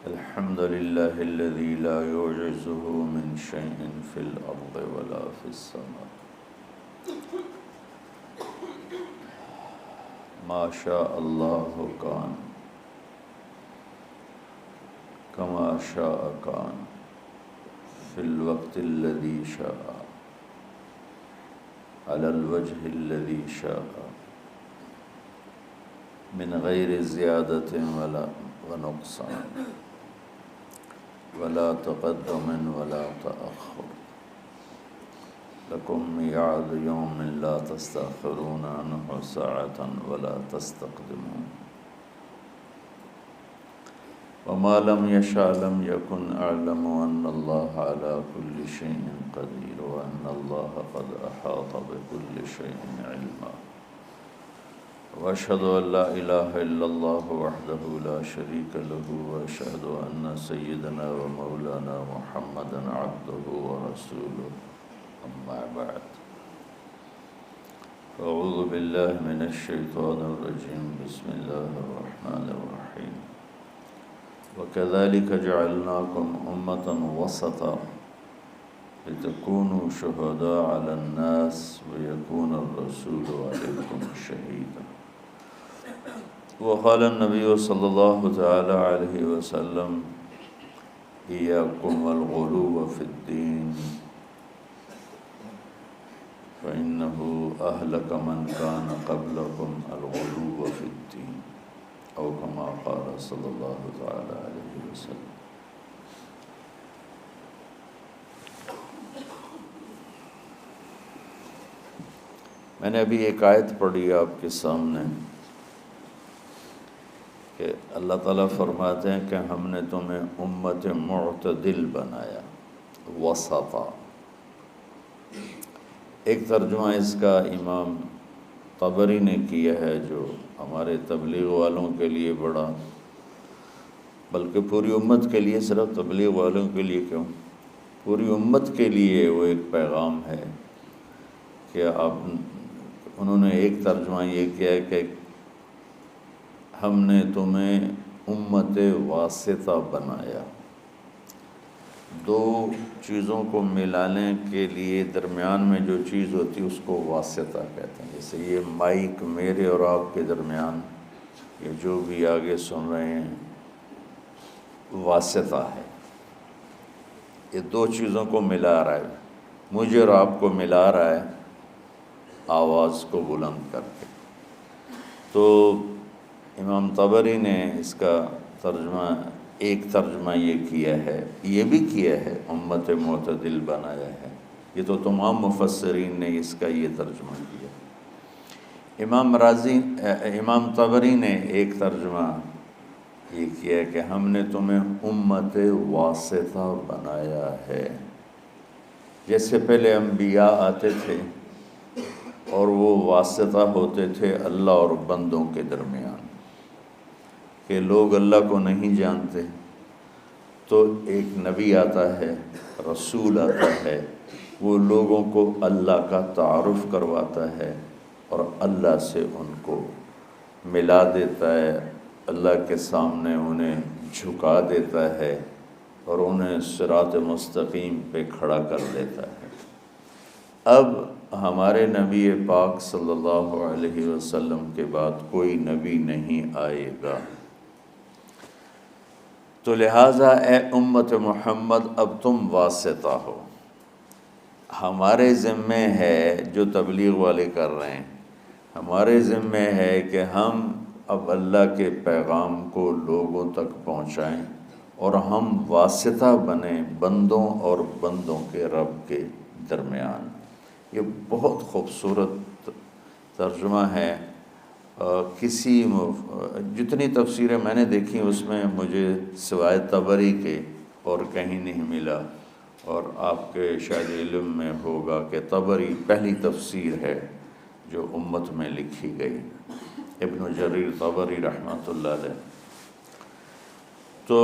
الحمد لله الذي لا يعجزه من شيء في الأرض ولا في السماء ما شاء الله كان كما شاء كان في الوقت الذي شاء على الوجه الذي شاء من غير زيادة ولا ونقصان ولا تقدم ولا تأخر لكم ميعاد يوم لا تستأخرون عنه ساعة ولا تستقدمون وما لم يشاء لم يكن أعلم أن الله على كل شيء قدير وأن الله قد أحاط بكل شيء علما وأشهد أن لا إله إلا الله وحده لا شريك له وأشهد أن سيدنا ومولانا محمدا عبده ورسوله أما بعد أعوذ بالله من الشيطان الرجيم بسم الله الرحمن الرحيم وكذلك جعلناكم أمة وسطا لتكونوا شهداء على الناس ويكون الرسول عليكم شهيدا وقال النبي صلى الله تعالى عليه وسلم إياكم والغلو في الدين فإنه أهلك من كان قبلكم الغلو في الدين او كما قال صلی اللہ تعالی علیہ وسلم۔ میں نے ابھی ایک آیت پڑھی آپ کے سامنے کہ اللہ تعالیٰ فرماتے ہیں کہ ہم نے تمہیں امت معتدل بنایا، وسطا۔ ایک ترجمہ اس کا امام طبری نے کیا ہے جو ہمارے تبلیغ والوں کے لیے بڑا، بلکہ پوری امت کے لیے، صرف تبلیغ والوں کے لیے کیوں، پوری امت کے لیے وہ ایک پیغام ہے کہ انہوں نے ایک ترجمہ یہ کیا ہے کہ ہم نے تمہیں امت واسطہ بنایا۔ دو چیزوں کو ملانے کے لیے درمیان میں جو چیز ہوتی ہے اس کو واسطہ کہتے ہیں۔ جیسے یہ مائک میرے اور آپ کے درمیان، یہ جو بھی آگے سن رہے ہیں، واسطہ ہے۔ یہ دو چیزوں کو ملا رہا ہے، مجھے اور آپ کو ملا رہا ہے آواز کو بلند کر کے۔ تو امام طبری نے اس کا ترجمہ، ایک ترجمہ یہ کیا ہے، یہ بھی کیا ہے امت معتدل بنایا ہے۔ یہ تو تمام مفسرین نے اس کا یہ ترجمہ کیا۔ امام طبری نے ایک ترجمہ یہ کیا کہ ہم نے تمہیں امت واسطہ بنایا ہے۔ جیسے پہلے انبیاء آتے تھے اور وہ واسطہ ہوتے تھے اللہ اور بندوں کے درمیان، کہ لوگ اللہ کو نہیں جانتے تو ایک نبی آتا ہے، رسول آتا ہے، وہ لوگوں کو اللہ کا تعارف کرواتا ہے اور اللہ سے ان کو ملا دیتا ہے، اللہ کے سامنے انہیں جھکا دیتا ہے اور انہیں صراط مستقیم پہ کھڑا کر دیتا ہے۔ اب ہمارے نبی پاک صلی اللہ علیہ وسلم کے بعد کوئی نبی نہیں آئے گا، تو لہٰذا اے امت محمد اب تم واسطہ ہو۔ ہمارے ذمے ہے، جو تبلیغ والے کر رہے ہیں، ہمارے ذمے ہے کہ ہم اب اللہ کے پیغام کو لوگوں تک پہنچائیں اور ہم واسطہ بنیں بندوں اور بندوں کے رب کے درمیان۔ یہ بہت خوبصورت ترجمہ ہے۔ جتنی تفسیریں میں نے دیکھی اس میں مجھے سوائے طبری کے اور کہیں نہیں ملا، اور آپ کے شاید علم میں ہوگا کہ طبری پہلی تفسیر ہے جو امت میں لکھی گئی، ابن جریر طبری رحمۃ اللہ علیہ۔ تو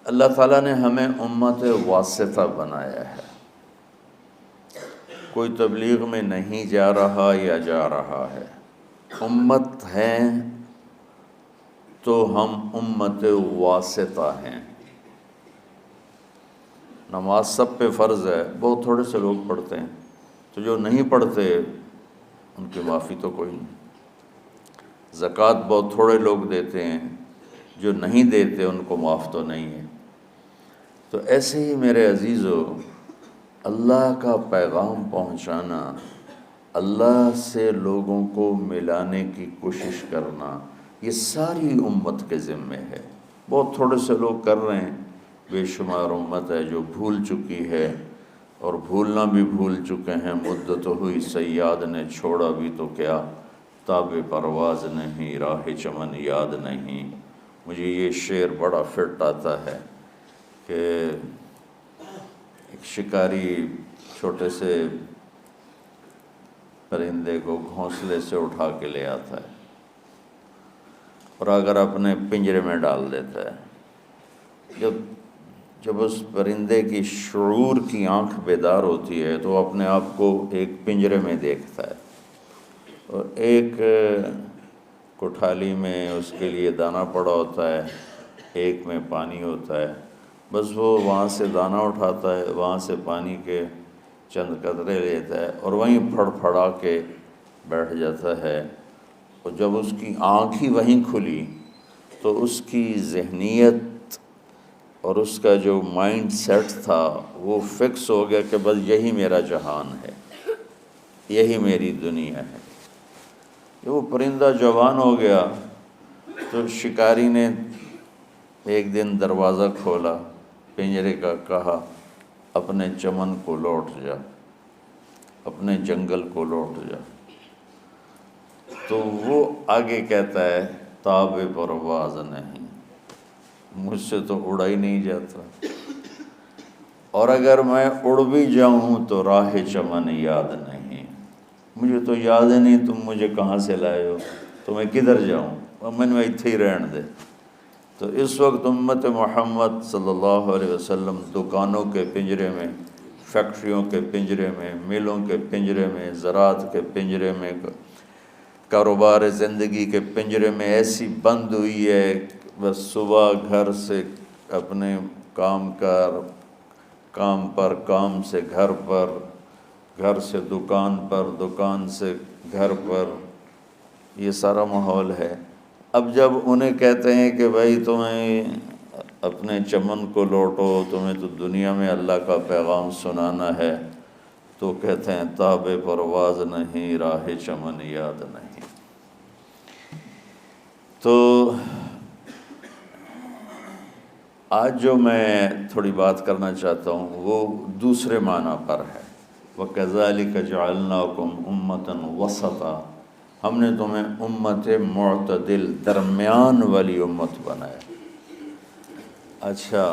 اللہ تعالیٰ نے ہمیں امت واسطہ بنایا ہے۔ کوئی تبلیغ میں نہیں جا رہا یا جا رہا ہے، امت ہے تو ہم امت واسطہ ہیں۔ نماز سب پہ فرض ہے، بہت تھوڑے سے لوگ پڑھتے ہیں، تو جو نہیں پڑھتے ان کی معافی تو کوئی نہیں۔ زکوٰۃ بہت تھوڑے لوگ دیتے ہیں، جو نہیں دیتے ان کو معاف تو نہیں ہے۔ تو ایسے ہی میرے عزیزو، اللہ کا پیغام پہنچانا، اللہ سے لوگوں کو ملانے کی کوشش کرنا، یہ ساری امت کے ذمے ہے۔ بہت تھوڑے سے لوگ کر رہے ہیں، بے شمار امت ہے جو بھول چکی ہے، اور بھولنا بھی بھول چکے ہیں۔ مدت ہوئی صیاد نے چھوڑا بھی تو کیا، تاب پرواز نہیں راہ چمن یاد نہیں۔ مجھے یہ شعر بڑا فٹ آتا ہے کہ ایک شکاری چھوٹے سے پرندے کو گھونسلے سے اٹھا کے لے آتا ہے، اور اگر اپنے پنجرے میں ڈال دیتا ہے، جب اس پرندے کی شعور کی آنکھ بیدار ہوتی ہے تو اپنے آپ کو ایک پنجرے میں دیکھتا ہے، اور ایک کوٹھالی میں اس کے لیے دانہ پڑا ہوتا ہے، ایک میں پانی ہوتا ہے۔ بس وہ وہاں سے دانہ اٹھاتا ہے، وہاں سے پانی کے چند قطرے لیتا ہے، اور وہیں پھڑ پھڑا کے بیٹھ جاتا ہے۔ اور جب اس کی آنکھ ہی وہیں کھلی تو اس کی ذہنیت اور اس کا جو مائنڈ سیٹ تھا وہ فکس ہو گیا کہ بس یہی میرا جہان ہے، یہی میری دنیا ہے۔ جب وہ پرندہ جوان ہو گیا تو شکاری نے ایک دن دروازہ کھولا پنجرے کا، کہا اپنے چمن کو لوٹ جا، اپنے جنگل کو لوٹ جا۔ تو وہ آگے کہتا ہے تاب پرواز نہیں، مجھ سے تو اڑا ہی نہیں جاتا، اور اگر میں اڑ بھی جاؤں تو راہ چمن یاد نہیں، مجھے تو یاد ہی نہیں تم مجھے کہاں سے لائے ہو، تو میں کدھر جاؤں، اور میں اتھے ہی رہن دے۔ تو اس وقت امت محمد صلی اللہ علیہ وسلم دکانوں کے پنجرے میں، فیکٹریوں کے پنجرے میں، ملوں کے پنجرے میں، زراعت کے پنجرے میں، کاروبار زندگی کے پنجرے میں ایسی بند ہوئی ہے، بس صبح گھر سے اپنے کام پر، کام سے گھر پر، گھر سے دکان پر، دکان سے گھر پر، یہ سارا ماحول ہے۔ اب جب انہیں کہتے ہیں کہ بھائی تمہیں اپنے چمن کو لوٹو، تمہیں تو دنیا میں اللہ کا پیغام سنانا ہے، تو کہتے ہیں تاب پرواز نہیں راہ چمن یاد نہیں۔ تو آج جو میں تھوڑی بات کرنا چاہتا ہوں وہ دوسرے معنی پر ہے۔ وَكَذَلِكَ جَعَلْنَاكُمْ أُمَّةً وَسَطًا، ہم نے تمہیں امت معتدل، درمیان والی امت بنایا۔ اچھا،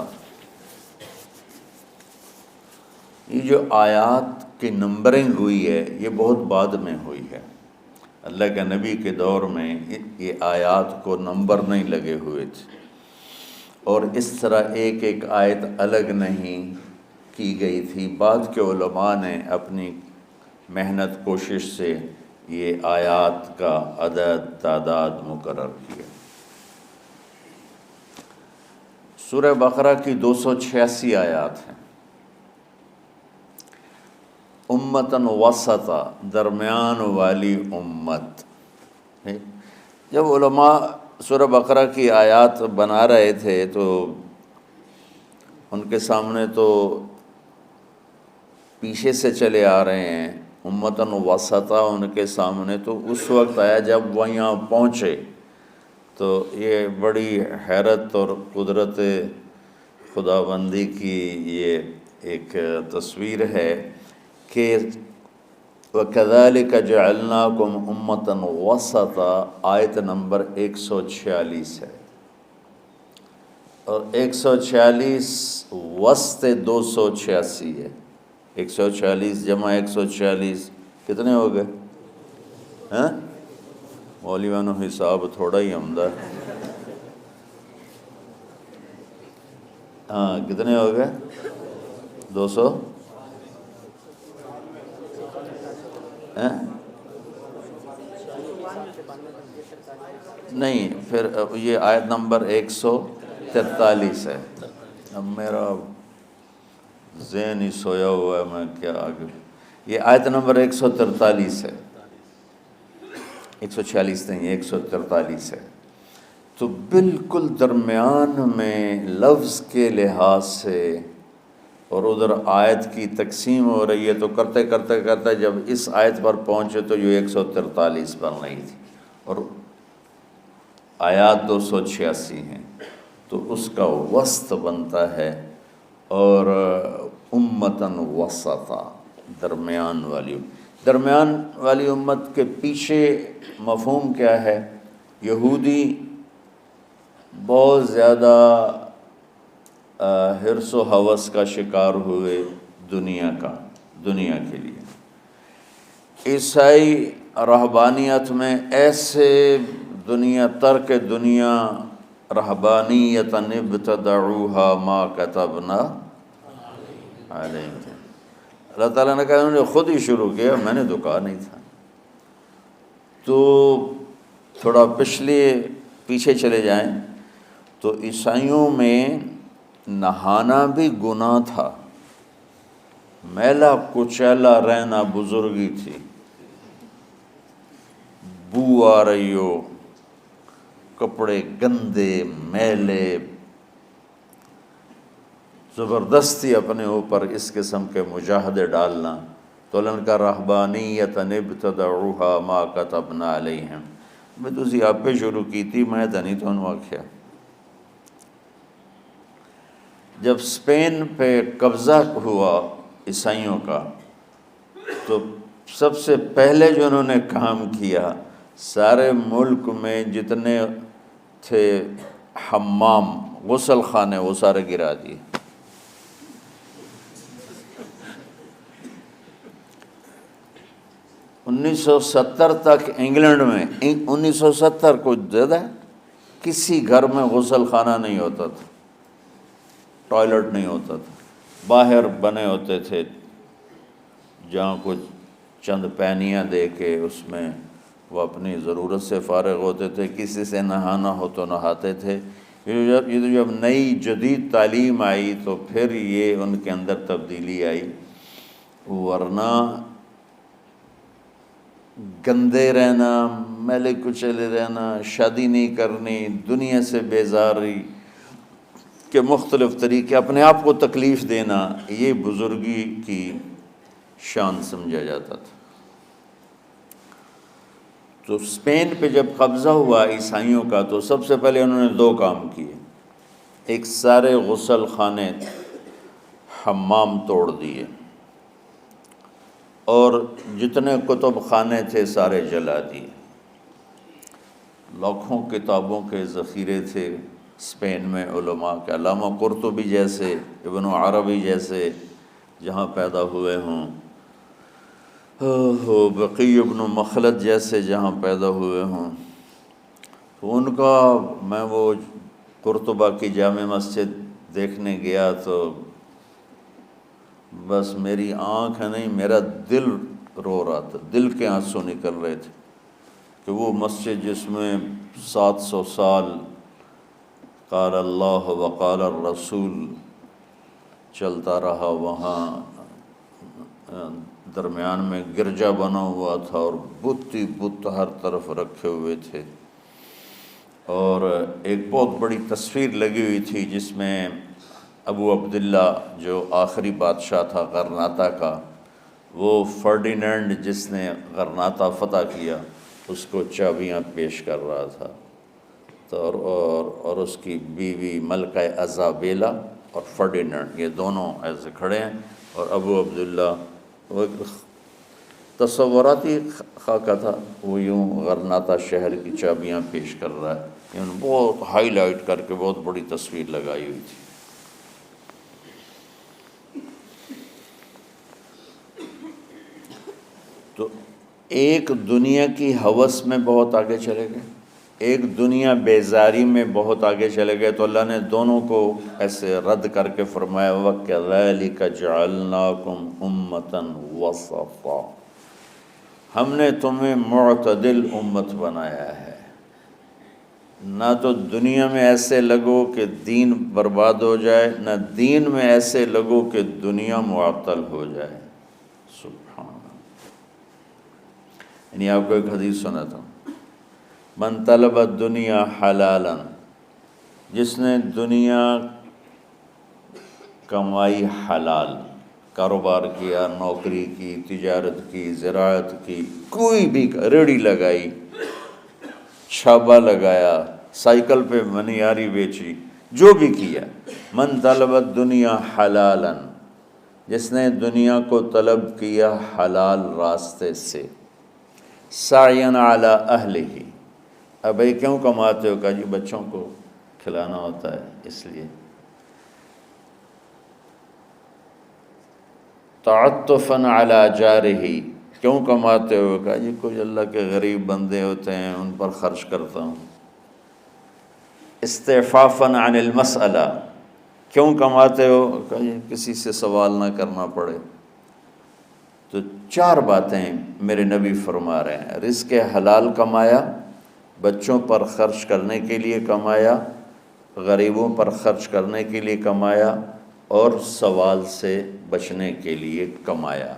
یہ جو آیات کی نمبرنگ ہوئی ہے یہ بہت بعد میں ہوئی ہے۔ اللہ کے نبی کے دور میں یہ آیات کو نمبر نہیں لگے ہوئے تھے، اور اس طرح ایک ایک آیت الگ نہیں کی گئی تھی۔ بعد کے علماء نے اپنی محنت کوشش سے یہ آیات کا عدد تعداد مقرر کیا۔ سورہ بقرہ کی 286 آیات ہیں۔ امتاً وسطا، درمیان والی امت۔ جب علماء سورہ بقرہ کی آیات بنا رہے تھے تو ان کے سامنے تو پیچھے سے چلے آ رہے ہیں، امتاً وسطا ان کے سامنے تو اس وقت آیا جب وہ یہاں پہنچے، تو یہ بڑی حیرت اور قدرت خداوندی کی یہ ایک تصویر ہے کہ وَكَذَلِكَ جَعَلْنَاكُمْ أُمَّةً وَسَطًا، آیت نمبر 146 ہے، اور 146 وسط 286 ہے۔ 146 جمع 146 کتنے ہو گئے؟ ہاں مولویانو حساب تھوڑا ہی عمدہ۔ ہاں کتنے ہو گئے؟ 200 نہیں، پھر یہ آیت نمبر 143 ہے. اب میرا ذہن ہی سویا ہوا ہے، میں کیا آگے. یہ آیت نمبر 143 ہے، 146 نہیں، 143 ہے. تو بالکل درمیان میں لفظ کے لحاظ سے، اور ادھر آیت کی تقسیم ہو رہی ہے، تو کرتے کرتے کرتے جب اس آیت پر پہنچے تو یہ 143 بن رہی تھی، اور آیات 286 ہیں. تو اس کا وسط بنتا ہے، اور امتاً وسطا، درمیان والی امت کے پیچھے مفہوم کیا ہے؟ یہودی بہت زیادہ حرص و ہوس کا شکار ہوئے دنیا کے لیے. عیسائی رہبانیت میں ایسے دنیا ترک دنیا رہبانیتاً ابتدعوها ما كتبنا علیہم. اللہ تعالیٰ نے کہا انہوں نے خود ہی شروع کیا، میں نے تو کہا نہیں تھا. تو تھوڑا پیچھے چلے جائیں تو عیسائیوں میں نہانا بھی گناہ تھا، میلا کچیلا رہنا بزرگی تھی. بو آ رہی ہو، کپڑے گندے میلے، زبردستی اپنے اوپر اس قسم کے مجاہدے ڈالنا. تو اللہ نے کہا رہبانیتاً ابتدعوها ما كتبنا علیہم. میں تو اسی آپ پہ شروع کی تھی، میں دنی تو انہوں آکھیا. جب اسپین پہ قبضہ ہوا عیسائیوں کا، تو سب سے پہلے جو انہوں نے کام کیا، سارے ملک میں جتنے تھے حمام، غسل خانے، وہ سارے گرا دیے. انیس سو 70 تک انگلینڈ میں، 1970 کو زیادہ کسی گھر میں غسل خانہ نہیں ہوتا تھا، ٹوائلٹ نہیں ہوتا تھا. باہر بنے ہوتے تھے جہاں کچھ چند پینیاں دے کے اس میں وہ اپنی ضرورت سے فارغ ہوتے تھے. کسی سے نہانا ہو تو نہاتے تھے. یہ جب نئی جدید تعلیم آئی تو پھر یہ ان کے اندر تبدیلی آئی، ورنہ گندے رہنا، میلے کچیلے رہنا، شادی نہیں کرنی، دنیا سے بیزاری کے مختلف طریقے، اپنے آپ کو تکلیف دینا، یہ بزرگی کی شان سمجھا جاتا تھا. تو اسپین پہ جب قبضہ ہوا عیسائیوں کا، تو سب سے پہلے انہوں نے 2 کام کیے. ایک، سارے غسل خانے حمام توڑ دیے، اور جتنے کتب خانے تھے سارے جلا دیے. لاکھوں کتابوں کے ذخیرے تھے اسپین میں علماء کے، علامہ قرطبی جیسے، ابن عربی جیسے جہاں پیدا ہوئے ہوں، بقی ابن مخلد جیسے جہاں پیدا ہوئے ہوں. تو ان کا، میں وہ قرطبہ کی جامع مسجد دیکھنے گیا تو بس میری آنکھ نہیں، میرا دل رو رہا تھا، دل کے آنسو نکل رہے تھے کہ وہ مسجد جس میں 700 سال قال اللہ وقال الرسول چلتا رہا، وہاں درمیان میں گرجا بنا ہوا تھا، اور بت ہی بت ہر طرف رکھے ہوئے تھے. اور ایک بہت بڑی تصویر لگی ہوئی تھی جس میں ابو عبداللہ جو آخری بادشاہ تھا غرناطہ کا، وہ فرڈینینڈ جس نے غرناطہ فتح کیا، اس کو چابیاں پیش کر رہا تھا. تو اور اس کی بیوی ملکہ ایزابیلا اور فرڈینینڈ، یہ دونوں ایسے کھڑے ہیں، اور ابو عبداللہ وہ تصوراتی خاکہ تھا، وہ یوں غرناطہ شہر کی چابیاں پیش کر رہا ہے. یوں بہت ہائی لائٹ کر کے بہت بڑی تصویر لگائی ہوئی تھی. تو ایک دنیا کی ہوس میں بہت آگے چلے گئے، ایک دنیا بیزاری میں بہت آگے چلے گئے. تو اللہ نے دونوں کو ایسے رد کر کے فرمایا وَكَذَلِكَ جَعَلْنَاكُمْ أُمَّةً وَسَطًا، ہم نے تمہیں معتدل امت بنایا ہے. نہ تو دنیا میں ایسے لگو کہ دین برباد ہو جائے، نہ دین میں ایسے لگو کہ دنیا معطل ہو جائے۔ سبحان اللہ۔ یعنی آپ کو ایک حدیث سناتا ہوں، من طلب الدنیا حلالا، جس نے دنیا کمائی حلال، کاروبار کیا، نوکری کی، تجارت کی، زراعت کی، کوئی بھی ریڑھی لگائی، چھابا لگایا، سائیکل پہ منیاری بیچی، جو بھی کیا، من طلب الدنیا حلالا، جس نے دنیا کو طلب کیا حلال راستے سے، سعین علی اہلہ، اب بھائی کیوں کماتے ہو؟ کہا جی بچوں کو کھلانا ہوتا ہے اس لیے۔ تعطفاً علی جارہ، کیوں کماتے ہو؟ کہا جی کچھ اللہ کے غریب بندے ہوتے ہیں ان پر خرچ کرتا ہوں۔ استعفافاً عن المسئلہ، کیوں کماتے ہو؟ کہا جی کسی سے سوال نہ کرنا پڑے۔ تو چار باتیں میرے نبی فرما رہے ہیں، رزق حلال کمایا، بچوں پر خرچ کرنے کے لیے کمایا، غریبوں پر خرچ کرنے کے لیے کمایا، اور سوال سے بچنے کے لیے کمایا۔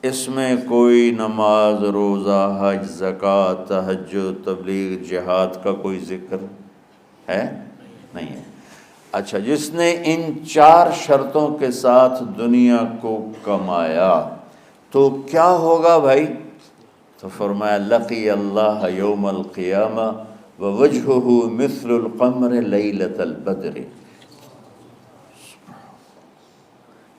اس میں کوئی نماز، روزہ، حج، زکوٰۃ، تہجد، تبلیغ، جہاد کا کوئی ذکر ہے؟ نہیں ہے۔ اچھا، جس نے ان چار شرطوں کے ساتھ دنیا کو کمایا تو کیا ہوگا بھائی؟ تو فرمایا لقی اللہ یوم القیامہ ووجہہ مثل القمر لیلۃ البدر،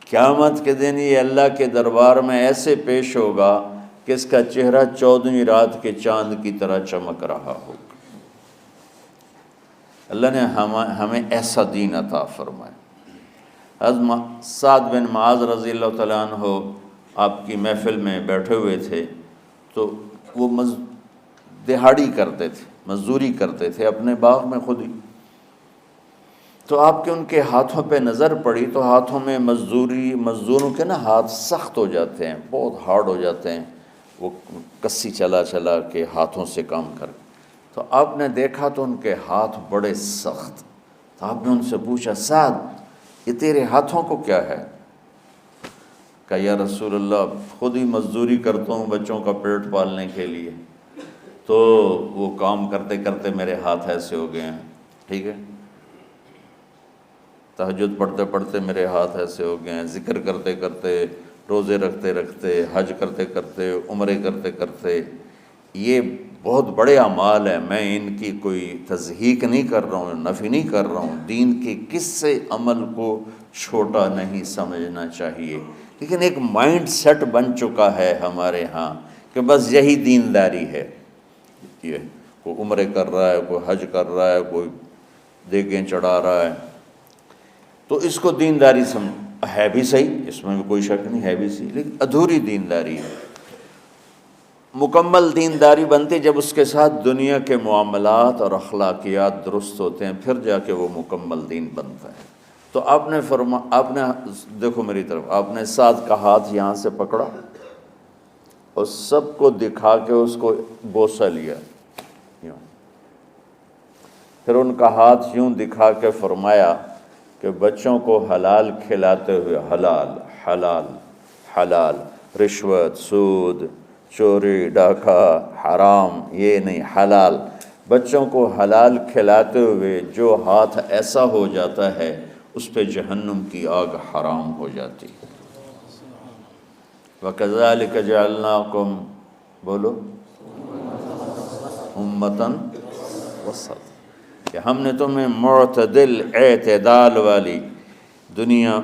قیامت کے دن یہ اللہ کے دربار میں ایسے پیش ہوگا کہ اس کا چہرہ 14ویں رات کے چاند کی طرح چمک رہا ہوگا۔ اللہ نے ہمیں ایسا دین عطا فرمایا۔ حضرت سعد بن معاذ رضی اللہ تعالیٰ عنہ آپ کی محفل میں بیٹھے ہوئے تھے، تو وہ دہاڑی کرتے تھے، مزدوری کرتے تھے اپنے باغ میں خود ہی۔ تو آپ کے ان کے ہاتھوں پہ نظر پڑی تو ہاتھوں میں مزدوروں کے نا ہاتھ سخت ہو جاتے ہیں، بہت ہارڈ ہو جاتے ہیں، وہ کسی چلا چلا کے ہاتھوں سے کام کر۔ تو آپ نے دیکھا تو ان کے ہاتھ بڑے سخت، تو آپ نے ان سے پوچھا سعد یہ تیرے ہاتھوں کو کیا ہے؟ کہا یا رسول اللہ خود ہی مزدوری کرتا ہوں بچوں کا پیٹ پالنے کے لیے، تو وہ کام کرتے کرتے میرے ہاتھ ایسے ہو گئے ہیں، ٹھیک ہے، تہجد پڑھتے پڑھتے میرے ہاتھ ایسے ہو گئے ہیں، ذکر کرتے کرتے، روزے رکھتے رکھتے، حج کرتے کرتے، عمرے کرتے کرتے، یہ بہت بڑے اعمال ہیں، میں ان کی کوئی تضحیق نہیں کر رہا ہوں، نفی نہیں کر رہا ہوں، دین کے کسی عمل کو چھوٹا نہیں سمجھنا چاہیے، لیکن ایک مائنڈ سیٹ بن چکا ہے ہمارے ہاں کہ بس یہی دینداری ہے، یہ کوئی عمرے کر رہا ہے، کوئی حج کر رہا ہے، کوئی دیگیں چڑھا رہا ہے، تو اس کو دینداری ہے بھی صحیح، اس میں بھی کوئی شک نہیں، ہے بھی صحیح، لیکن ادھوری دینداری ہے۔ مکمل دینداری بنتی جب اس کے ساتھ دنیا کے معاملات اور اخلاقیات درست ہوتے ہیں، پھر جا کے وہ مکمل دین بنتا ہے۔ تو آپ نے دیکھو میری طرف، آپ نے سعد کا ہاتھ یہاں سے پکڑا اور سب کو دکھا کے اس کو بوسہ لیا، یوں، پھر ان کا ہاتھ یوں دکھا کے فرمایا کہ بچوں کو حلال کھلاتے ہوئے، حلال حلال حلال، رشوت، سود، چوری، ڈاکہ، حرام، یہ نہیں، حلال، بچوں کو حلال کھلاتے ہوئے جو ہاتھ ایسا ہو جاتا ہے اس پہ جہنم کی آگ حرام ہو جاتی ہے۔ وَكَذَلِكَ جَعَلْنَاكُمْ، بولو، امتاً وسط، کہ ہم نے تمہیں معتدل، اعتدال والی دنیا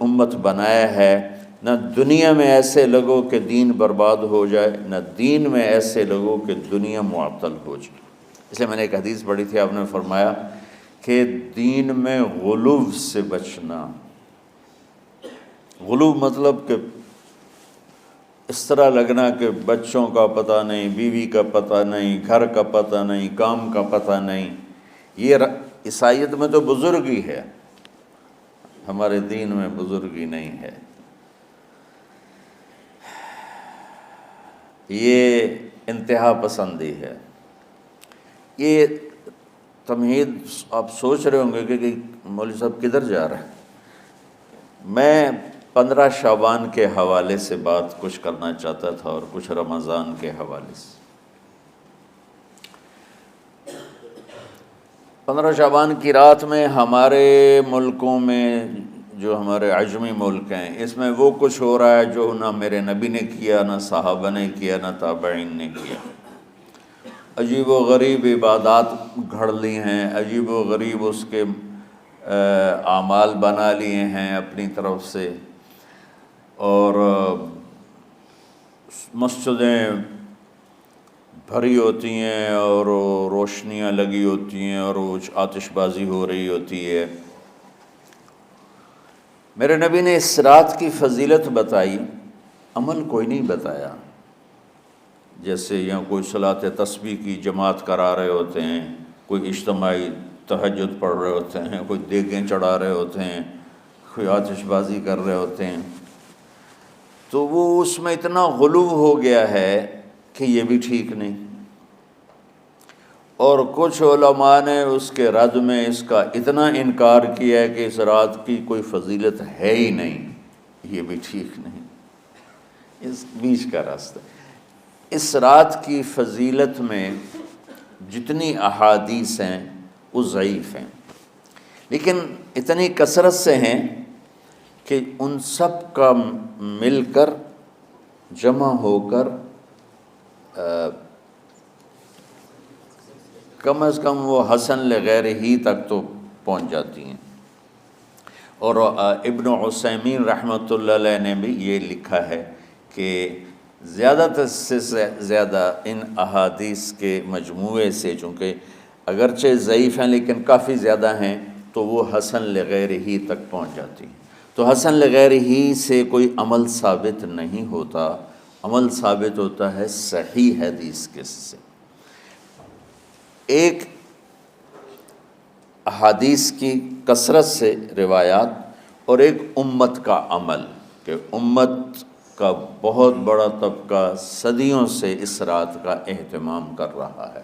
امت بنایا ہے، نہ دنیا میں ایسے لوگوں کہ دین برباد ہو جائے، نہ دین میں ایسے لوگوں کہ دنیا معطل ہو جائے۔ اس لیے میں نے ایک حدیث پڑھی تھی، آپ نے فرمایا کہ دین میں غلو سے بچنا، غلو مطلب کہ اس طرح لگنا کہ بچوں کا پتہ نہیں، بیوی کا پتہ نہیں، گھر کا پتہ نہیں، کام کا پتہ نہیں، یہ عیسائیت میں تو بزرگی ہے، ہمارے دین میں بزرگی نہیں ہے، یہ انتہا پسندی ہے۔ یہ تمہید آپ سوچ رہے ہوں گے کہ مولوی صاحب کدھر جا رہے ہیں۔ میں 15 شعبان کے حوالے سے بات کچھ کرنا چاہتا تھا اور کچھ رمضان کے حوالے سے۔ 15 شعبان کی رات میں ہمارے ملکوں میں، جو ہمارے عجمی ملک ہیں، اس میں وہ کچھ ہو رہا ہے جو نہ میرے نبی نے کیا، نہ صحابہ نے کیا، نہ تابعین نے کیا۔ عجیب و غریب عبادات گھڑ لی ہیں، عجیب و غریب اس کے اعمال بنا لیے ہیں اپنی طرف سے، اور مسجدیں بھری ہوتی ہیں اور روشنیاں لگی ہوتی ہیں اور آتش بازی ہو رہی ہوتی ہے۔ میرے نبی نے اس رات کی فضیلت بتائی، عمل کوئی نہیں بتایا۔ جیسے یہاں کوئی صلاۃ تسبیح کی جماعت کرا رہے ہوتے ہیں، کوئی اجتماعی تہجد پڑھ رہے ہوتے ہیں، کوئی دیگیں چڑھا رہے ہوتے ہیں، کوئی آتش بازی کر رہے ہوتے ہیں، تو وہ اس میں اتنا غلو ہو گیا ہے کہ یہ بھی ٹھیک نہیں۔ اور کچھ علماء نے اس کے رد میں اس کا اتنا انکار کیا ہے کہ اس رات کی کوئی فضیلت ہے ہی نہیں، یہ بھی ٹھیک نہیں۔ اس بیچ کا راستہ، اس رات کی فضیلت میں جتنی احادیث ہیں وہ ضعیف ہیں، لیکن اتنی کثرت سے ہیں کہ ان سب کا مل کر جمع ہو کر کم از کم وہ حسن لغیر ہی تک تو پہنچ جاتی ہیں۔ اور ابن عثیمین رحمۃ اللہ علیہ نے بھی یہ لکھا ہے کہ زیادہ سے زیادہ ان احادیث کے مجموعے سے، چونکہ اگرچہ ضعیف ہیں لیکن کافی زیادہ ہیں، تو وہ حسن لغیر ہی تک پہنچ جاتی ہیں۔ تو حسن لغیر ہی سے کوئی عمل ثابت نہیں ہوتا، عمل ثابت ہوتا ہے صحیح حدیث کے سے۔ ایک احادیث کی کثرت سے روایات، اور ایک امت کا عمل، کہ امت کا بہت بڑا طبقہ صدیوں سے اس رات کا اہتمام کر رہا ہے،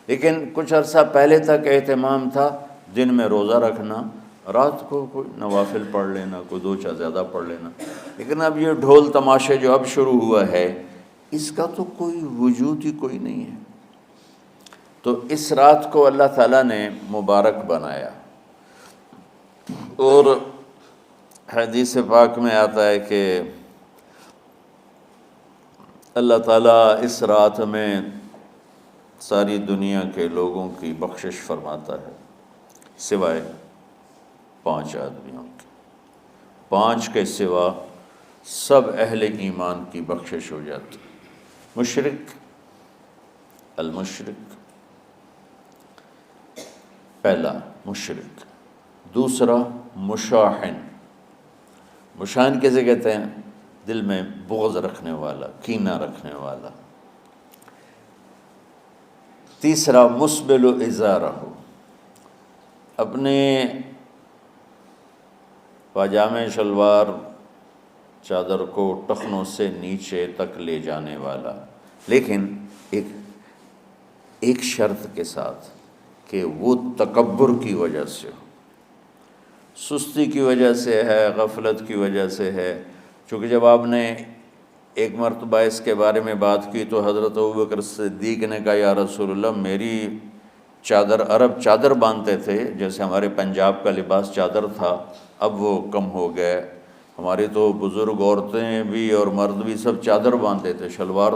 لیکن کچھ عرصہ پہلے تک اہتمام تھا دن میں روزہ رکھنا، رات کو کوئی نوافل پڑھ لینا، کوئی 2 چار زیادہ پڑھ لینا، لیکن اب یہ ڈھول تماشے جو اب شروع ہوا ہے، اس کا تو کوئی وجود ہی کوئی نہیں ہے۔ تو اس رات کو اللہ تعالیٰ نے مبارک بنایا، اور حدیث پاک میں آتا ہے کہ اللہ تعالیٰ اس رات میں ساری دنیا کے لوگوں کی بخشش فرماتا ہے، سوائے 5 آدمیوں کے۔ 5 کے سوا سب اہل ایمان کی بخشش ہو جاتی۔ مشرک، المشرک، پہلا مشرک، دوسرا مشاحن، مشاحن کیسے کہتے ہیں؟ دل میں بغض رکھنے والا، کینہ رکھنے والا۔ تیسرا مسبل ازارہ، اپنے پاجامے شلوار چادر کو ٹخنوں سے نیچے تک لے جانے والا، لیکن ایک شرط کے ساتھ کہ وہ تکبر کی وجہ سے ہو، سستی کی وجہ سے ہے، غفلت کی وجہ سے ہے۔ چونکہ جب آپ نے ایک مرتبہ اس کے بارے میں بات کی تو حضرت ابوبکر صدیق نے کہا یا رسول اللہ، میری چادر، عرب چادر باندھتے تھے جیسے ہمارے پنجاب کا لباس چادر تھا، اب وہ کم ہو گئے، ہماری تو بزرگ عورتیں بھی اور مرد بھی سب چادر باندھتے تھے، شلوار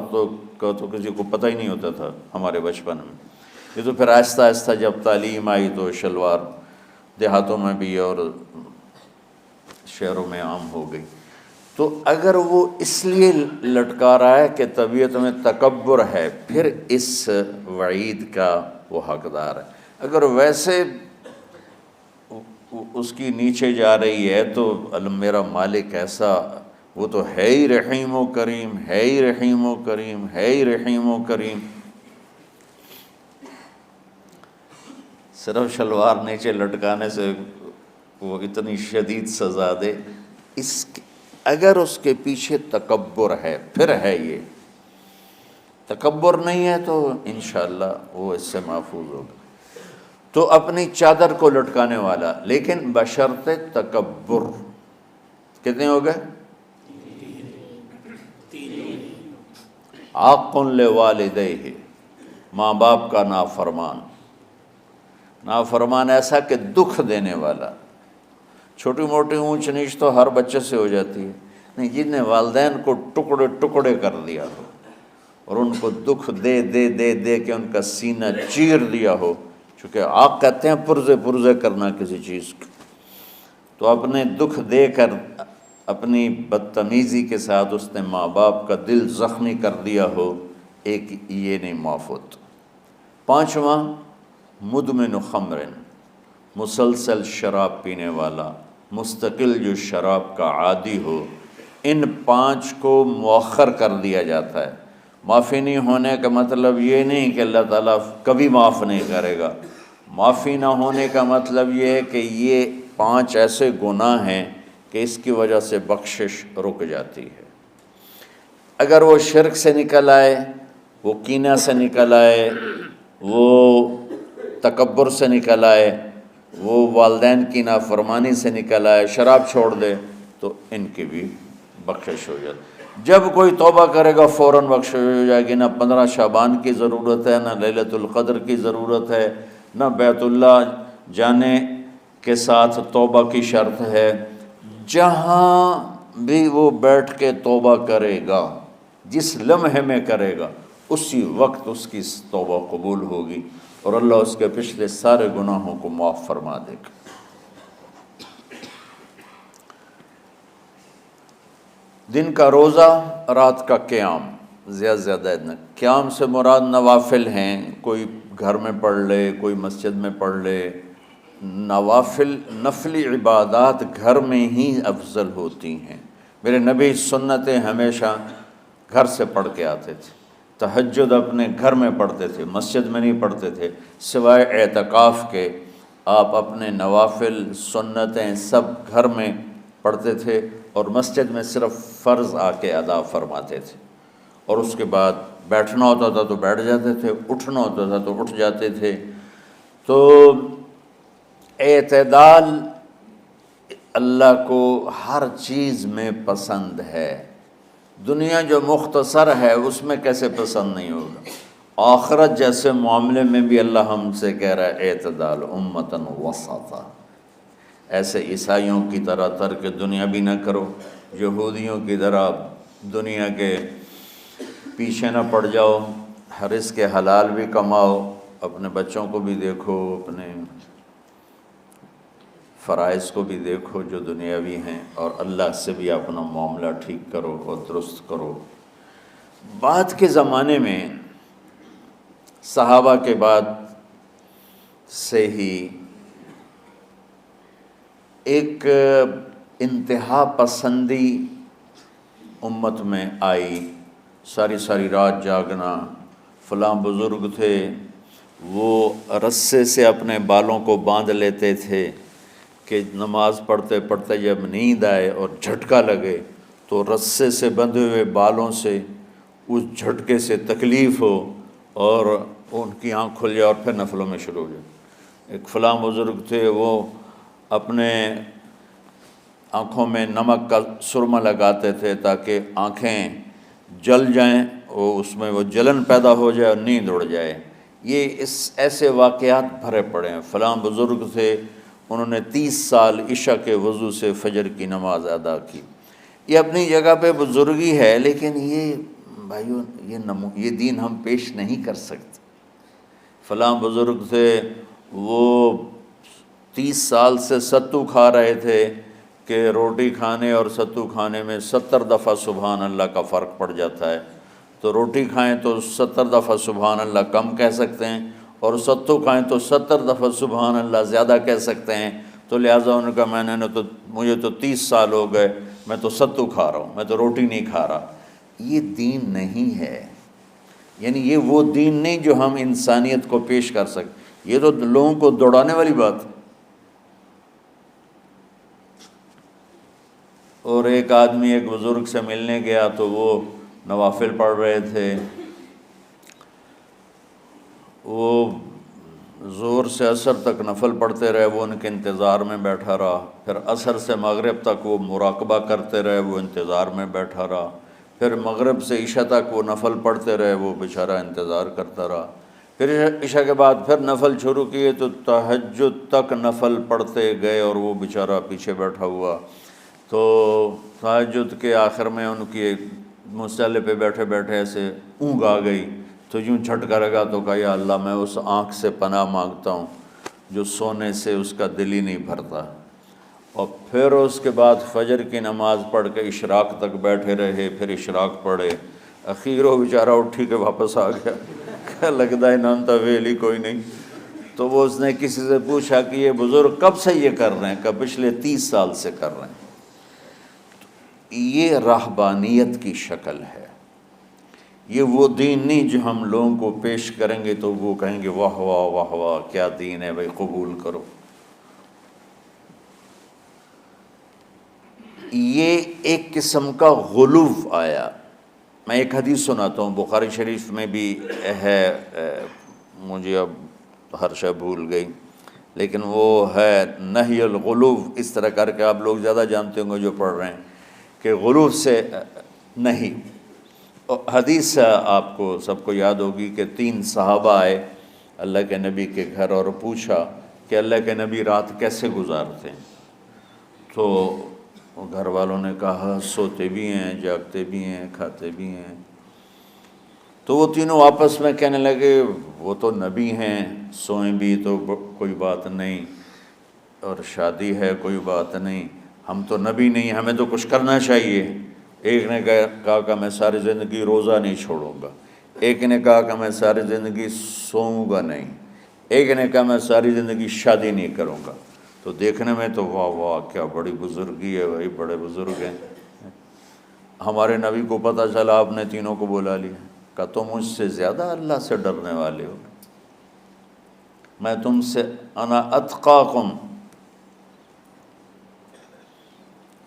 کا تو کسی کو پتہ ہی نہیں ہوتا تھا ہمارے بچپن میں۔ یہ تو پھر آہستہ آہستہ جب تعلیم آئی تو شلوار دیہاتوں میں بھی اور شہروں میں عام ہو گئی۔ تو اگر وہ اس لیے لٹکا رہا ہے کہ طبیعت میں تکبر ہے، پھر اس وعید کا وہ حقدار ہے۔ اگر ویسے اس کی نیچے جا رہی ہے تو میرا مالک ایسا، وہ تو ہے ہی رحیم و کریم، ہے ہی رحیم و کریم، ہے ہی رحیم و کریم، صرف شلوار نیچے لٹکانے سے وہ اتنی شدید سزا دے۔ اگر اس کے پیچھے تکبر ہے، پھر ہے، یہ تکبر نہیں ہے تو انشاءاللہ وہ اس سے محفوظ ہوگا۔ تو اپنی چادر کو لٹکانے والا، لیکن بشرط تکبر۔ کتنے ہو گئے؟ عاق لوالدیہ، ماں باپ کا نافرمان۔ نافرمان ایسا کہ دکھ دینے والا۔ چھوٹی موٹی اونچ نیچ تو ہر بچے سے ہو جاتی ہے، نہیں، جن نے والدین کو ٹکڑے ٹکڑے کر دیا ہو اور ان کو دکھ دے دے دے دے کے ان کا سینہ چیر دیا ہو، چونکہ عاق کہتے ہیں پرزے پرزے کرنا کسی چیز کو، تو اپنے دکھ دے کر اپنی بدتمیزی کے ساتھ اس نے ماں باپ کا دل زخمی کر دیا ہو، ایک یہ نہیں معاف ہوتا۔ پانچواں، مدمن خمر، مسلسل شراب پینے والا، مستقل جو شراب کا عادی ہو۔ ان پانچ کو مؤخر کر دیا جاتا ہے۔ معافی نہیں ہونے کا مطلب یہ نہیں کہ اللہ تعالیٰ کبھی معاف نہیں کرے گا۔ معافی نہ ہونے کا مطلب یہ ہے کہ یہ پانچ ایسے گناہ ہیں کہ اس کی وجہ سے بخشش رک جاتی ہے۔ اگر وہ شرک سے نکل آئے، وہ کینہ سے نکل آئے، وہ تکبر سے نکل آئے، وہ والدین کی نافرمانی سے نکل آئے، شراب چھوڑ دے، تو ان کی بھی بخشش ہو جاتی۔ جب کوئی توبہ کرے گا فوراً بخشش ہو جائے گی۔ نہ 15 شعبان کی ضرورت ہے، نہ لیلۃ القدر کی ضرورت ہے، نہ بیت اللہ جانے کے ساتھ توبہ کی شرط ہے۔ جہاں بھی وہ بیٹھ کے توبہ کرے گا، جس لمحے میں کرے گا، اسی وقت اس کی توبہ قبول ہوگی اور اللہ اس کے پچھلے سارے گناہوں کو معاف فرما دے گا۔ دن کا روزہ، رات کا قیام، زیادہ سے زیادہ قیام سے مراد نوافل ہیں، کوئی گھر میں پڑھ لے، کوئی مسجد میں پڑھ لے۔ نوافل، نفلی عبادات گھر میں ہی افضل ہوتی ہیں۔ میرے نبی سنتیں ہمیشہ گھر سے پڑھ کے آتے تھے۔ تہجد اپنے گھر میں پڑھتے تھے، مسجد میں نہیں پڑھتے تھے، سوائے اعتکاف کے۔ آپ اپنے نوافل، سنتیں سب گھر میں پڑھتے تھے اور مسجد میں صرف فرض آ کے ادا فرماتے تھے، اور اس کے بعد بیٹھنا ہوتا تھا تو بیٹھ جاتے تھے، اٹھنا ہوتا تھا تو اٹھ جاتے تھے۔ تو اعتدال اللہ کو ہر چیز میں پسند ہے۔ دنیا جو مختصر ہے اس میں کیسے پسند نہیں ہوگا؟ آخرت جیسے معاملے میں بھی اللہ ہم سے کہہ رہا ہے اعتدال، امتاً وسطا۔ ایسے عیسائیوں کی طرح ترک دنیا بھی نہ کرو، یہودیوں کی طرح دنیا کے پیچھے نہ پڑ جاؤ، رزق حلال بھی کماؤ، اپنے بچوں کو بھی دیکھو، اپنے فرائض کو بھی دیکھو جو دنیاوی ہیں، اور اللہ سے بھی اپنا معاملہ ٹھیک کرو اور درست کرو۔ بعد کے زمانے میں، صحابہ کے بعد سے ہی ایک انتہا پسندی امت میں آئی، ساری ساری رات جاگنا۔ فلاں بزرگ تھے، وہ رسے سے اپنے بالوں کو باندھ لیتے تھے کہ نماز پڑھتے پڑھتے جب نیند آئے اور جھٹکا لگے تو رسے سے بندھے ہوئے بالوں سے اس جھٹکے سے تکلیف ہو اور ان کی آنکھ کھل جائے اور پھر نفلوں میں شروع ہو جائے۔ ایک فلاں بزرگ تھے، وہ اپنے آنکھوں میں نمک کا سرما لگاتے تھے تاکہ آنکھیں جل جائیں، اور اس میں وہ جلن پیدا ہو جائے اور نیند اڑ جائے۔ یہ ایسے واقعات بھرے پڑے ہیں۔ فلاں بزرگ تھے، انہوں نے 30 سال عشاء کے وضو سے فجر کی نماز ادا کی۔ یہ اپنی جگہ پہ بزرگی ہے، لیکن یہ بھائیو یہ دین ہم پیش نہیں کر سکتے۔ فلاں بزرگ تھے، وہ 30 سال سے ستو کھا رہے تھے کہ روٹی کھانے اور ستو کھانے میں 70 دفعہ سبحان اللہ کا فرق پڑ جاتا ہے، تو روٹی کھائیں تو 70 دفعہ سبحان اللہ کم کہہ سکتے ہیں، اور ستو کھائیں تو 70 دفعہ سبحان اللہ زیادہ کہہ سکتے ہیں۔ تو لہٰذا انہوں نے کہا مجھے تو 30 سال ہو گئے، میں تو ستو کھا رہا ہوں، میں تو روٹی نہیں کھا رہا۔ یہ دین نہیں ہے، یعنی یہ وہ دین نہیں جو ہم انسانیت کو پیش کر سکیں۔ یہ تو لوگوں کو دوڑانے والی بات ہے۔ اور ایک آدمی ایک بزرگ سے ملنے گیا تو وہ نوافل پڑھ رہے تھے، وہ ظہر سے عصر تک نفل پڑھتے رہے، وہ ان کے انتظار میں بیٹھا رہا، پھر عصر سے مغرب تک وہ مراقبہ کرتے رہے، وہ انتظار میں بیٹھا رہا، پھر مغرب سے عشاء تک وہ نفل پڑھتے رہے، وہ بیچارہ انتظار کرتا رہا، پھر عشاء کے بعد پھر نفل شروع کیے تو تہجد تک نفل پڑھتے گئے اور وہ بیچارہ پیچھے بیٹھا ہوا۔ تو تہجد کے آخر میں ان کی مصلی پہ بیٹھے بیٹھے ایسے اونگ آ گئی، تو یوں جھٹکا لگا تو کہا یا اللہ میں اس آنکھ سے پناہ مانگتا ہوں جو سونے سے اس کا دل ہی نہیں بھرتا۔ اور پھر اس کے بعد فجر کی نماز پڑھ کے اشراق تک بیٹھے رہے، پھر اشراق پڑھے، اخیر وہ بیچارہ اٹھی کے واپس آ گیا کہ لگتا ہے نام تا ویلی کوئی نہیں۔ تو وہ اس نے کسی سے پوچھا کہ یہ بزرگ کب سے یہ کر رہے ہیں؟ کہ پچھلے 30 سال سے کر رہے ہیں۔ یہ راہبانیت کی شکل ہے، یہ وہ دین نہیں جو ہم لوگوں کو پیش کریں گے تو وہ کہیں گے واہ واہ واہ واہ کیا دین ہے بھائی، قبول کرو۔ یہ ایک قسم کا غلو آیا۔ میں ایک حدیث سناتا ہوں، بخاری شریف میں بھی ہے، مجھے اب ہر شے بھول گئی، لیکن وہ ہے نہی الغلو، اس طرح کر کے آپ لوگ زیادہ جانتے ہوں گے جو پڑھ رہے ہیں، کہ غلو سے نہیں۔ حدیث آپ کو سب کو یاد ہوگی کہ 3 صحابہ آئے اللہ کے نبی کے گھر اور پوچھا کہ اللہ کے نبی رات کیسے گزارتے ہیں؟ تو گھر والوں نے کہا سوتے بھی ہیں، جاگتے بھی ہیں، کھاتے بھی ہیں۔ تو وہ تینوں آپس میں کہنے لگے وہ تو نبی ہیں، سوئیں بھی تو کوئی بات نہیں، اور شادی ہے کوئی بات نہیں، ہم تو نبی نہیں، ہمیں تو کچھ کرنا چاہیے۔ ایک نے کہا کہ میں ساری زندگی روزہ نہیں چھوڑوں گا، ایک نے کہا کہ میں ساری زندگی سوؤں گا نہیں، ایک نے کہا میں ساری زندگی شادی نہیں کروں گا۔ تو دیکھنے میں تو واہ واہ کیا بڑی بزرگی ہے بھائی، بڑے بزرگ ہیں۔ ہمارے نبی کو پتہ چلا، آپ نے تینوں کو بلا لیا، کہا تم مجھ سے زیادہ اللہ سے ڈرنے والے ہو، میں تم سے انا اتقاکم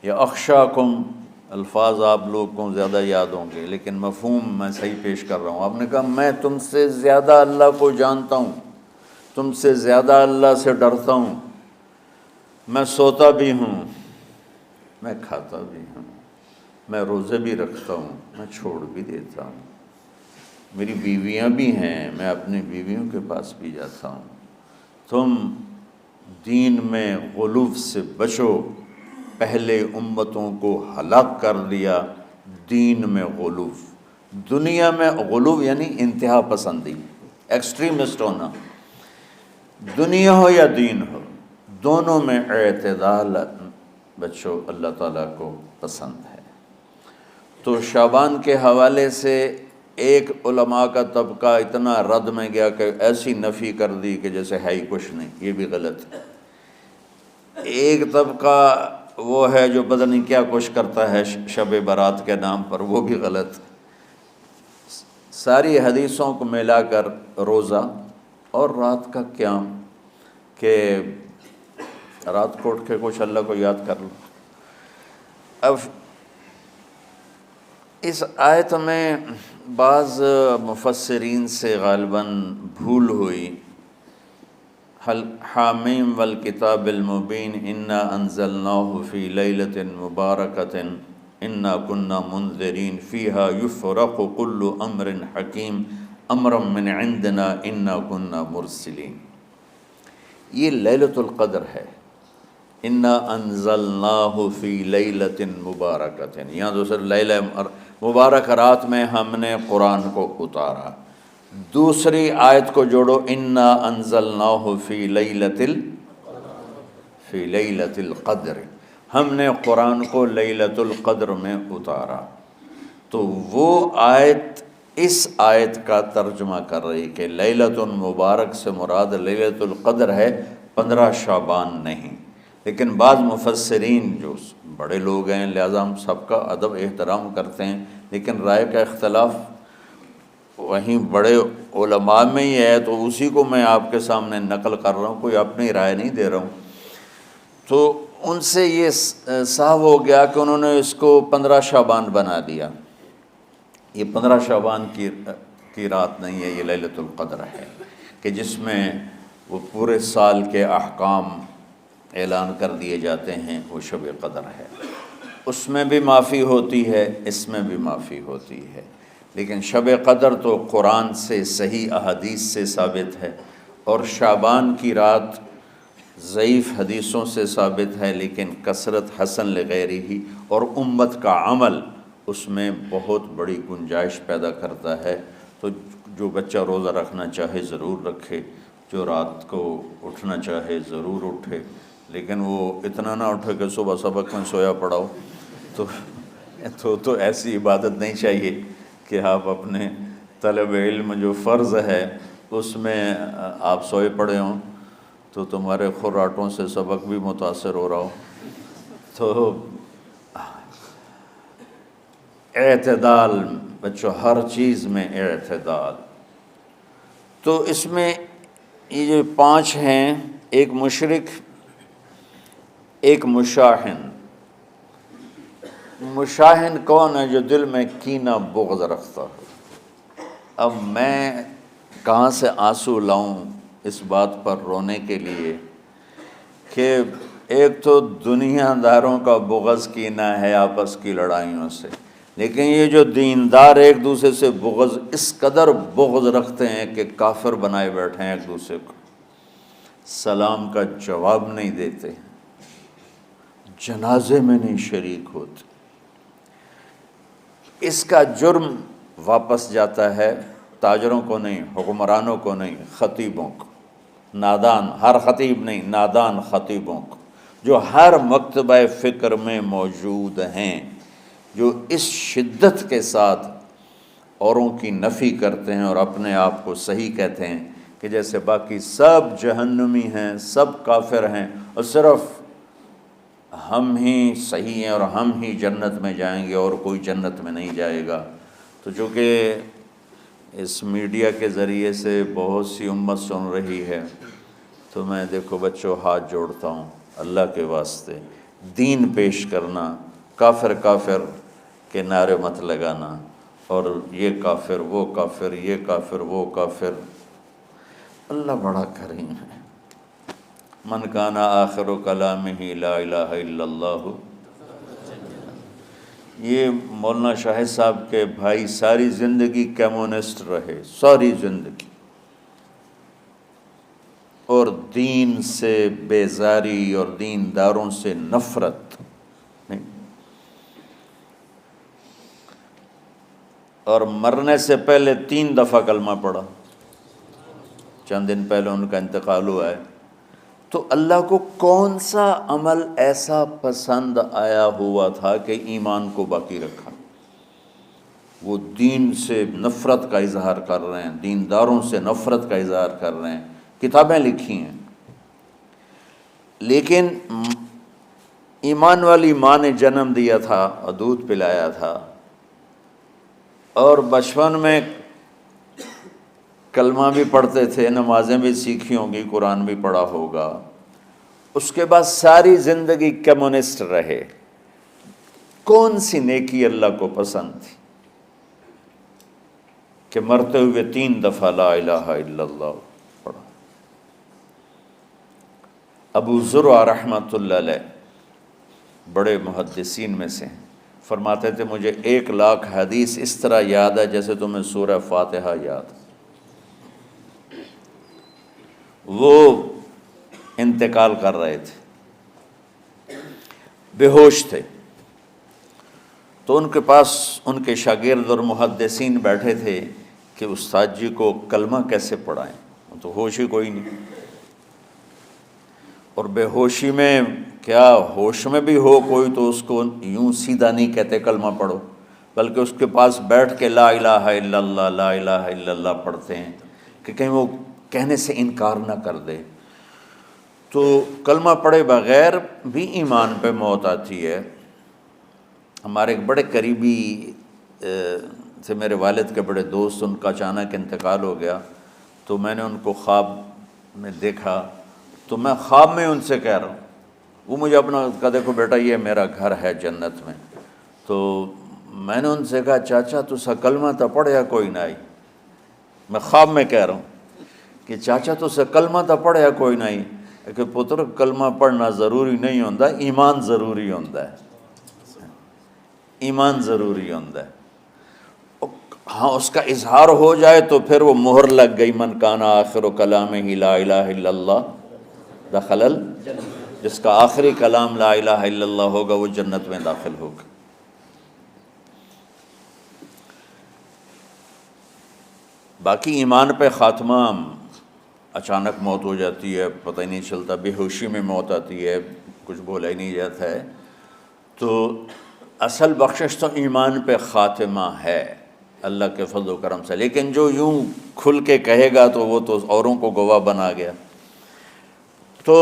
یا اخشاکم، الفاظ آپ لوگ کو زیادہ یاد ہوں گے لیکن مفہوم میں صحیح پیش کر رہا ہوں۔ آپ نے کہا میں تم سے زیادہ اللہ کو جانتا ہوں، تم سے زیادہ اللہ سے ڈرتا ہوں، میں سوتا بھی ہوں، میں کھاتا بھی ہوں، میں روزے بھی رکھتا ہوں، میں چھوڑ بھی دیتا ہوں، میری بیویاں بھی ہیں، میں اپنی بیویوں کے پاس بھی جاتا ہوں۔ تم دین میں غلو سے بچو، پہلے امتوں کو ہلاک کر دیا دین میں غلو۔ دنیا میں غلو یعنی انتہا پسندی، ایکسٹریمسٹ ہونا، دنیا ہو یا دین ہو دونوں میں اعتدال بچو، اللہ تعالیٰ کو پسند ہے۔ تو شعبان کے حوالے سے ایک علماء کا طبقہ اتنا رد میں گیا کہ ایسی نفی کر دی کہ جیسے ہے ہی کچھ نہیں، یہ بھی غلط ہے۔ ایک طبقہ وہ ہے جو پتہ نہیں کیا کچھ کرتا ہے شب برات کے نام پر، وہ بھی غلط۔ ساری حدیثوں کو ملا کر روزہ اور رات کا قیام، کہ رات کو اٹھ کے کچھ اللہ کو یاد کر لو۔ اب اس آیت میں بعض مفسرین سے غالباً بھول ہوئی، حامیم والکتاب المبین انا انزلناہ فی لیلۃ مبارکۃ انا کنا منذرین فیہا یفرق کل امر حکیم امرا من عندنا انا کنا مرسلین۔ یہ لیلۃ القدر ہے، انا انزلناہ فی لیلۃ مبارکۃ، یہاں دوسرا لیلہ مبارک رات میں ہم نے قرآن کو اتارا۔ دوسری آیت کو جوڑو، انا انزلناہ فی لیلۃ القدر، ہم نے قرآن کو لیلۃ القدر میں اتارا۔ تو وہ آیت اس آیت کا ترجمہ کر رہی کہ لیلۃ مبارک سے مراد لیلۃ القدر ہے، 15 شعبان نہیں۔ لیکن بعض مفسرین جو بڑے لوگ ہیں، لہذا ہم سب کا ادب احترام کرتے ہیں، لیکن رائے کا اختلاف وہیں بڑے علماء میں ہی ہے، تو اسی کو میں آپ کے سامنے نقل کر رہا ہوں، کوئی اپنی رائے نہیں دے رہا ہوں۔ تو ان سے یہ صاف ہو گیا کہ انہوں نے اس کو 15 شعبان بنا دیا۔ یہ 15 شعبان کی رات نہیں ہے، یہ لیلۃ القدر ہے، کہ جس میں وہ پورے سال کے احکام اعلان کر دیے جاتے ہیں، وہ شب قدر ہے۔ اس میں بھی معافی ہوتی ہے، اس میں بھی معافی ہوتی ہے، لیکن شب قدر تو قرآن سے صحیح احادیث سے ثابت ہے، اور شعبان کی رات ضعیف حدیثوں سے ثابت ہے، لیکن کثرت حسن لغیرہ ہی، اور امت کا عمل اس میں بہت بڑی گنجائش پیدا کرتا ہے۔ تو جو بچہ روزہ رکھنا چاہے ضرور رکھے، جو رات کو اٹھنا چاہے ضرور اٹھے، لیکن وہ اتنا نہ اٹھے کہ صبح سبق میں سویا پڑا ہو۔ تو ایسی عبادت نہیں چاہیے کہ آپ اپنے طلب علم جو فرض ہے اس میں آپ سوئے پڑے ہوں، تو تمہارے خراٹوں سے سبق بھی متاثر ہو رہا ہو۔ تو اعتدال بچوں، ہر چیز میں اعتدال۔ تو اس میں یہ جو 5 ہیں، ایک مشرک، ایک مشاحن۔ مشاحن کون ہے؟ جو دل میں کینہ بغض رکھتا ہے۔ اب میں کہاں سے آنسو لاؤں اس بات پر رونے کے لیے کہ ایک تو دنیا داروں کا بغض کینہ ہے آپس کی لڑائیوں سے، لیکن یہ جو دیندار ایک دوسرے سے بغض، اس قدر بغض رکھتے ہیں کہ کافر بنائے بیٹھے ہیں ایک دوسرے کو، سلام کا جواب نہیں دیتے، جنازے میں نہیں شریک ہوتے۔ اس کا جرم واپس جاتا ہے تاجروں کو نہیں، حکمرانوں کو نہیں، خطیبوں کو، نادان، ہر خطیب نہیں، نادان خطیبوں کو، جو ہر مکتبہ فکر میں موجود ہیں، جو اس شدت کے ساتھ اوروں کی نفی کرتے ہیں اور اپنے آپ کو صحیح کہتے ہیں کہ جیسے باقی سب جہنمی ہیں، سب کافر ہیں، اور صرف ہم ہی صحیح ہیں اور ہم ہی جنت میں جائیں گے اور کوئی جنت میں نہیں جائے گا۔ تو چونکہ اس میڈیا کے ذریعے سے بہت سی امت سن رہی ہے، تو میں دیکھو بچوں ہاتھ جوڑتا ہوں اللہ کے واسطے، دین پیش کرنا، کافر کافر کے نعرے مت لگانا، اور یہ کافر وہ کافر، یہ کافر وہ کافر۔ اللہ بڑا کریم ہے۔ من کان آخر کلامہ لا الہ الا اللہ۔ یہ مولانا شاہد صاحب کے بھائی ساری زندگی کمیونسٹ رہے، ساری زندگی، اور دین سے بیزاری اور دینداروں سے نفرت نہیں، اور مرنے سے پہلے 3 دفعہ کلمہ پڑھا، چند دن پہلے ان کا انتقال ہوا ہے۔ تو اللہ کو کون سا عمل ایسا پسند آیا ہوا تھا کہ ایمان کو باقی رکھا؟ وہ دین سے نفرت کا اظہار کر رہے ہیں، دینداروں سے نفرت کا اظہار کر رہے ہیں، کتابیں لکھی ہیں، لیکن ایمان والی ماں نے جنم دیا تھا اور دودھ پلایا تھا، اور بچپن میں کلمہ بھی پڑھتے تھے، نمازیں بھی سیکھی ہوں گی، قرآن بھی پڑھا ہوگا۔ اس کے بعد ساری زندگی کمیونسٹ رہے۔ کون سی نیکی اللہ کو پسند تھی کہ مرتے ہوئے 3 دفعہ لا الہ الا اللہ پڑھا؟ ابو زرع رحمۃ اللہ علیہ بڑے محدثین میں سے ہیں، فرماتے تھے مجھے 1,00,000 حدیث اس طرح یاد ہے جیسے تمہیں سورہ فاتحہ یاد۔ وہ انتقال کر رہے تھے، بے ہوش تھے، تو ان کے پاس ان کے شاگرد اور محدثین بیٹھے تھے کہ استاد جی کو کلمہ کیسے پڑھائیں، تو ہوش ہی کوئی نہیں، اور بے ہوشی میں کیا ہوش میں بھی ہو کوئی تو اس کو یوں سیدھا نہیں کہتے کلمہ پڑھو، بلکہ اس کے پاس بیٹھ کے لا الہ الا اللہ لا الہ الا اللہ پڑھتے ہیں کہ کہیں وہ کہنے سے انکار نہ کر دے۔ تو کلمہ پڑھے بغیر بھی ایمان پہ موت آتی ہے۔ ہمارے ایک بڑے قریبی تھے، میرے والد کے بڑے دوست، ان کا اچانک انتقال ہو گیا، تو میں نے ان کو خواب میں دیکھا، تو میں خواب میں ان سے کہہ رہا ہوں، وہ مجھے اپنا کہا دیکھو بیٹا یہ میرا گھر ہے جنت میں، تو میں نے ان سے کہا چاچا تسا کلمہ تو پڑھیا کوئی نہ آئی، میں خواب میں کہہ رہا ہوں کہ کہ چاچا تو سے کلمہ تو پڑھیا کوئی نہیں، کہ پتر کلمہ پڑھنا ضروری نہیں ہوتا، ایمان ضروری ہوتا ہے، ایمان ضروری ہوتا ہے۔ ہاں اس کا اظہار ہو جائے تو پھر وہ مہر لگ گئی، من کان آخر کلامہ لا الہ الا اللہ دخل جس کا آخری کلام لا الہ الا اللہ ہوگا وہ جنت میں داخل ہوگا۔ باقی ایمان پہ خاتمہ اچانک موت ہو جاتی ہے، پتہ ہی نہیں چلتا، بے ہوشی میں موت آتی ہے، کچھ بولا ہی نہیں جاتا ہے، تو اصل بخشش تو ایمان پہ خاتمہ ہے اللہ کے فضل و کرم سے۔ لیکن جو یوں کھل کے کہے گا تو وہ تو اوروں کو گواہ بنا گیا۔ تو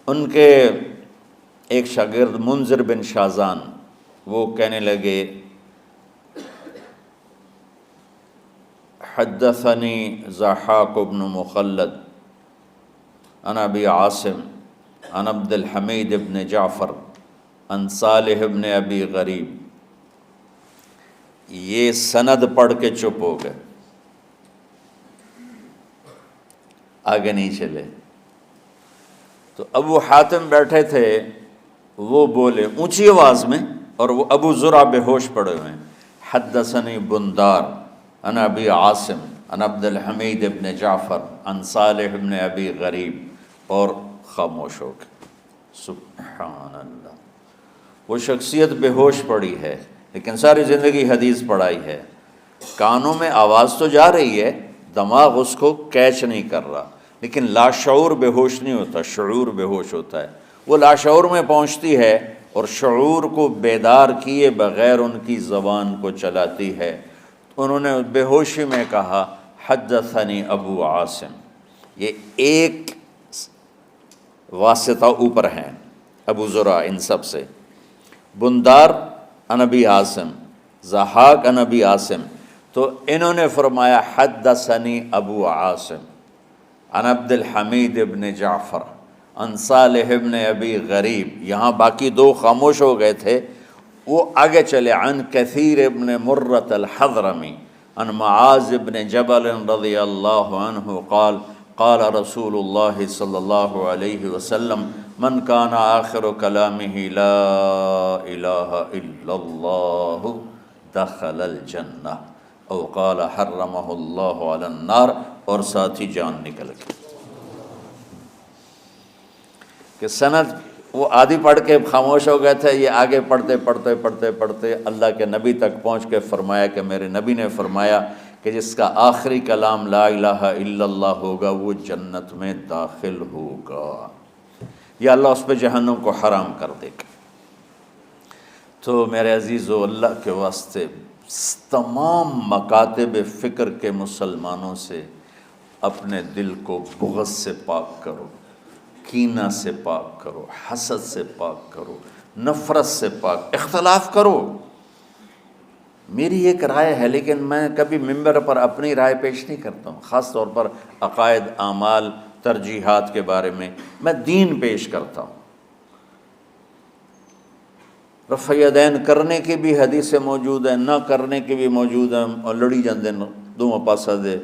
ان کے ایک شاگرد منذر بن شازان وہ کہنے لگے حدثنی ضحاک بن مخلد عن ابی عاصم عن عبد الحمید بن جعفر عن صالح بن ابی غریب۔ یہ سند پڑھ کے چپ ہو گئے، آگے نہیں چلے۔ تو ابو حاتم بیٹھے تھے، وہ بولے اونچی آواز میں، اور وہ ابو زرع بے ہوش پڑے ہوئے ہیں، حدثنی بندار عن ابی عاصم عن عبد الحمید بن جعفر عن صالح بن ابی غریب، اور خاموش ہو گئے۔ سبحان اللہ، وہ شخصیت بے ہوش پڑی ہے لیکن ساری زندگی حدیث پڑھائی ہے، کانوں میں آواز تو جا رہی ہے، دماغ اس کو کیچ نہیں کر رہا، لیکن لاشعور بے ہوش نہیں ہوتا، شعور بے ہوش ہوتا ہے۔ وہ لاشعور میں پہنچتی ہے اور شعور کو بیدار کیے بغیر ان کی زبان کو چلاتی ہے۔ انہوں نے بے ہوشی میں کہا حدثنی ابو عاصم، یہ ایک واسطہ اوپر ہیں ابو زرع ان سب سے، بندار عن ابی عاصم، ضحاک عن ابی عاصم، تو انہوں نے فرمایا حدثنی ابو عاصم عن عبد الحمید ابن جعفر عن صالح ابن ابی غریب۔ یہاں باقی دو خاموش ہو گئے تھے، وہ آگے چلے، عن کثیر ابن مرۃ الحضرمی عن معاذ ابن جبل رضی اللہ عنہ قال قال رسول اللہ صلی اللہ علیہ وسلم من کان آخر کلامہ لا الہ الا اللہ دخل الجنہ، او قال حرمہ اللہ علی النار، اور ساتھ ہی جان نکل گئی۔ کہ سند وہ آدھی پڑھ کے خاموش ہو گئے تھے، یہ آگے پڑھتے پڑھتے پڑھتے پڑھتے اللہ کے نبی تک پہنچ کے فرمایا کہ میرے نبی نے فرمایا کہ جس کا آخری کلام لا الہ الا اللہ ہوگا وہ جنت میں داخل ہوگا، یا اللہ اس پہ جہنم کو حرام کر دے گا۔ تو میرے عزیزو، اللہ کے واسطے تمام مکاتب فکر کے مسلمانوں سے اپنے دل کو بغض سے پاک کرو، کینہ سے پاک کرو، حسد سے پاک کرو، نفرت سے پاک، اختلاف کرو۔ میری ایک رائے ہے لیکن میں کبھی ممبر پر اپنی رائے پیش نہیں کرتا ہوں، خاص طور پر عقائد، اعمال، ترجیحات کے بارے میں دین پیش کرتا ہوں۔ رفع یدین کرنے کی بھی حدیثیں موجود ہیں، نہ کرنے کی بھی موجود ہیں، اور لڑی جاندے دونوں پاسا دے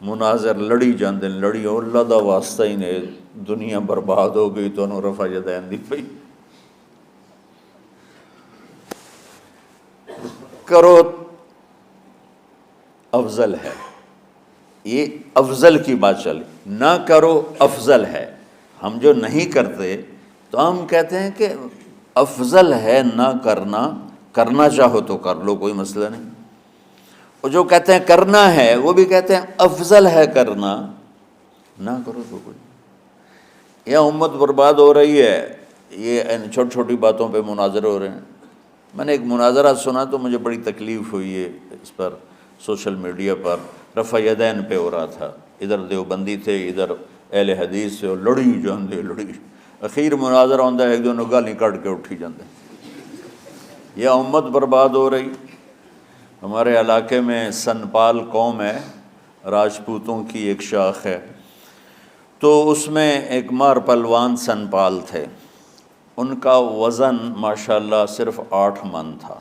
مناظر لڑی جاندے، لڑی اور اللہ دا واسطہ ہی نے دنیا برباد ہو گئی تو انہوں رفع یدین دی پئی کرو، افضل ہے، یہ افضل کی بات چلی، نہ کرو افضل ہے۔ ہم جو نہیں کرتے تو ہم کہتے ہیں کہ افضل ہے نہ کرنا، کرنا چاہو تو کر لو، کوئی مسئلہ نہیں، اور جو کہتے ہیں کرنا ہے وہ بھی کہتے ہیں افضل ہے کرنا، نہ کرو تو کوئی۔ یہ امت برباد ہو رہی ہے، یہ ان چھوٹی چھوٹی باتوں پہ مناظرے ہو رہے ہیں۔ میں نے ایک مناظرہ سنا تو مجھے بڑی تکلیف ہوئی ہے، اس پر سوشل میڈیا پر رفع یدین پہ ہو رہا تھا، ادھر دیوبندی تھے، ادھر اہل حدیث سے، اور لڑی جاندے لڑی، اخیر مناظرہ ہوتا ہے ایک دو گالی کٹ کے اٹھی جاندے۔ یہ امت برباد ہو رہی۔ ہمارے علاقے میں سنپال قوم ہے، راجپوتوں کی ایک شاخ ہے، تو اس میں ایک مار پلوان سنپال تھے، ان کا وزن ماشاءاللہ صرف 8 من تھا۔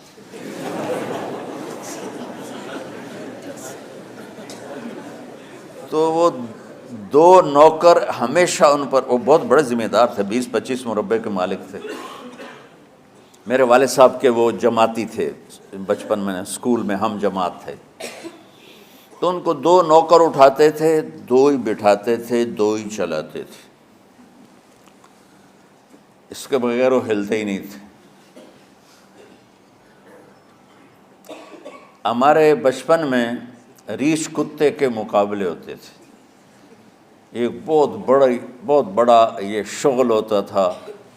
تو وہ 2 نوکر ہمیشہ ان پر، وہ بہت بڑے ذمہ دار تھے، 20-25 مربع کے مالک تھے۔ میرے والد صاحب کے وہ جماعتی تھے، بچپن میں اسکول میں ہم جماعت تھے، تو ان کو 2 نوکر اٹھاتے تھے، 2 ہی بٹھاتے تھے، 2 ہی چلاتے تھے، اس کے بغیر وہ ہلتے ہی نہیں تھے۔ ہمارے بچپن میں ریچھ کتے کے مقابلے ہوتے تھے، ایک بہت بڑا یہ شغل ہوتا تھا،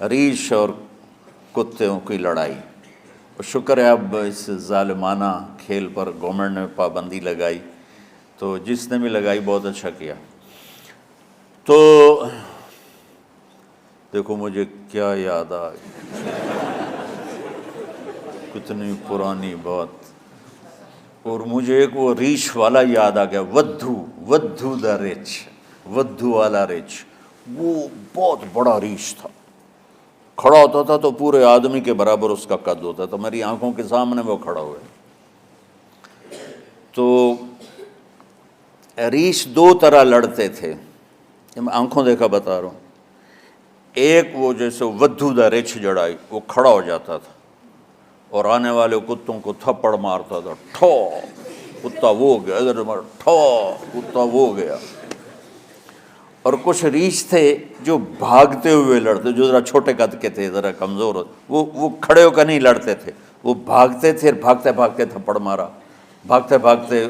ریچھ اور کتوں کی لڑائی۔ شکر ہے اب اس ظالمانہ کھیل پر گورنمنٹ نے پابندی لگائی، تو جس نے بھی لگائی بہت اچھا کیا۔ تو دیکھو مجھے کیا یاد آ گئی، کتنی پرانی بات۔ اور مجھے ایک وہ ریچھ والا یاد آ گیا، ودھو دا ریچھ، ودھو والا ریچھ، وہ بہت بڑا ریچھ تھا، کھڑا ہوتا تھا تو پورے آدمی کے برابر اس کا قد ہوتا تھا، میری آنکھوں کے سامنے وہ کھڑا ہوا ہے۔ تو ریچھ 2 طرح لڑتے تھے، میں آنکھوں دیکھا بتا رہا ہوں۔ ایک وہ جیسے ودھو دا ریچھ جڑائی، وہ کھڑا ہو جاتا تھا اور آنے والے کتوں کو تھپڑ مارتا تھا، ٹھو کتا وہ گیا، ادھر ٹھو کتا وہ گیا۔ اور کچھ ریچھ تھے جو بھاگتے ہوئے لڑتے، جو ذرا چھوٹے قد کے تھے، ذرا کمزور ہوتے، وہ کھڑے ہو کر نہیں لڑتے تھے، وہ بھاگتے تھے، بھاگتے بھاگتے تھپڑ مارا، بھاگتے بھاگتے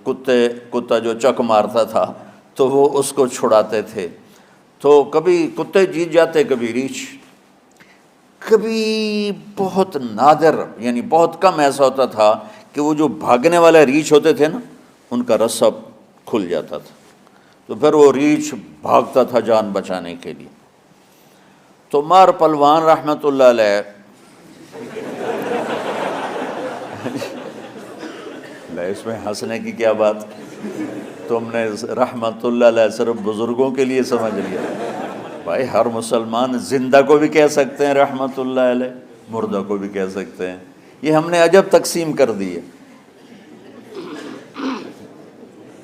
کتا جو چک مارتا تھا تو وہ اس کو چھڑاتے تھے۔ تو کبھی کتے جیت جاتے، کبھی ریچھ۔ کبھی بہت نادر، یعنی بہت کم ایسا ہوتا تھا کہ وہ جو بھاگنے والے ریچھ ہوتے تھے نا، ان کا رسہ کھل جاتا تھا، تو پھر وہ ریچھ بھاگتا تھا جان بچانے کے لیے۔ تو مار پلوان رحمۃ اللہ علیہ، اس میں ہنسنے کی کیا بات، تم نے رحمۃ اللہ علیہ صرف بزرگوں کے لیے سمجھ لیا؟ بھائی ہر مسلمان زندہ کو بھی کہہ سکتے ہیں رحمۃ اللہ علیہ، مردہ کو بھی کہہ سکتے ہیں، یہ ہم نے عجب تقسیم کر دی ہے،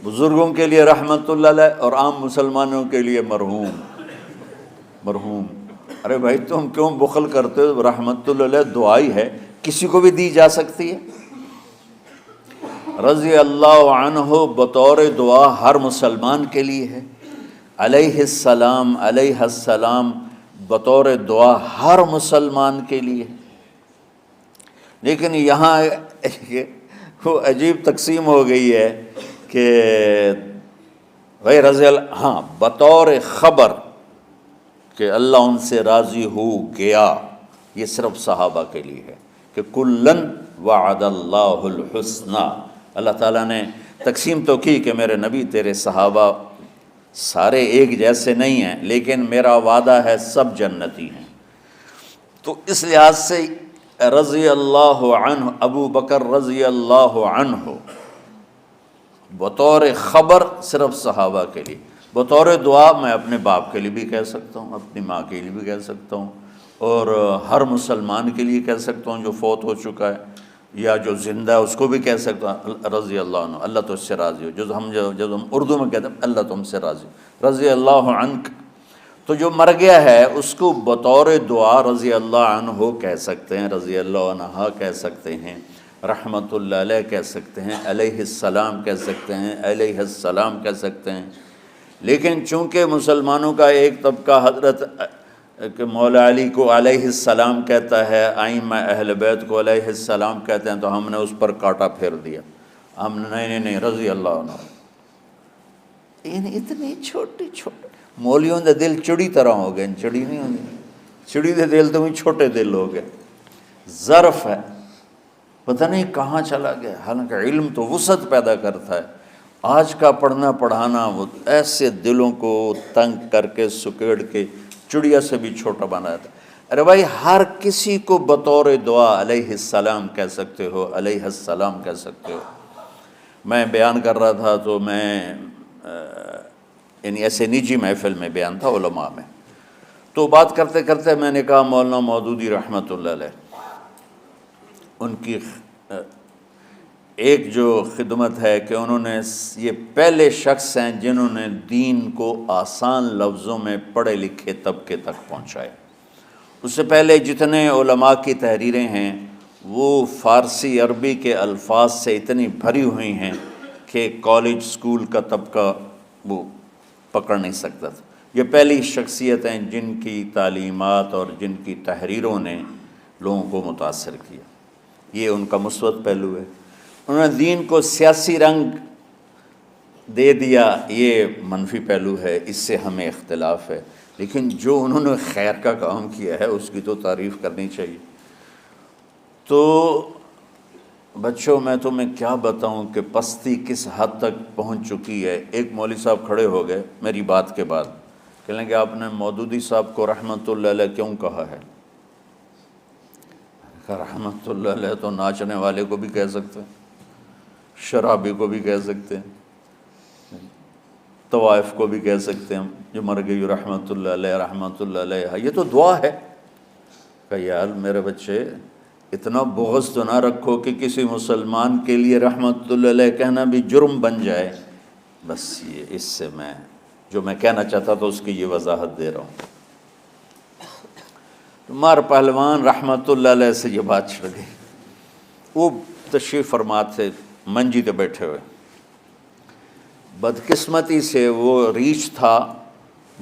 بزرگوں کے لیے رحمۃ اللہ علیہ اور عام مسلمانوں کے لیے مرحوم۔ ارے بھائی تم کیوں بخل کرتے ہو؟ رحمۃ اللہ علیہ دعائی ہے، کسی کو بھی دی جا سکتی ہے۔ رضی اللہ عنہ بطور دعا ہر مسلمان کے لیے ہے، علیہ السلام بطور دعا ہر مسلمان کے لیے ہے۔ لیکن یہاں وہ عجیب تقسیم ہو گئی ہے کہ بھائی رضی اللہ، ہاں بطور خبر کہ اللہ ان سے راضی ہو گیا، یہ صرف صحابہ کے لیے ہے کہ کلن وعد اللہ الحسنی، اللہ تعالیٰ نے تقسیم تو کی کہ میرے نبی تیرے صحابہ سارے ایک جیسے نہیں ہیں، لیکن میرا وعدہ ہے سب جنتی ہیں۔ تو اس لحاظ سے رضی اللہ عنہ، ابو بکر رضی اللہ عنہ بطور خبر صرف صحابہ کے لیے، بطور دعا میں اپنے باپ کے لیے بھی کہہ سکتا ہوں، اپنی ماں کے لیے بھی کہہ سکتا ہوں، اور ہر مسلمان کے لیے کہہ سکتا ہوں جو فوت ہو چکا ہے یا جو زندہ ہے، اس کو بھی کہہ سکتا ہوں رضی اللہ عنہ، اللہ تو اس سے راضی ہو، جب ہم اردو میں کہتے ہیں اللہ تم سے راضی ہو، رضی اللہ عنک۔ تو جو مر گیا ہے اس کو بطور دعا رضی اللہ عنہ کہہ سکتے ہیں، رضی اللہ عنہ کہہ سکتے ہیں، رحمۃ اللہ علیہ کہہ سکتے ہیں، علیہ السلام کہہ سکتے ہیں، علیہ السلام کہہ سکتے ہیں۔ لیکن چونکہ مسلمانوں کا ایک طبقہ حضرت کہ مولا علی کو علیہ السلام کہتا ہے، ائمہ اہل بیت کو علیہ السلام کہتے ہیں، تو ہم نے اس پر کاٹا پھیر دیا، ہم نے نہیں رضی اللہ عنہ۔ اتنی چھوٹی مولیوں دے دل چڑی طرح ہو گئے، چڑی نہیں ہوگی، چڑی دے دل تو چھوٹے دل ہو گئے، ظرف ہے پتہ نہیں کہاں چلا گیا، حالانکہ علم تو وسعت پیدا کرتا ہے۔ آج کا پڑھنا پڑھانا وہ ایسے دلوں کو تنگ کر کے سکیڑ کے چڑیا سے بھی چھوٹا بناتا ہے۔ ارے بھائی ہر کسی کو بطور دعا علیہ السلام کہہ سکتے ہو، علیہ السلام کہہ سکتے ہو۔ میں بیان کر رہا تھا تو میں یعنی ایسے نجی محفل میں بیان تھا علماء میں، تو بات کرتے کرتے میں نے کہا مولانا مودودی رحمۃ اللہ علیہ، ان کی ایک جو خدمت ہے کہ انہوں نے یہ پہلے شخص ہیں جنہوں نے دین کو آسان لفظوں میں پڑھے لکھے طبقے تک پہنچائے۔ اس سے پہلے جتنے علماء کی تحریریں ہیں وہ فارسی عربی کے الفاظ سے اتنی بھری ہوئی ہیں کہ کالج سکول کا طبقہ وہ پکڑ نہیں سکتا تھا۔ یہ پہلی شخصیت ہیں جن کی تعلیمات اور جن کی تحریروں نے لوگوں کو متاثر کیا۔ یہ ان کا مثبت پہلو ہے۔ انہوں نے دین کو سیاسی رنگ دے دیا، یہ منفی پہلو ہے، اس سے ہمیں اختلاف ہے، لیکن جو انہوں نے خیر کا کام کیا ہے اس کی تو تعریف کرنی چاہیے۔ تو بچوں میں تمہیں کیا بتاؤں کہ پستی کس حد تک پہنچ چکی ہے۔ ایک مولوی صاحب کھڑے ہو گئے میری بات کے بعد، کہنے کہ آپ نے مودودی صاحب کو رحمۃ اللہ علیہ کیوں کہا ہے؟ رحمۃ اللہ علیہ تو ناچنے والے کو بھی کہہ سکتے ہیں، شرابی کو بھی کہہ سکتے ہیں، طوائف کو بھی کہہ سکتے ہیں، جو مر گئی رحمۃ اللہ علیہ رحمۃ اللہ علیہ، یہ تو دعا ہے۔ کہ یار میرے بچے اتنا بغض تو نہ رکھو کہ کسی مسلمان کے لیے رحمۃ اللہ علیہ کہنا بھی جرم بن جائے۔ بس یہ اس سے میں جو میں کہنا چاہتا تھا اس کی یہ وضاحت دے رہا ہوں۔ مار پہلوان رحمۃ اللہ علیہ سے یہ بات چھڑ گئی، وہ تشریف فرما تھے منجی پہ بیٹھے ہوئے، بدقسمتی سے وہ ریچھ تھا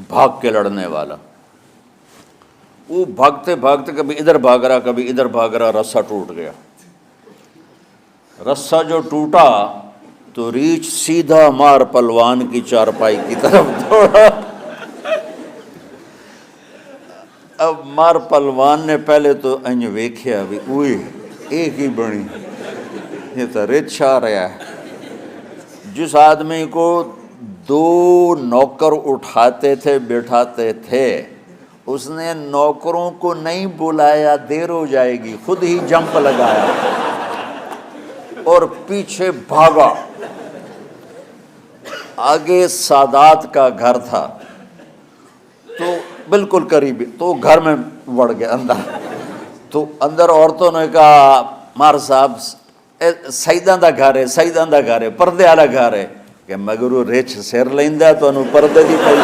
بھاگ کے لڑنے والا، وہ بھاگتے بھاگتے کبھی ادھر بھاگ رہا کبھی ادھر بھاگ رہا، رسہ ٹوٹ گیا۔ رسہ جو ٹوٹا تو ریچھ سیدھا مار پہلوان کی چارپائی کی طرف دوڑا۔ اب مار پہلوان نے پہلے تو انج ویکھیا بھی اوئے ایک ہی بنی، یہ تو رچھ آ رہا ہے۔ جس آدمی کو 2 نوکر اٹھاتے تھے بٹھاتے تھے، اس نے نوکروں کو نہیں بلایا دیر ہو جائے گی، خود ہی جمپ لگایا اور پیچھے بھاگا۔ آگے سادات کا گھر تھا تو بالکل قریبی، تو گھر میں بڑھ گیا اندر، تو اندر عورتوں نے کہا مار صاحب سیداں دا گھر ہے، سیداں دا گھر ہے، پردے والا گھر ہے، کہ مگر وہ رچھ سر لیندا تو انہوں پردے دی پئی۔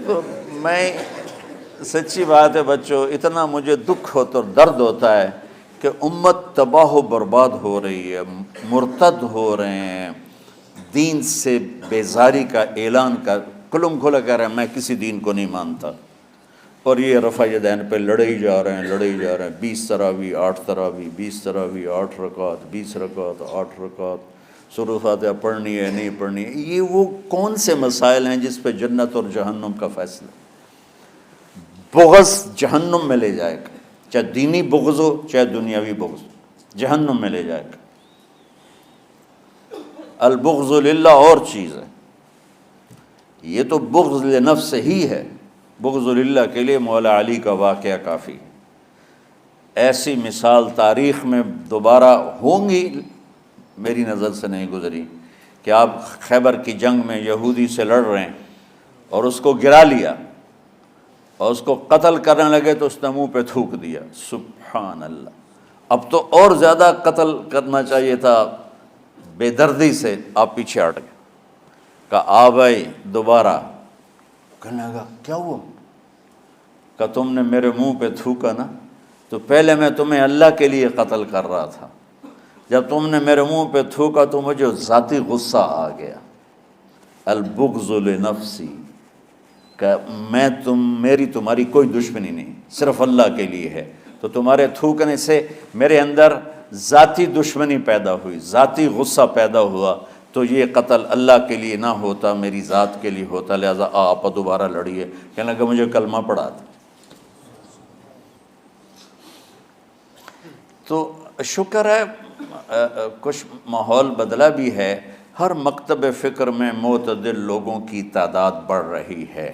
تو میں سچی بات ہے بچوں، اتنا مجھے دکھ ہوتا اور درد ہوتا ہے کہ امت تباہ و برباد ہو رہی ہے، مرتد ہو رہے ہیں، دین سے بیزاری کا اعلان کر کلم کھلا کہہ رہے ہیں میں کسی دین کو نہیں مانتا، اور یہ رفع یدین پہ لڑے ہی جا رہے ہیں۔ 20 تراویح 8 تراویح، 20 تراویح 8 رکعت، 20 رکعت 8 رکعت، سورۃ فاتحہ پڑھنی ہے نہیں پڑھنی ہے۔ یہ وہ کون سے مسائل ہیں جس پہ جنت اور جہنم کا فیصلہ؟ بغض جہنم میں لے جائے گا، چاہے دینی بغض ہو چاہے دنیاوی بغض ہو، جہنم میں لے جائے گا۔ البغض للہ اور چیز ہے، یہ تو بغض لنفس ہی ہے، بغض للہ کے لیے مولا علی کا واقعہ کافی ہے۔ ایسی مثال تاریخ میں دوبارہ ہوں گی، میری نظر سے نہیں گزری، کہ آپ خیبر کی جنگ میں یہودی سے لڑ رہے ہیں اور اس کو گرا لیا اور اس کو قتل کرنے لگے تو اس نے منہ پہ تھوک دیا۔ سبحان اللہ، اب تو اور زیادہ قتل کرنا چاہیے تھا، بے دردی سے آپ پیچھے ہٹ گئے، کہا آ بھائی دوبارہ، کہنے لگا کیا ہوا؟ کہا تم نے میرے منہ پہ تھوکا نا، تو پہلے میں تمہیں اللہ کے لیے قتل کر رہا تھا، جب تم نے میرے منہ پہ تھوکا تو مجھے ذاتی غصہ آ گیا۔ البغض لنفسی، کہ میں میری تمہاری کوئی دشمنی نہیں، صرف اللہ کے لیے ہے، تو تمہارے تھوکنے سے میرے اندر ذاتی دشمنی پیدا ہوئی، ذاتی غصہ پیدا ہوا، تو یہ قتل اللہ کے لیے نہ ہوتا میری ذات کے لیے ہوتا، لہذا آپ دوبارہ لڑیے۔ کہنے لگا مجھے کلمہ پڑھا دے۔ تو شکر ہے کچھ ماحول بدلا بھی ہے، ہر مکتب فکر میں معتدل لوگوں کی تعداد بڑھ رہی ہے،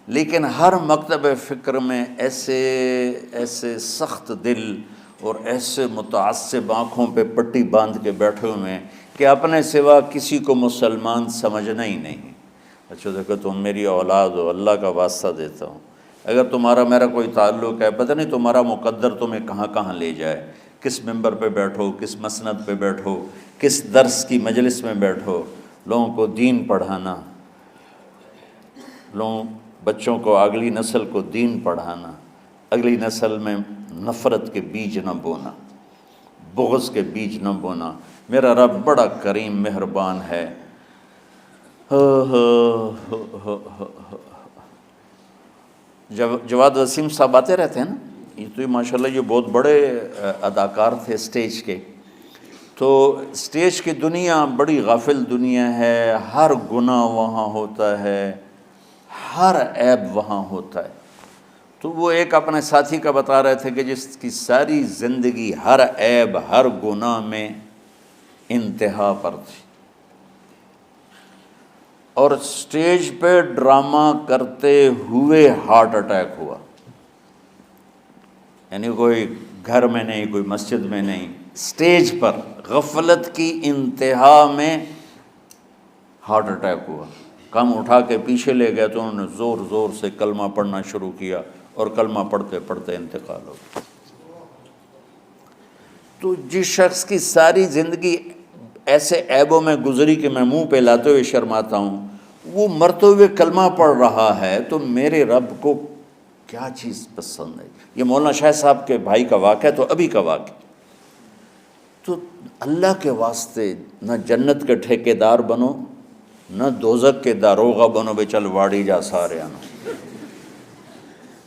لیکن ہر مکتب فکر میں ایسے سخت دل اور ایسے متعصب آنکھوں پہ پٹی باندھ کے بیٹھے ہوئے ہیں کہ اپنے سوا کسی کو مسلمان سمجھنا ہی نہیں۔ اچھا دیکھو تم میری اولاد ہو، اللہ کا واسطہ دیتا ہوں، اگر تمہارا میرا کوئی تعلق ہے، پتہ نہیں تمہارا مقدر تمہیں کہاں کہاں لے جائے، کس ممبر پہ بیٹھو، کس مسند پہ بیٹھو، کس درس کی مجلس میں بیٹھو، لوگوں کو دین پڑھانا، بچوں کو، اگلی نسل کو دین پڑھانا، اگلی نسل میں نفرت کے بیج نہ بونا، بغض کے بیج نہ بونا۔ میرا رب بڑا کریم مہربان ہے۔ جواد وسیم صاحب آتے رہتے ہیں نا، یہ تو ماشاءاللہ یہ بہت بڑے اداکار تھے اسٹیج کے۔ تو اسٹیج کی دنیا بڑی غافل دنیا ہے، ہر گناہ وہاں ہوتا ہے، ہر عیب وہاں ہوتا ہے۔ تو وہ ایک اپنے ساتھی کا بتا رہے تھے کہ جس کی ساری زندگی ہر عیب، ہر گناہ میں انتہا پر تھی، اور اسٹیج پہ ڈرامہ کرتے ہوئے ہارٹ اٹیک ہوا، یعنی کوئی گھر میں نہیں، کوئی مسجد میں نہیں، اسٹیج پر غفلت کی انتہا میں ہارٹ اٹیک ہوا۔ کم اٹھا کے پیچھے لے گئے تو انہوں نے زور زور سے کلمہ پڑھنا شروع کیا، اور کلمہ پڑھتے پڑھتے انتقال ہو گیا۔ تو جس شخص کی ساری زندگی ایسے عیبوں میں گزری کہ میں منہ پہ لاتے ہوئے شرماتا ہوں، وہ مرتے ہوئے کلمہ پڑھ رہا ہے، تو میرے رب کو کیا چیز پسند ہے؟ یہ مولانا شاہ صاحب کے بھائی کا واقعہ، تو ابھی کا واقعہ۔ تو اللہ کے واسطے نہ جنت کے ٹھیکیدار بنو، نہ دوزخ کے داروغہ بنو، بے چل واڑی جا سارے آنا۔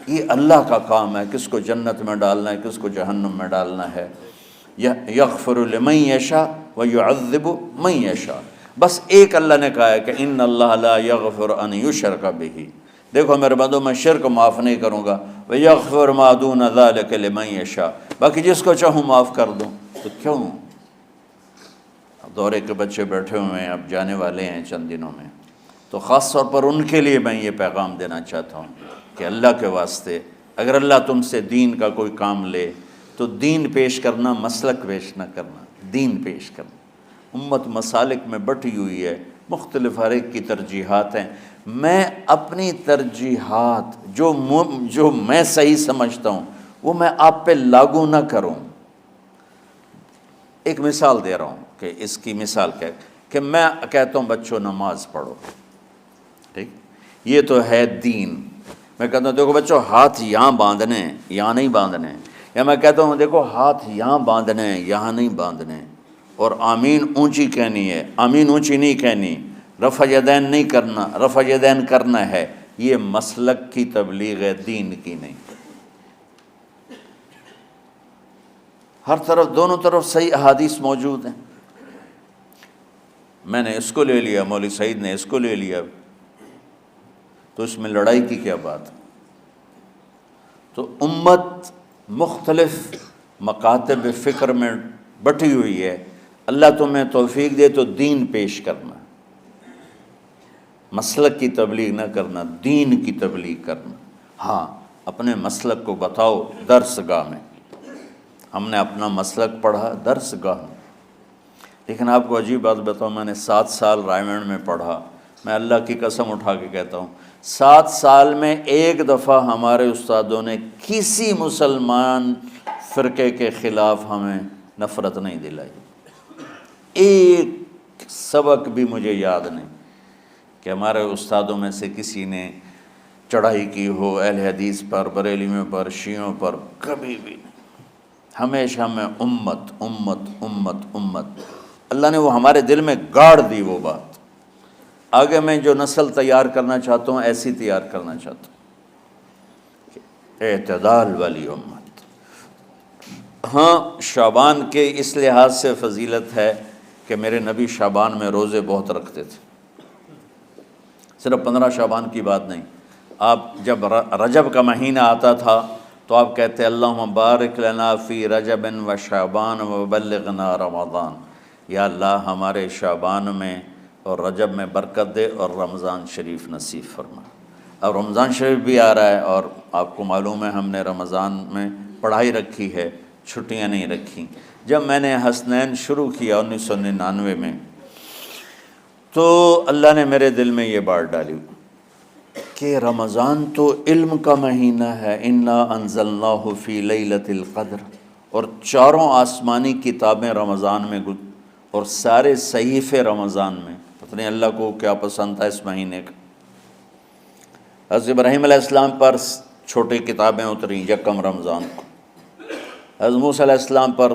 یہ اللہ کا کام ہے، کس کو جنت میں ڈالنا ہے، کس کو جہنم میں ڈالنا ہے۔ یغفر لمن یشاء ویعذب من یشاء۔ بس ایک اللہ نے کہا ہے کہ ان اللہ لا یغفر ان یشرک بہ، دیکھو میرے بندو میں شرک معاف نہیں کروں گا، ویغفر ما دون ذلک لمن یشاء، باقی جس کو چاہوں معاف کر دوں۔ تو کیوں؟ دورے کے بچے بیٹھے ہوئے ہیں، اب جانے والے ہیں چند دنوں میں، تو خاص طور پر ان کے لیے میں یہ پیغام دینا چاہتا ہوں کہ اللہ کے واسطے اگر اللہ تم سے دین کا کوئی کام لے تو دین پیش کرنا، مسلک پیش نہ کرنا، دین پیش کرنا۔ امت مسالک میں بٹی ہوئی ہے، مختلف ہر ایک کی ترجیحات ہیں۔ میں اپنی ترجیحات جو میں صحیح سمجھتا ہوں وہ میں آپ پہ لاگو نہ کروں۔ ایک مثال دے رہا ہوں کہ اس کی مثال کیا کہ میں کہتا ہوں بچوں نماز پڑھو، ٹھیک، یہ تو ہے دین۔ میں کہتا ہوں دیکھو بچوں ہاتھ یہاں باندھنے ہیں، یہاں نہیں باندھنے، یا میں کہتا ہوں دیکھو ہاتھ یہاں باندھنے ہیں، یہاں نہیں باندھنے، اور آمین اونچی کہنی ہے، آمین اونچی نہیں کہنی، رفع یدین نہیں کرنا، رفع یدین کرنا ہے۔ یہ مسلک کی تبلیغ ہے، دین کی نہیں۔ ہر طرف، دونوں طرف صحیح احادیث موجود ہیں۔ میں نے اس کو لے لیا، مولوی سعید نے اس کو لے لیا، تو اس میں لڑائی کی کیا بات؟ تو امت مختلف مکاتب فکر میں بٹی ہوئی ہے۔ اللہ تمہیں توفیق دے تو دین پیش کرنا، مسلک کی تبلیغ نہ کرنا، دین کی تبلیغ کرنا۔ ہاں اپنے مسلک کو بتاؤ درس گاہ میں، ہم نے اپنا مسلک پڑھا درس گاہ میں، لیکن آپ کو عجیب بات بتاؤں، میں نے 7 سال رائمنڈ میں پڑھا، میں اللہ کی قسم اٹھا کے کہتا ہوں 7 سال میں ایک دفعہ ہمارے استادوں نے کسی مسلمان فرقے کے خلاف ہمیں نفرت نہیں دلائی، ایک سبق بھی مجھے یاد نہیں کہ ہمارے استادوں میں سے کسی نے چڑھائی کی ہو اہل حدیث پر، بریلویوں پر، شیعوں پر، کبھی بھی نہیں۔ ہمیشہ میں امت امت امت امت، اللہ نے وہ ہمارے دل میں گاڑ دی وہ بات۔ آگے میں جو نسل تیار کرنا چاہتا ہوں ایسی تیار کرنا چاہتا ہوں، اعتدال والی امت۔ ہاں شعبان کے اس لحاظ سے فضیلت ہے کہ میرے نبی شعبان میں روزے بہت رکھتے تھے، صرف 15 شعبان کی بات نہیں۔ آپ جب رجب کا مہینہ آتا تھا تو آپ کہتے اللہم بارک لنا فی رجب و شعبان وبلغنا رمضان، یا اللہ ہمارے شعبان میں اور رجب میں برکت دے اور رمضان شریف نصیب فرما۔ اب رمضان شریف بھی آ رہا ہے، اور آپ کو معلوم ہے ہم نے رمضان میں پڑھائی رکھی ہے، چھٹیاں نہیں رکھی۔ جب میں نے حسنین شروع کیا 1999 میں، تو اللہ نے میرے دل میں یہ بات ڈالی کہ رمضان تو علم کا مہینہ ہے، انا انزلناہ فی لیلۃ القدر، اور چاروں آسمانی کتابیں رمضان میں اور سارے صحیفے رمضان میں۔ پتہ نہیں اللہ کو کیا پسند تھا اس مہینے کا۔ حضرت ابراہیم علیہ السلام پر چھوٹی کتابیں اتریں یکم رمضان کو، حضرت موسیٰ علیہ السلام پر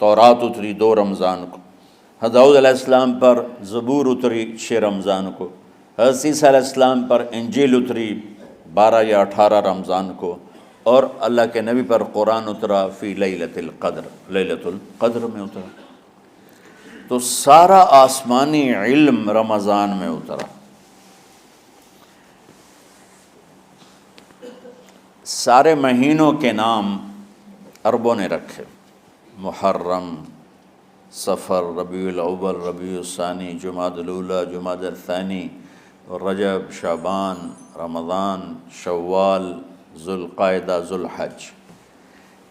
تورات اتری 2 رمضان کو، حضرت داؤد علیہ السلام پر زبور اتری 6 رمضان کو، حضرت عیسیٰ علیہ السلام پر انجیل اتری 12 یا 18 رمضان کو، اور اللہ کے نبی پر قرآن اترا فی لیلۃ القدر، لیلۃ القدر میں اترا۔ تو سارا آسمانی علم رمضان میں اترا۔ سارے مہینوں کے نام عربوں نے رکھے، محرم، صفر، ربیع الاول، ربیع الثانی، جمادی الاولیٰ، جمادی الثانی، رجب، شعبان، رمضان، شوال، ذوالقعدہ، ذوالحج۔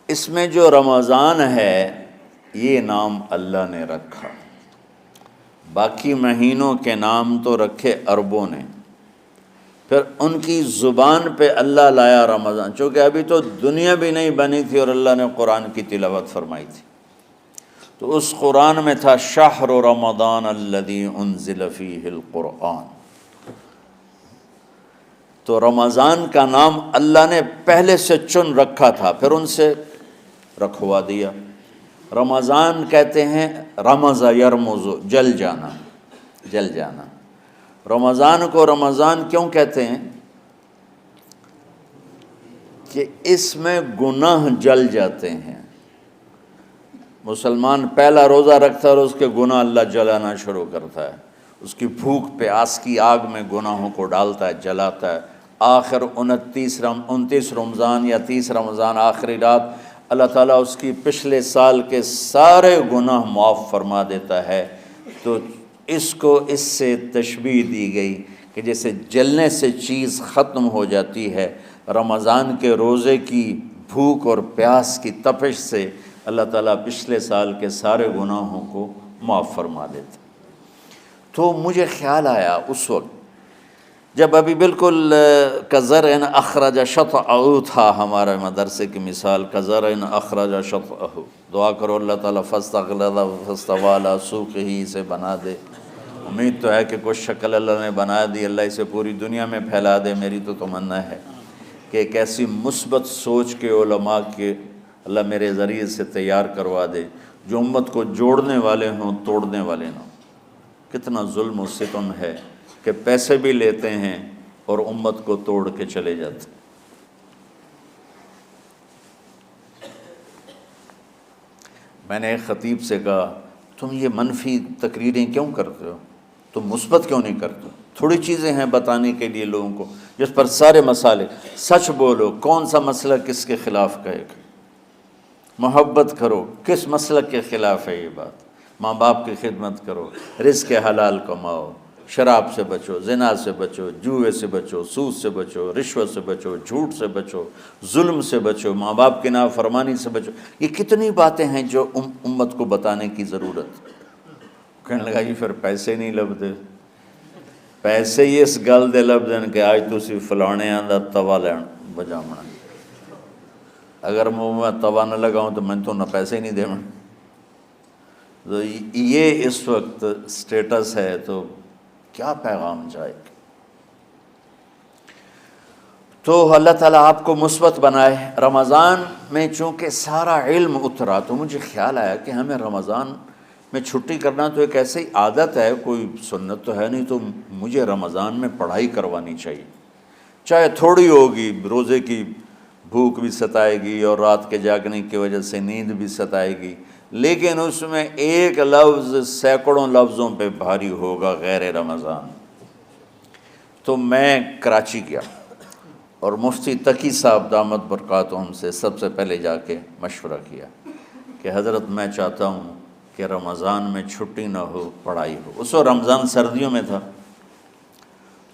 اس میں جو رمضان ہے یہ نام اللہ نے رکھا، باقی مہینوں کے نام تو رکھے عربوں نے۔ پھر ان کی زبان پہ اللہ لایا رمضان، چونکہ ابھی تو دنیا بھی نہیں بنی تھی اور اللہ نے قرآن کی تلاوت فرمائی تھی، تو اس قرآن میں تھا شہر رمضان الذی انزل فیہ القرآن۔ تو رمضان کا نام اللہ نے پہلے سے چن رکھا تھا، پھر ان سے رکھوا دیا۔ رمضان کہتے ہیں رمض یرمض، جل جانا، جل جانا۔ رمضان کو رمضان کیوں کہتے ہیں؟ کہ اس میں گناہ جل جاتے ہیں۔ مسلمان پہلا روزہ رکھتا ہے اور اس کے گناہ اللہ جلانا شروع کرتا ہے، اس کی بھوک پہ آس کی آگ میں گناہوں کو ڈالتا ہے، جلاتا ہے۔ آخر 29 رمضان یا 30 رمضان آخری رات اللہ تعالیٰ اس کی پچھلے سال کے سارے گناہ معاف فرما دیتا ہے۔ تو اس کو اس سے تشبیہ دی گئی کہ جیسے جلنے سے چیز ختم ہو جاتی ہے، رمضان کے روزے کی بھوک اور پیاس کی تپش سے اللہ تعالیٰ پچھلے سال کے سارے گناہوں کو معاف فرما دیتا۔ تو مجھے خیال آیا اس وقت جب ابھی بالکل کزرع اخرج شطأہ تھا، ہمارے مدرسے کی مثال کزرع اخرج شطأہ، دعا کرو اللہ تعالیٰ فاستغلظ فاستوی علی سوقہ سے بنا دے۔ امید تو ہے کہ کچھ شکل اللہ نے بنا دی، اللہ اسے پوری دنیا میں پھیلا دے۔ میری تو تمنا ہے کہ ایک ایسی مثبت سوچ کے علماء کے اللہ میرے ذریعے سے تیار کروا دے جو امت کو جوڑنے والے ہوں، توڑنے والے نہ ہوں۔ کتنا ظلم و ستم ہے کہ پیسے بھی لیتے ہیں اور امت کو توڑ کے چلے جاتے۔ میں نے ایک خطیب سے کہا تم یہ منفی تقریریں کیوں کرتے ہو، تم مثبت کیوں نہیں کرتے؟ تھوڑی چیزیں ہیں بتانے کے لیے لوگوں کو جس پر سارے مسائل، سچ بولو، کون سا مسئلہ کس کے خلاف کہے گا، محبت کرو، کس مسلک کے خلاف ہے یہ بات، ماں باپ کی خدمت کرو، رزق حلال کماؤ، شراب سے بچو، زنا سے بچو، جوئے سے بچو، سود سے بچو، رشوت سے بچو، جھوٹ سے بچو، ظلم سے بچو، ماں باپ کی نافرمانی سے بچو۔ یہ کتنی باتیں ہیں جو امت کو بتانے کی ضرورت۔ کہنے لگا جی پھر پیسے نہیں لبدے، پیسے ہی اس گل دے لبدن کہ آج تسی فلانے آندہ توا لین بجامنا، اگر میں توا نہ لگاؤں تو میں تو نہ پیسے نہیں دے میں۔ تو یہ اس وقت سٹیٹس ہے، تو کیا پیغام جائے گا؟ تو اللہ تعالیٰ آپ کو مثبت بنائے۔ رمضان میں چونکہ سارا علم اترا تو مجھے خیال آیا کہ ہمیں رمضان میں چھٹی کرنا تو ایک ایسی عادت ہے، کوئی سنت تو ہے نہیں، تو مجھے رمضان میں پڑھائی کروانی چاہیے، چاہے تھوڑی ہوگی، روزے کی بھوک بھی ستائے گی اور رات کے جاگنے کی وجہ سے نیند بھی ستائے گی، لیکن اس میں ایک لفظ سینکڑوں لفظوں پہ بھاری ہوگا غیر رمضان۔ تو میں کراچی گیا اور مفتی تقی صاحب دامت برکاتہم سے سب سے پہلے جا کے مشورہ کیا کہ حضرت میں چاہتا ہوں کہ رمضان میں چھٹی نہ ہو، پڑھائی ہو۔ اس وقت رمضان سردیوں میں تھا،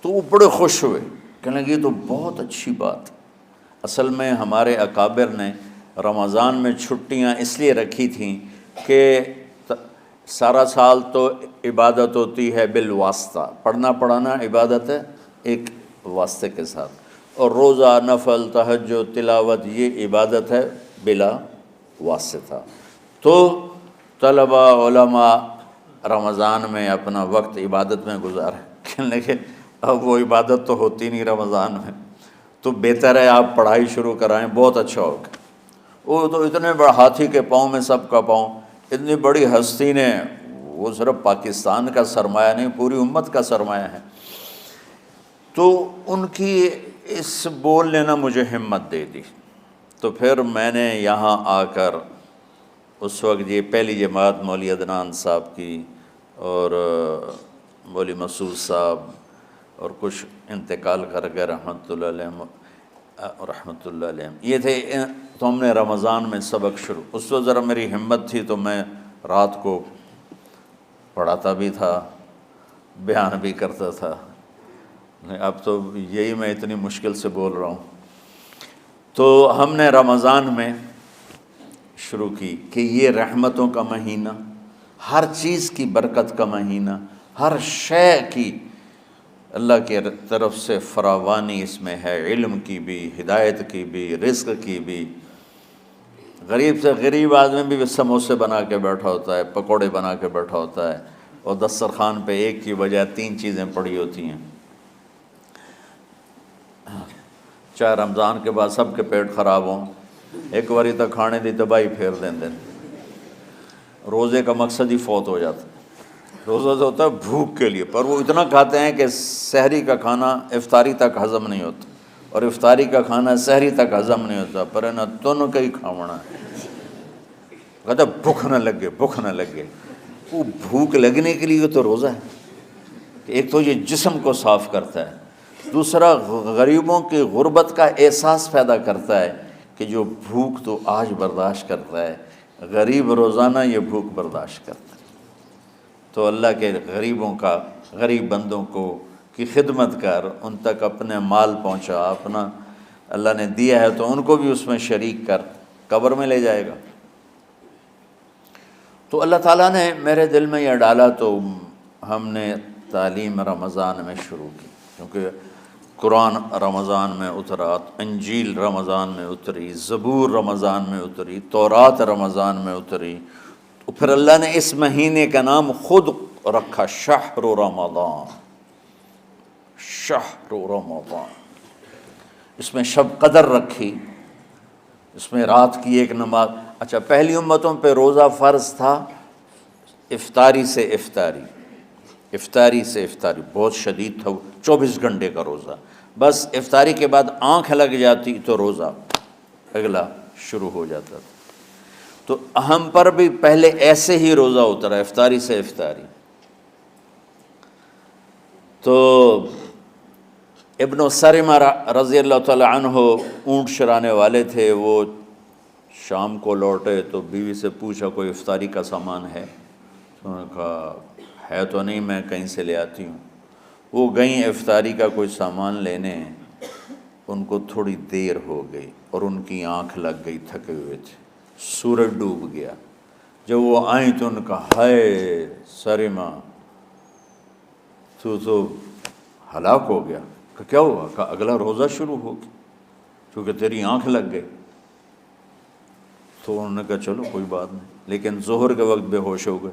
تو وہ بڑے خوش ہوئے، کہنے لگے یہ تو بہت اچھی بات۔ اصل میں ہمارے اکابر نے رمضان میں چھٹیاں اس لیے رکھی تھیں کہ سارا سال تو عبادت ہوتی ہے بالواسطہ، پڑھنا پڑھانا عبادت ہے ایک واسطے کے ساتھ، اور روزہ، نفل، تہجد، تلاوت یہ عبادت ہے بلا واسطہ۔ تو طلباء، علماء رمضان میں اپنا وقت عبادت میں گزاریں، لیکن اب وہ عبادت تو ہوتی نہیں رمضان میں، تو بہتر ہے آپ پڑھائی شروع کرائیں، بہت اچھا ہوگا۔ وہ تو اتنے بڑے ہاتھی کے پاؤں میں سب کا پاؤں، اتنی بڑی ہستی نے، وہ صرف پاکستان کا سرمایہ نہیں پوری امت کا سرمایہ ہے، تو ان کی اس بولنے نے مجھے ہمت دے دی۔ تو پھر میں نے یہاں آ کر اس وقت یہ پہلی جماعت مولوی عدنان صاحب کی اور مولوی مسعود صاحب اور کچھ انتقال کر گئے رحمۃ اللہ علیہ، یہ تھے، تو ہم نے رمضان میں سبق شروع، اس وقت ذرا میری ہمت تھی تو میں رات کو پڑھاتا بھی تھا، بیان بھی کرتا تھا، اب تو یہی میں اتنی مشکل سے بول رہا ہوں۔ تو ہم نے رمضان میں شروع کی کہ یہ رحمتوں کا مہینہ، ہر چیز کی برکت کا مہینہ، ہر شے کی اللہ کی طرف سے فراوانی اس میں ہے، علم کی بھی، ہدایت کی بھی، رزق کی بھی۔ غریب سے غریب آدمی بھی سموسے بنا کے بیٹھا ہوتا ہے، پکوڑے بنا کے بیٹھا ہوتا ہے، اور دسترخوان پہ ایک کی بجائے 3 چیزیں پڑی ہوتی ہیں، چاہے رمضان کے بعد سب کے پیٹ خراب ہوں، ایک باری تک کھانے دی تباہی پھیر دیں۔ روزے کا مقصد ہی فوت ہو جاتا ہے۔ روزہ تو ہوتا ہے بھوک کے لیے، پر وہ اتنا کھاتے ہیں کہ سحری کا کھانا افطاری تک ہضم نہیں ہوتا، اور افطاری کا کھانا سحری تک ہضم نہیں ہوتا، پر نہ تن کا ہی کھاونا ہے، کہتا بھوک نہ لگے، بھوک نہ لگے۔ وہ بھوک لگنے کے لیے تو روزہ ہے کہ ایک تو یہ جسم کو صاف کرتا ہے، دوسرا غریبوں کی غربت کا احساس پیدا کرتا ہے کہ جو بھوک تو آج برداشت کرتا ہے، غریب روزانہ یہ بھوک برداشت کرتا ہے۔ تو اللہ کے غریب بندوں کی خدمت کر، ان تک اپنے مال پہنچا، اپنا اللہ نے دیا ہے تو ان کو بھی اس میں شریک کر، قبر میں لے جائے گا۔ تو اللہ تعالیٰ نے میرے دل میں یہ ڈالا، تو ہم نے تعلیم رمضان میں شروع کی، کیونکہ قرآن رمضان میں اترا، انجیل رمضان میں اتری، زبور رمضان میں اتری، تورات رمضان میں اتری، تو پھر اللہ نے اس مہینے کا نام خود رکھا شہر رمضان، شہر رمضان۔ اس میں شب قدر رکھی، اس میں رات کی ایک نماز۔ اچھا، پہلی امتوں پہ روزہ فرض تھا افطاری سے افطاری، افطاری سے افطاری، بہت شدید تھا، 24 گھنٹے کا روزہ، بس افطاری کے بعد آنکھ لگ جاتی تو روزہ اگلا شروع ہو جاتا تھا۔ تو ہم پر بھی پہلے ایسے ہی روزہ اترا، افطاری سے افطاری۔ تو ابن سرمہ رضی اللہ تعالی عنہ اونٹ چرانے والے تھے، وہ شام کو لوٹے تو بیوی سے پوچھا کوئی افطاری کا سامان ہے؟ انہوں نے کہا ہے تو نہیں، میں کہیں سے لے آتی ہوں۔ وہ گئیں افطاری کا کوئی سامان لینے، ان کو تھوڑی دیر ہو گئی اور ان کی آنکھ لگ گئی، تھکے ہوئے تھے، سورج ڈوب گیا۔ جب وہ آئیں تو ان کا ہائے سرمہ تو ہلاک ہو گیا۔ کہ کیا ہوا؟ کہ اگلا روزہ شروع ہو گیا کیونکہ تیری آنکھ لگ گئی۔ تو انہوں نے کہا چلو کوئی بات نہیں، لیکن ظہر کے وقت بے ہوش ہو گئے۔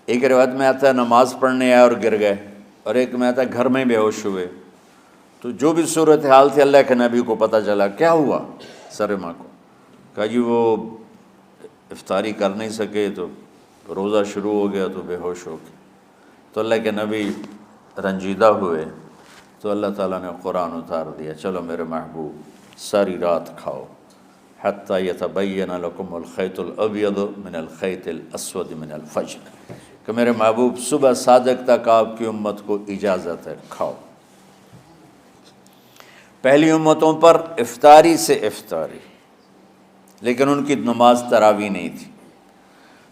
ایک روایت میں آتا ہے نماز پڑھنے آئے اور گر گئے، اور ایک میں آتا ہے گھر میں بے ہوش ہوئے۔ تو جو بھی صورتحال تھی اللہ کے نبی کو پتہ چلا۔ کیا ہوا سرمہ کو؟ کہا جی وہ افطاری کر نہیں سکے تو روزہ شروع ہو گیا تو بے ہوش ہو گئے۔ تو اللہ کے نبی رنجیدہ ہوئے، تو اللہ تعالیٰ نے قرآن اتار دیا، چلو میرے محبوب ساری رات کھاؤ، حتیٰ یتبین لکم الخیط الابیض من الخیط الاسود من الفجر، کہ میرے محبوب صبح صادق تک آپ کی امت کو اجازت ہے، کھاؤ۔ پہلی امتوں پر افطاری سے افطاری، لیکن ان کی نماز تراویح نہیں تھی،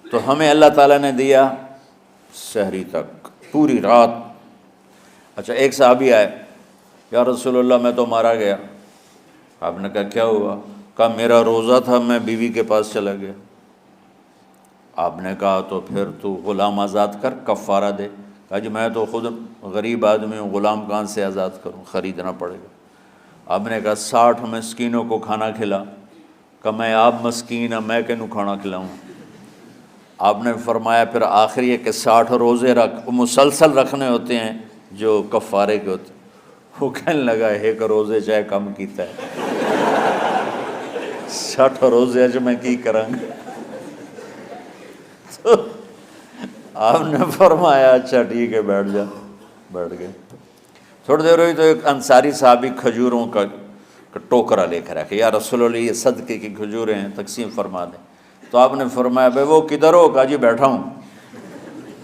تو ہمیں اللہ تعالیٰ نے دیا سحری تک، پوری رات۔ اچھا، ایک صحابی آئے، یا رسول اللہ میں تو مارا گیا۔ آپ نے کہا کیا ہوا؟ کہا میرا روزہ تھا، میں بیوی کے پاس چلا گیا۔ آپ نے کہا تو پھر تو غلام آزاد کر، کفارہ دے۔ کہا جی میں تو خود غریب آدمی ہوں، غلام کہاں سے آزاد کروں، خریدنا پڑے گا۔ آپ نے کہا 60 مسکینوں کو کھانا کھلا۔ کہ میں آپ مسکین ہیں، میں کنوں کھانا کھلاؤں؟ آپ نے فرمایا پھر آخری ہے کہ 60 روزے رکھ، مسلسل رکھنے ہوتے ہیں جو کفارے کے ہوتے ہیں۔ وہ کہنے لگا ایک روزے چاہے کم کیتا ہے، 60 روزے اج میں کی کروں گا؟ تو آپ نے فرمایا اچھا ٹھیک ہے بیٹھ جا۔ بیٹھ گئے۔ تھوڑی دیر ہوئی تو ایک انصاری صحابی کھجوروں کا ٹوکرا لے کر آیا کہ یا رسول اللہ یہ صدقے کی کھجوریں ہیں، تقسیم فرما دیں۔ تو آپ نے فرمایا بھائی وہ کدھر ہو؟ کہا جی بیٹھا ہوں۔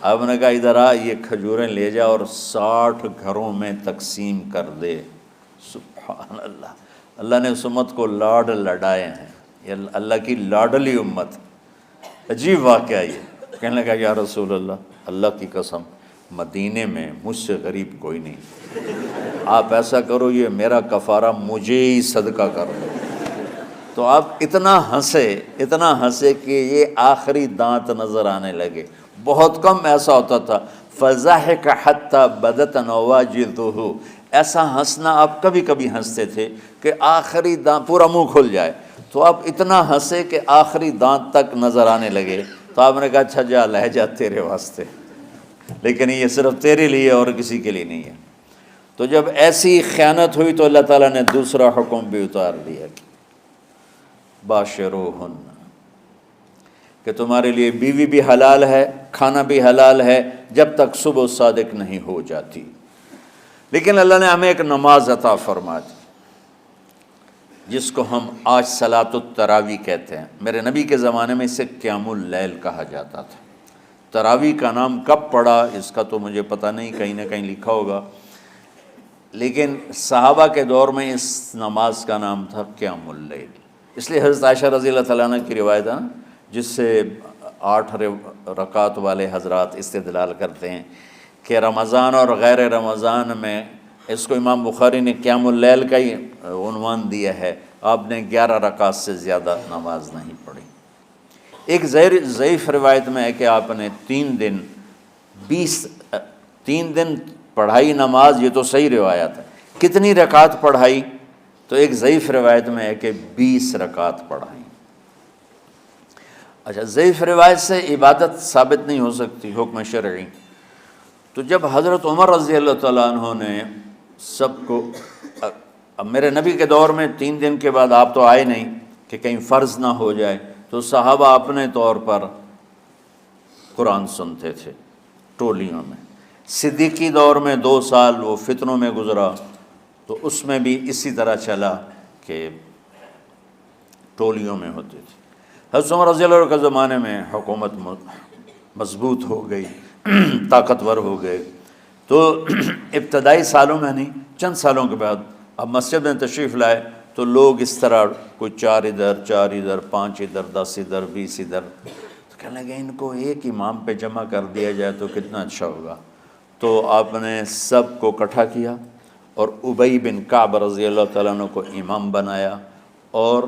آپ نے کہا ادھر آ، یہ کھجوریں لے جا اور 60 گھروں میں تقسیم کر دے۔ سبحان اللہ، اللہ نے اس امت کو لاڈ لڈائے ہیں، یہ اللہ کی لاڈلی امت۔ عجیب واقعہ یہ، کہنے لگا یا رسول اللہ کی قسم مدینے میں مجھ سے غریب کوئی نہیں، آپ ایسا کرو یہ میرا کفارہ مجھے ہی صدقہ کر دو۔ تو آپ اتنا ہنسے کہ یہ آخری دانت نظر آنے لگے۔ بہت کم ایسا ہوتا تھا فَضَحِكَ حَتَّى بَدَتْ نَوَاجِذُهُ، ایسا ہنسنا آپ کبھی کبھی ہنستے تھے کہ آخری دانت پورا منہ کھل جائے، تو آپ اتنا ہنسے کہ آخری دانت تک نظر آنے لگے۔ تو آپ نے کہا اچھا جا لے جا تیرے واسطے، لیکن یہ صرف تیرے لیے اور کسی کے لیے نہیں ہے۔ تو جب ایسی خیانت ہوئی تو اللہ تعالیٰ نے دوسرا حکم بھی اتار دیا، باشروہن، کہ تمہارے لیے بیوی بھی حلال ہے، کھانا بھی حلال ہے جب تک صبح صادق نہیں ہو جاتی۔ لیکن اللہ نے ہمیں ایک نماز عطا فرما دی جس کو ہم آج صلاۃ التراویح کہتے ہیں۔ میرے نبی کے زمانے میں اسے قیام اللیل کہا جاتا تھا۔ تراویح کا نام کب پڑا اس کا تو مجھے پتہ نہیں، کہیں نہ کہیں لکھا ہوگا، لیکن صحابہ کے دور میں اس نماز کا نام تھا قیام اللیل۔ اس لیے حضرت عائشہ رضی اللہ تعالیٰ عنہ کی روایت ہے جس سے 8 رکعت والے حضرات استدلال کرتے ہیں کہ رمضان اور غیر رمضان میں اس کو امام بخاری نے قیام اللیل کا ہی عنوان دیا ہے، آپ نے 11 رکعت سے زیادہ نماز نہیں پڑھی۔ ایک ضعیف روایت میں ہے کہ آپ نے 3 دن پڑھائی نماز، یہ تو صحیح روایت ہے۔ کتنی رکعت پڑھائی؟ تو ایک ضعیف روایت میں ہے کہ 20 رکعت پڑھائی۔ اچھا، ضعیف روایت سے عبادت ثابت نہیں ہو سکتی حکم شرعی۔ تو جب حضرت عمر رضی اللہ تعالیٰ عنہ نے سب کو، اب میرے نبی کے دور میں 3 دن کے بعد آپ تو آئے نہیں کہ کہیں فرض نہ ہو جائے، تو صحابہ اپنے طور پر قرآن سنتے تھے ٹولیوں میں۔ صدیقی دور میں 2 سال وہ فتنوں میں گزرا، تو اس میں بھی اسی طرح چلا کہ ٹولیوں میں ہوتے تھے۔ حضرت عمر رضی اللہ عنہ کے زمانے میں حکومت مضبوط ہو گئی، طاقتور ہو گئے، تو ابتدائی سالوں میں نہیں، چند سالوں کے بعد اب مسجد میں تشریف لائے تو لوگ اس طرح کوئی 4 ادھر 4 ادھر 5 ادھر 10 ادھر 20 ادھر، تو کہنے لگے ان کو ایک امام پہ جمع کر دیا جائے تو کتنا اچھا ہوگا۔ تو آپ نے سب کو اکٹھا کیا اور ابی بن کعب رضی اللہ تعالیٰ عنہ کو امام بنایا اور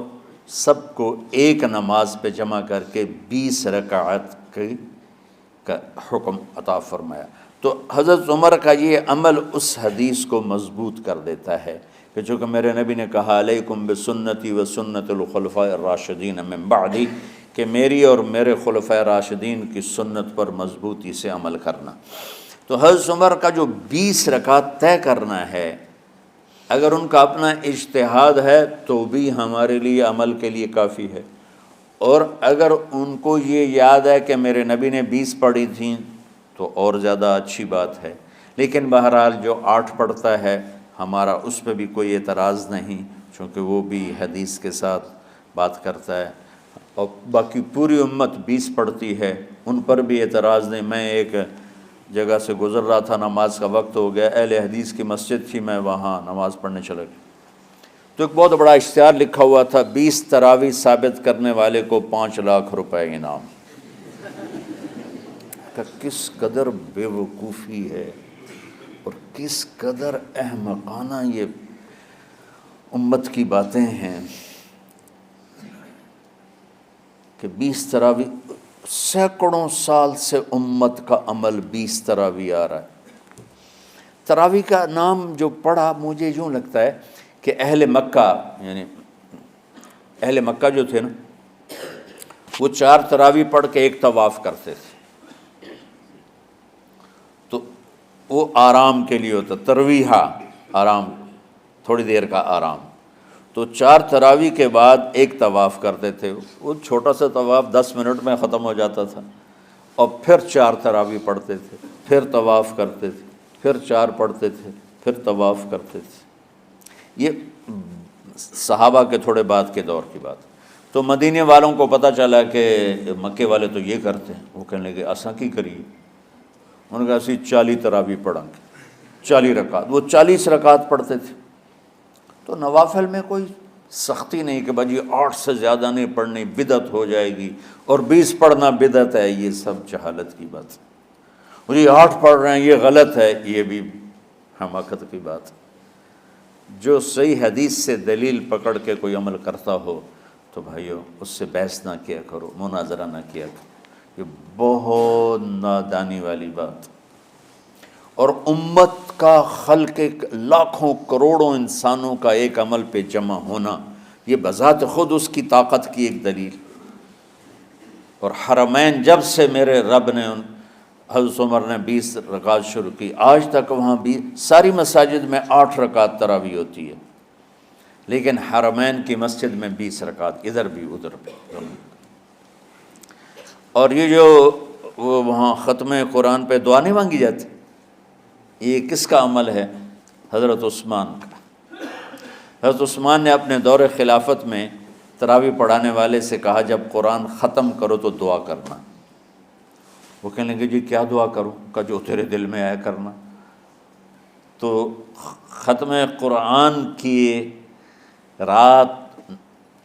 سب کو ایک نماز پہ جمع کر کے 20 رکعت کا حکم عطا فرمایا۔ تو حضرت عمر کا یہ عمل اس حدیث کو مضبوط کر دیتا ہے کہ چونکہ میرے نبی نے کہا علیکم بسنتی و سنت الخلفاء الراشدین من بعدی، کہ میری اور میرے خلفاء راشدین کی سنت پر مضبوطی سے عمل کرنا۔ تو حضرت عمر کا جو 20 رکعت طے کرنا ہے، اگر ان کا اپنا اجتہاد ہے تو بھی ہمارے لیے عمل کے لیے کافی ہے، اور اگر ان کو یہ یاد ہے کہ میرے نبی نے 20 پڑھی تھیں تو اور زیادہ اچھی بات ہے۔ لیکن بہرحال جو 8 پڑھتا ہے ہمارا اس پہ بھی کوئی اعتراض نہیں، چونکہ وہ بھی حدیث کے ساتھ بات کرتا ہے، اور باقی پوری امت 20 پڑھتی ہے ان پر بھی اعتراض نہیں۔ میں ایک جگہ سے گزر رہا تھا، نماز کا وقت ہو گیا، اہل حدیث کی مسجد تھی، میں وہاں نماز پڑھنے چلا گیا تو ایک بہت بڑا اشتہار لکھا ہوا تھا 20 تراویح ثابت کرنے والے کو 5 لاکھ روپے انعام۔ کہ کس قدر بے وقوفی ہے اور کس قدر احمقانہ یہ امت کی باتیں ہیں کہ 20 تراویح سینکڑوں سال سے امت کا عمل 20 تراویح آ رہا ہے۔ تراویح کا نام جو پڑھا مجھے یوں لگتا ہے کہ اہل مکہ، یعنی اہل مکہ جو تھے نا، وہ 4 تراویح پڑھ کے ایک طواف کرتے تھے، تو وہ آرام کے لیے ہوتا، ترویحہ آرام، تھوڑی دیر کا آرام، تو 4 تراویح کے بعد ایک طواف کرتے تھے۔ وہ چھوٹا سا طواف 10 منٹ میں ختم ہو جاتا تھا، اور پھر 4 تراویح پڑھتے تھے، پھر طواف کرتے تھے، پھر 4 پڑھتے تھے، پھر طواف کرتے تھے۔ یہ صحابہ کے تھوڑے بعد کے دور کی بات۔ تو مدینے والوں کو پتہ چلا کہ مکے والے تو یہ کرتے ہیں، وہ کہنے لگے اساں کی کریے؟ انہوں نے کہا اسی 40 تراویح پڑھیں گے، 40 رکعت۔ وہ 40 رکعت پڑھتے تھے۔ تو نوافل میں کوئی سختی نہیں کہ بھائی 8 سے زیادہ نہیں پڑھنی، بدعت ہو جائے گی، اور 20 پڑھنا بدعت ہے، یہ سب جہالت کی بات ہے۔ یہ 8 پڑھ رہے ہیں یہ غلط ہے، یہ بھی حماقت کی بات ہے۔ جو صحیح حدیث سے دلیل پکڑ کے کوئی عمل کرتا ہو تو بھائیو اس سے بحث نہ کیا کرو، مناظرہ نہ کیا کرو، یہ بہت نادانی والی بات۔ اور امت کا خلق لاکھوں کروڑوں انسانوں کا ایک عمل پہ جمع ہونا، یہ بذات خود اس کی طاقت کی ایک دلیل۔ اور حرمین جب سے میرے رب نے حضرت عمر نے 20 رکعت شروع کی، آج تک وہاں بھی ساری مساجد میں 8 رکعت تراویح ہوتی ہے، لیکن حرمین کی مسجد میں 20 رکعت، ادھر بھی ادھر بھی۔ اور یہ جو وہ وہاں ختم قرآن پہ دعا نہیں مانگی جاتی، یہ کس کا عمل ہے؟ حضرت عثمان کا۔ حضرت عثمان نے اپنے دور خلافت میں تراویح پڑھانے والے سے کہا جب قرآن ختم کرو تو دعا کرنا۔ وہ کہنے لگے جی کیا دعا کروں؟ کہ جو تیرے دل میں آیا کرنا۔ تو ختم قرآن کی رات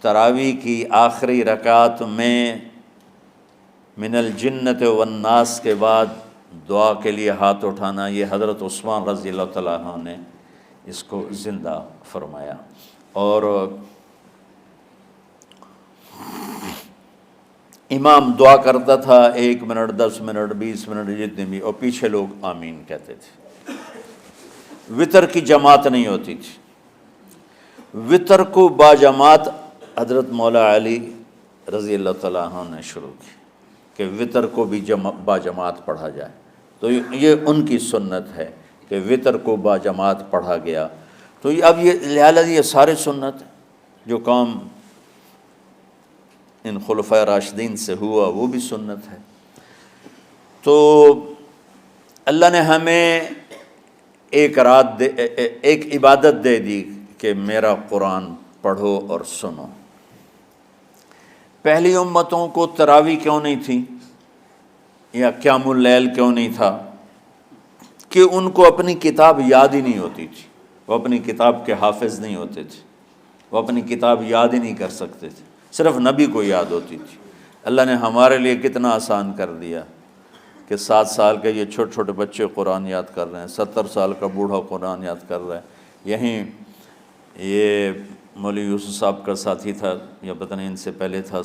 تراویح کی آخری رکعت میں من الجنت والناس کے بعد دعا کے لیے ہاتھ اٹھانا، یہ حضرت عثمان رضی اللہ تعالیٰ عنہ نے اس کو زندہ فرمایا۔ اور امام دعا کرتا تھا 1 منٹ 10 منٹ 20 منٹ جتنے بھی، اور پیچھے لوگ آمین کہتے تھے۔ وطر کی جماعت نہیں ہوتی تھی، وطر کو باجماعت حضرت مولا علی رضی اللہ تعالیٰ عنہ نے شروع کی کہ وطر کو بھی باجماعت پڑھا جائے۔ تو یہ ان کی سنت ہے کہ وطر کو باجماعت پڑھا گیا۔ تو اب یہ لہٰذا یہ سارے سنت جو کام ان خلفۂ راشدین سے ہوا وہ بھی سنت ہے۔ تو اللہ نے ہمیں ایک عبادت دے دی کہ میرا قرآن پڑھو اور سنو۔ پہلی امتوں کو تراویح کیوں نہیں تھی یا قیام اللیل کیوں نہیں تھا؟ کہ ان کو اپنی کتاب یاد ہی نہیں ہوتی تھی، وہ اپنی کتاب کے حافظ نہیں ہوتے تھے، وہ اپنی کتاب یاد ہی نہیں کر سکتے تھے، صرف نبی کو یاد ہوتی تھی۔ اللہ نے ہمارے لیے کتنا آسان کر دیا کہ 7 سال کے یہ چھوٹے چھوٹے بچے قرآن یاد کر رہے ہیں، 70 سال کا بوڑھا قرآن یاد کر رہا ہے۔ یہیں یہ مولوی یوسف صاحب کا ساتھی تھا، یا پتہ نہیں ان سے پہلے تھا،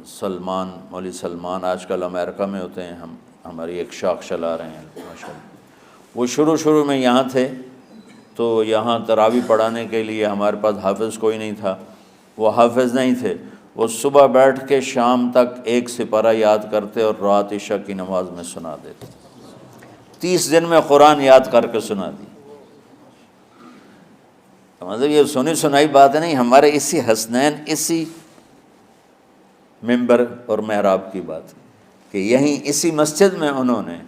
سلمان، مولوی سلمان، آج کل امریکہ میں ہوتے ہیں، ہماری ایک شاخ چلا رہے ہیں ماشاءاللہ۔ وہ شروع میں یہاں تھے، تو یہاں تراویح پڑھانے کے لیے ہمارے پاس حافظ کوئی نہیں تھا، وہ حافظ نہیں تھے، وہ صبح بیٹھ کے شام تک ایک سپارہ یاد کرتے اور رات عشاء کی نماز میں سنا دیتے۔ 30 دن میں قرآن یاد کر کے سنا دی۔ مطلب یہ سنی سنائی بات نہیں، ہمارے اسی حسنین، اسی ممبر اور محراب کی بات کہ یہیں اسی مسجد میں انہوں نے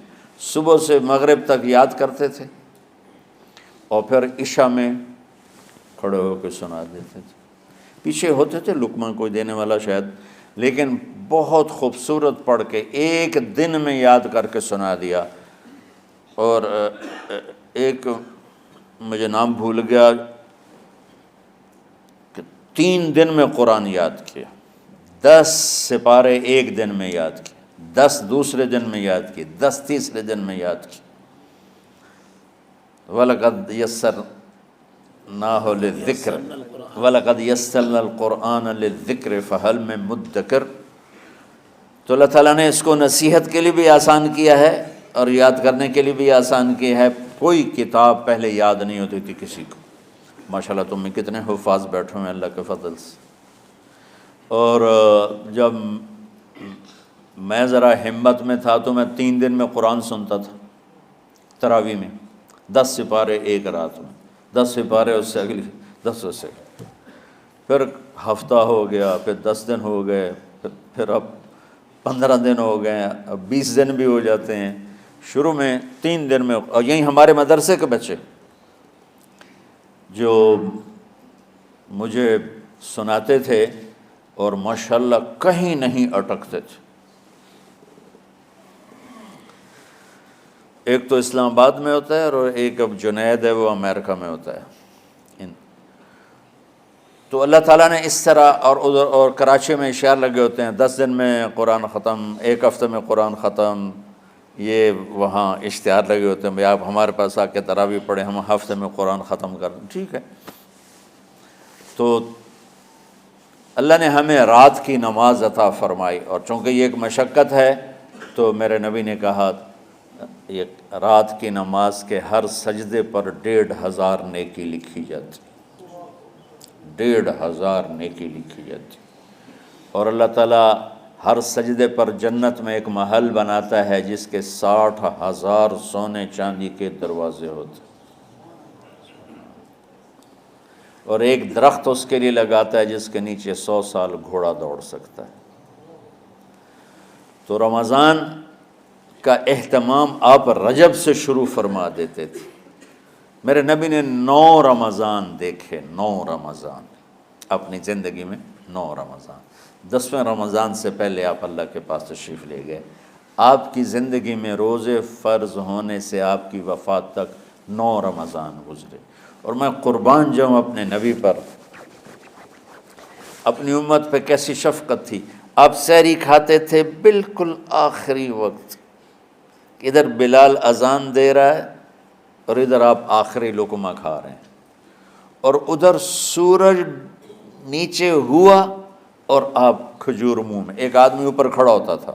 صبح سے مغرب تک یاد کرتے تھے اور پھر عشاء میں کھڑے ہو کے سنا دیتے تھے۔ پیچھے ہوتے تھے لقمہ کوئی دینے والا شاید، لیکن بہت خوبصورت پڑھ کے ایک دن میں یاد کر کے سنا دیا۔ اور ایک مجھے نام بھول گیا کہ 3 دن میں قرآن یاد کیا، 10 سپارے ایک دن میں یاد کیے، 10 دوسرے دن میں یاد کیے، 10 تیسرے دن میں یاد کیے۔ وَلَقَدْ يَسَّرْنَاهُ لِلذِّكْرِ وَلَقَدْ يَسَّرْنَا الْقُرْآنَ لِلذِّكْرِ فَهَلْ مِن مُدَّكِرٍ۔ تو اللہ تعالیٰ نے اس کو نصیحت کے لیے بھی آسان کیا ہے اور یاد کرنے کے لیے بھی آسان کیا ہے۔ کوئی کتاب پہلے یاد نہیں ہوتی تھی کسی کو، ماشاءاللہ تم میں کتنے حفاظ بیٹھے ہوئے ہیں اللہ کے فضل سے۔ اور جب میں ذرا ہمت میں تھا تو میں 3 دن میں قرآن سنتا تھا تراویح میں، 10 سپارے ایک رات میں، 10 سپارے اس سے اگلی 10 سے، پھر ہفتہ ہو گیا، پھر 10 دن ہو گئے، پھر اب 15 دن ہو گئے، اب 20 دن بھی ہو جاتے ہیں۔ شروع میں 3 دن میں، اور یہیں ہمارے مدرسے کے بچے جو مجھے سناتے تھے اور ماشاءاللہ کہیں نہیں اٹکتے تھے۔ ایک تو اسلام آباد میں ہوتا ہے اور ایک اب جنید ہے وہ امریکہ میں ہوتا ہے۔ تو اللہ تعالیٰ نے اس طرح، اور ادھر اور کراچی میں اشعار لگے ہوتے ہیں، 10 دن میں قرآن ختم، 1 ہفتے میں قرآن ختم، یہ وہاں اشتہار لگے ہوتے ہیں، بھئی آپ ہمارے پاس آ کے تراویح پڑھیں، ہم ہفتے میں قرآن ختم کر دیں، ٹھیک ہے۔ تو اللہ نے ہمیں رات کی نماز عطا فرمائی، اور چونکہ یہ ایک مشقت ہے تو میرے نبی نے کہا یہ رات کی نماز کے ہر سجدے پر 1500 نیکی لکھی جاتی، 1500 نیکی لکھی جاتی، اور اللہ تعالیٰ ہر سجدے پر جنت میں ایک محل بناتا ہے جس کے 60,000 سونے چاندی کے دروازے ہوتے ہیں، اور ایک درخت اس کے لیے لگاتا ہے جس کے نیچے 100 سال گھوڑا دوڑ سکتا ہے۔ تو رمضان کا اہتمام آپ رجب سے شروع فرما دیتے تھے۔ میرے نبی نے 9 رمضان دیکھے، 9 رمضان اپنی زندگی میں، 9 رمضان۔ 10ویں رمضان سے پہلے آپ اللہ کے پاس تشریف لے گئے۔ آپ کی زندگی میں روزے فرض ہونے سے آپ کی وفات تک 9 رمضان گزرے، اور میں قربان جاؤں اپنے نبی پر، اپنی امت پہ کیسی شفقت تھی۔ آپ سحری کھاتے تھے بالکل آخری وقت، ادھر بلال اذان دے رہا ہے اور ادھر آپ آخری لقمہ کھا رہے ہیں، اور ادھر سورج نیچے ہوا اور آپ کھجور منہ میں۔ ایک آدمی اوپر کھڑا ہوتا تھا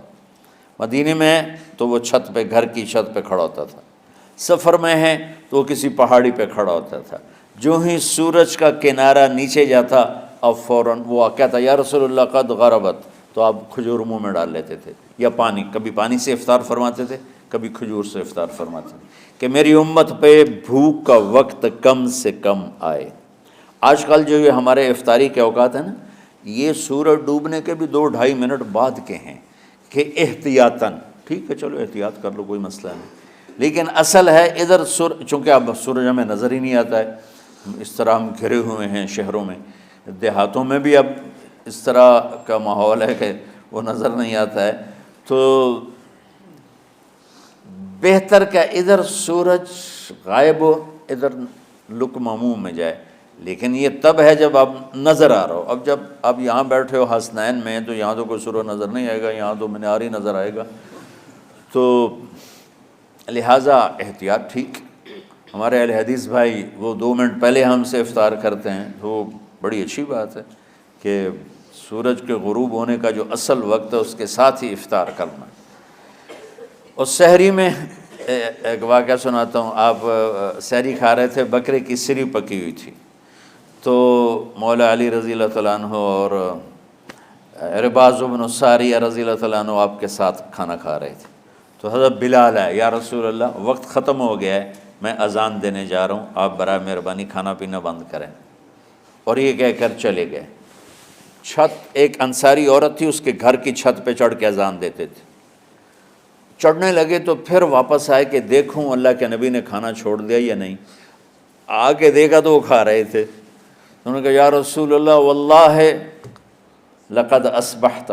مدینے میں تو وہ چھت پہ، گھر کی چھت پہ کھڑا ہوتا تھا، سفر میں ہے تو وہ کسی پہاڑی پہ کھڑا ہوتا تھا، جو ہی سورج کا کنارہ نیچے جاتا اب فوراً وہ کہتا یا رسول اللہ قد غربت، تو آپ کھجور منہ میں ڈال لیتے تھے، یا پانی، کبھی پانی سے افطار فرماتے تھے، کبھی کھجور سے افطار فرماتے تھے، کہ میری امت پہ بھوک کا وقت کم سے کم آئے۔ آج کل جو یہ ہمارے افطاری کے اوقات ہیں نا، یہ سورج ڈوبنے کے بھی 2-2.5 منٹ بعد کے ہیں کہ احتیاطاً، ٹھیک ہے چلو احتیاط کر لو کوئی مسئلہ نہیں، لیکن اصل ہے ادھر چونکہ اب سورج ہمیں نظر ہی نہیں آتا ہے، اس طرح ہم گھرے ہوئے ہیں شہروں میں، دیہاتوں میں بھی اب اس طرح کا ماحول ہے کہ وہ نظر نہیں آتا ہے، تو بہتر کہ ادھر سورج غائب ہو، ادھر لقمہ منہ میں جائے، لیکن یہ تب ہے جب اب نظر آ رہا ہو۔ اب جب اب یہاں بیٹھے ہو حسنین میں تو یہاں تو کوئی سورج نظر نہیں آئے گا، یہاں تو مینار ہی نظر آئے گا، تو لہٰذا احتیاط ٹھیک۔ ہمارے اہل حدیث بھائی وہ 2 منٹ پہلے ہم سے افطار کرتے ہیں، تو بڑی اچھی بات ہے کہ سورج کے غروب ہونے کا جو اصل وقت ہے اس کے ساتھ ہی افطار کرنا۔ اور سحری میں ایک واقعہ سناتا ہوں، آپ سحری کھا رہے تھے، بکرے کی سری پکی ہوئی تھی، تو مولا علی رضی اللہ تعالیٰ عنہ اور عرباض بن ساریہ رضی اللہ تعالیٰ عنہ آپ کے ساتھ کھانا کھا رہے تھے، تو حضرت بلال آئے، یا رسول اللہ وقت ختم ہو گیا ہے، میں اذان دینے جا رہا ہوں، آپ برائے مہربانی کھانا پینا بند کریں، اور یہ کہہ کر چلے گئے۔ چھت، ایک انصاری عورت تھی، اس کے گھر کی چھت پہ چڑھ کے اذان دیتے تھے، چڑھنے لگے تو پھر واپس آئے کہ دیکھوں اللہ کے نبی نے کھانا چھوڑ دیا یا نہیں، آ کے دیکھا تو وہ کھا رہے تھے، انہوں نے کہا یا رسول اللہ واللہ لقد اصبحت،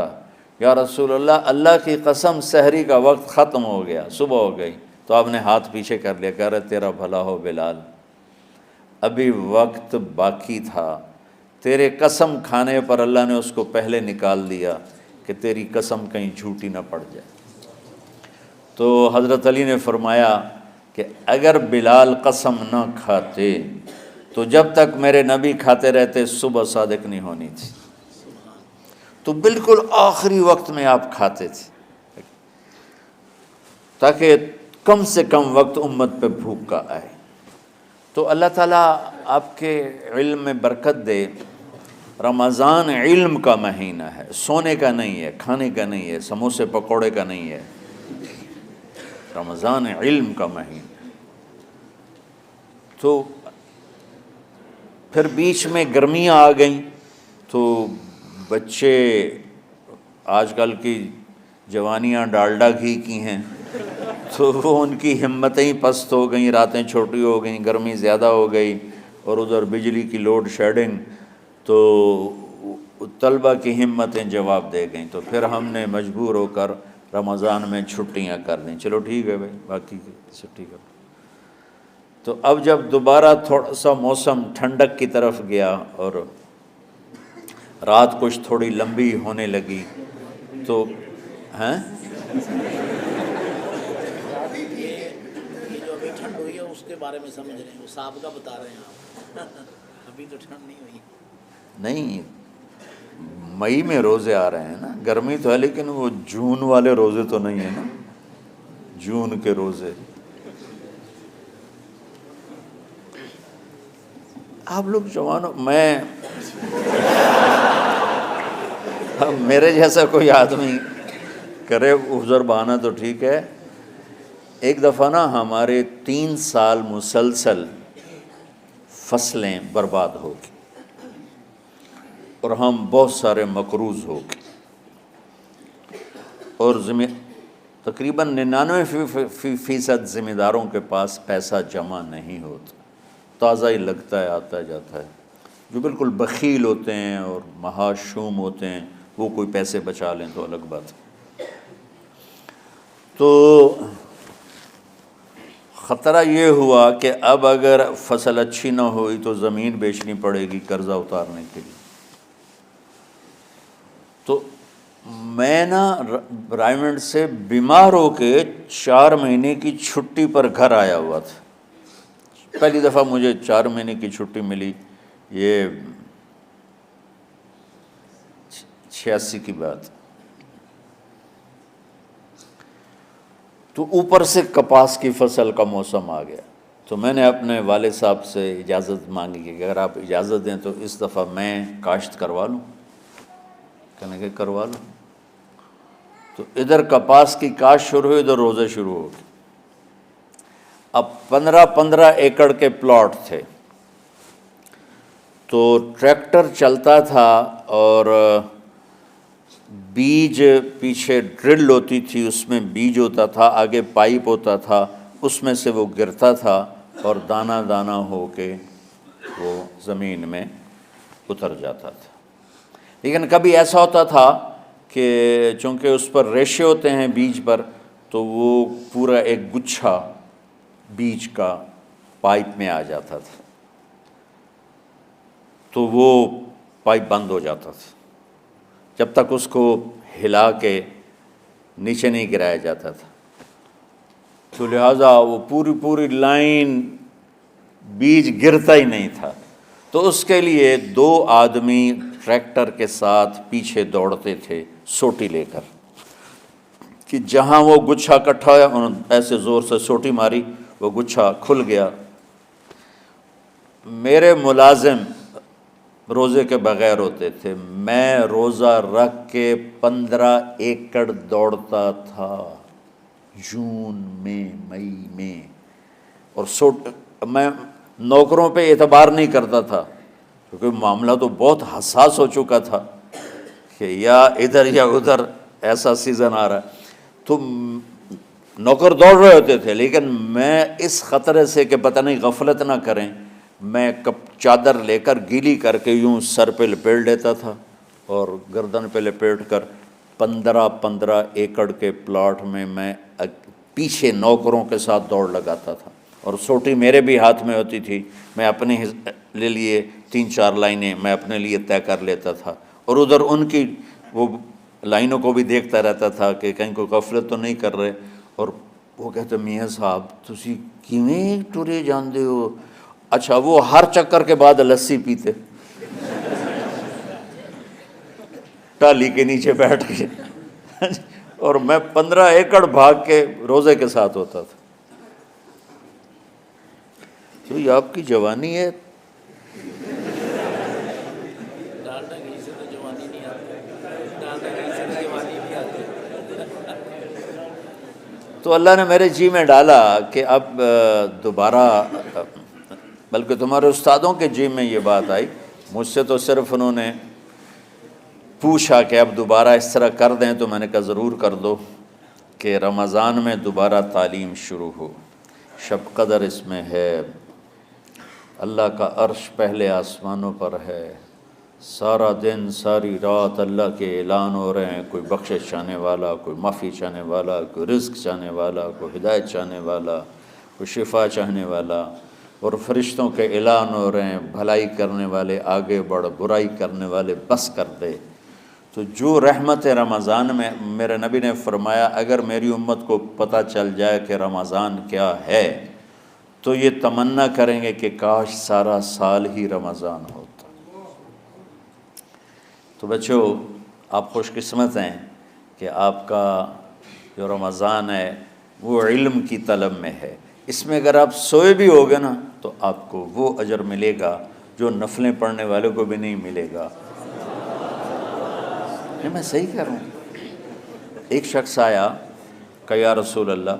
یا رسول اللہ اللہ کی قسم سحری کا وقت ختم ہو گیا، صبح ہو گئی، تو آپ نے ہاتھ پیچھے کر لیا، کہہ رہے تیرا بھلا ہو بلال، ابھی وقت باقی تھا، تیرے قسم کھانے پر اللہ نے اس کو پہلے نکال دیا کہ تیری قسم کہیں جھوٹی نہ پڑ جائے۔ تو حضرت علی نے فرمایا کہ اگر بلال قسم نہ کھاتے تو جب تک میرے نبی کھاتے رہتے صبح صادق نہیں ہونی تھی۔ تو بالکل آخری وقت میں آپ کھاتے تھے تاکہ کم سے کم وقت امت پہ بھوک کا آئے۔ تو اللہ تعالیٰ آپ کے علم میں برکت دے۔ رمضان علم کا مہینہ ہے، سونے کا نہیں ہے، کھانے کا نہیں ہے، سموسے پکوڑے کا نہیں ہے، رمضان علم کا مہینہ۔ تو پھر بیچ میں گرمیاں آ گئیں تو بچے، آج کل کی جوانیاں ڈالڈا گھی کی ہیں، تو وہ ان کی ہمتیں پست ہو گئیں، راتیں چھوٹی ہو گئیں، گرمی زیادہ ہو گئی، اور ادھر بجلی کی لوڈ شیڈنگ، تو طلبہ کی ہمتیں جواب دے گئیں۔ تو پھر ہم نے مجبور ہو کر رمضان میں چھٹیاں کر دیں، چلو ٹھیک ہے بھائی، باقی کی چھٹی کر۔ تو اب جب دوبارہ تھوڑا سا موسم ٹھنڈک کی طرف گیا اور رات کچھ تھوڑی لمبی ہونے لگی تو ہیں جو ابھی ٹھنڈ ہوئی ہے اس کے بارے میں سمجھ رہے ہیں، وہ سابقہ بتا رہے ہیں آپ۔ ابھی تو ٹھنڈ نہیں ہوئی۔ نہیں، مئی میں روزے آ رہے ہیں نا، گرمی تو ہے لیکن وہ جون والے روزے تو نہیں ہیں نا، جون کے روزے۔ آپ لوگ جوانوں، میں میرے جیسا کوئی آدمی کرے عذر بہانہ تو ٹھیک ہے۔ ایک دفعہ نا ہمارے 3 سال مسلسل فصلیں برباد ہو گئی اور ہم بہت سارے مقروض ہو گئے، اور تقریباً 99% ذمہ داروں کے پاس پیسہ جمع نہیں ہوتا، تازہ ہی لگتا ہے، آتا جاتا ہے۔ جو بالکل بخیل ہوتے ہیں اور مہاشوم ہوتے ہیں وہ کوئی پیسے بچا لیں تو الگ بات ہے۔ تو خطرہ یہ ہوا کہ اب اگر فصل اچھی نہ ہوئی تو زمین بیچنی پڑے گی قرضہ اتارنے کے لیے۔ تو میں نا رائمنڈ سے بیمار ہو کے 4 مہینے کی چھٹی پر گھر آیا ہوا تھا۔ پہلی دفعہ مجھے 4 مہینے کی چھٹی ملی، یہ 86 کی بات۔ تو اوپر سے کپاس کی فصل کا موسم آ گیا، تو میں نے اپنے والد صاحب سے اجازت مانگی کہ اگر آپ اجازت دیں تو اس دفعہ میں کاشت کروا لوں۔ کہنے کہ کروا لوں۔ تو ادھر کپاس کی کاشت شروع ہوئی، ادھر روزے شروع ہو گئے۔ اب 15 ایکڑ کے پلاٹ تھے، تو ٹریکٹر چلتا تھا اور بیج پیچھے ڈرل ہوتی تھی، اس میں بیج ہوتا تھا، آگے پائپ ہوتا تھا، اس میں سے وہ گرتا تھا اور دانہ دانہ ہو کے وہ زمین میں اتر جاتا تھا۔ لیکن کبھی ایسا ہوتا تھا کہ چونکہ اس پر ریشے ہوتے ہیں بیج پر، تو وہ پورا ایک گچھا بیج کا پائپ میں آ جاتا تھا، تو وہ پائپ بند ہو جاتا تھا جب تک اس کو ہلا کے نیچے نہیں گرایا جاتا تھا۔ تو لہٰذا وہ پوری لائن بیج گرتا ہی نہیں تھا۔ تو اس کے لیے 2 آدمی ٹریکٹر کے ساتھ پیچھے دوڑتے تھے سوٹی لے کر، کہ جہاں وہ گچھا کٹھا ہے انہوں نے ایسے زور سے سوٹی ماری، وہ گچھا کھل گیا۔ میرے ملازم روزے کے بغیر ہوتے تھے، میں روزہ رکھ کے 15 ایکڑ دوڑتا تھا جون میں، مئی میں، اور میں نوکروں پہ اعتبار نہیں کرتا تھا کیونکہ معاملہ تو بہت حساس ہو چکا تھا کہ یا ادھر یا ادھر ایسا سیزن آ رہا ہے۔ تو نوکر دوڑ رہے ہوتے تھے، لیکن میں اس خطرے سے کہ پتہ نہیں غفلت نہ کریں، میں چادر لے کر گیلی کر کے یوں سر پہ لپیٹ لیتا تھا اور گردن پہ لپیٹ کر 15 ایکڑ کے پلاٹ میں پیچھے نوکروں کے ساتھ دوڑ لگاتا تھا، اور سوٹی میرے بھی ہاتھ میں ہوتی تھی، میں اپنے لے لیے 3-4 لائنیں میں اپنے لیے طے کر لیتا تھا، اور ادھر ان کی وہ لائنوں کو بھی دیکھتا رہتا تھا کہ کہیں کوئی غفلت تو نہیں کر رہے۔ اور وہ کہتے میاں صاحب تسی کیویں ٹرے جاندے ہو؟ اچھا، وہ ہر چکر کے بعد لسی پیتے، ٹالی کے نیچے بیٹھ کے اور میں 15 ایکڑ بھاگ کے روزے کے ساتھ ہوتا تھا. تو یہ آپ کی جوانی ہے. ڈالڈا گھی سے تو جوانی نہیں آتی، ڈالڈا گھی سے تو جوانی نہیں آتی. تو اللہ نے میرے جی میں ڈالا کہ اب دوبارہ، بلکہ تمہارے استادوں کے جی میں یہ بات آئی، مجھ سے تو صرف انہوں نے پوچھا کہ اب دوبارہ اس طرح کر دیں، تو میں نے کہا ضرور کر دو کہ رمضان میں دوبارہ تعلیم شروع ہو. شب قدر اس میں ہے، اللہ کا عرش پہلے آسمانوں پر ہے، سارا دن ساری رات اللہ کے اعلان ہو رہے ہیں، کوئی بخشش چاہنے والا، کوئی معافی چاہنے والا، کوئی رزق چاہنے والا، کوئی ہدایت چاہنے والا، کوئی شفا چاہنے والا، اور فرشتوں کے اعلان ہو رہے ہیں، بھلائی کرنے والے آگے بڑھ، برائی کرنے والے بس کر دے. تو جو رحمت رمضان میں، میرے نبی نے فرمایا اگر میری امت کو پتہ چل جائے کہ رمضان کیا ہے تو یہ تمنا کریں گے کہ کاش سارا سال ہی رمضان ہوتا. تو بچوں، آپ خوش قسمت ہیں کہ آپ کا جو رمضان ہے وہ علم کی طلب میں ہے. اس میں اگر آپ سوئے بھی ہوگے نا تو آپ کو وہ اجر ملے گا جو نفلیں پڑھنے والوں کو بھی نہیں ملے گا. نہیں، میں صحیح کہہ رہا ہوں. ایک شخص آیا کہ یا رسول اللہ،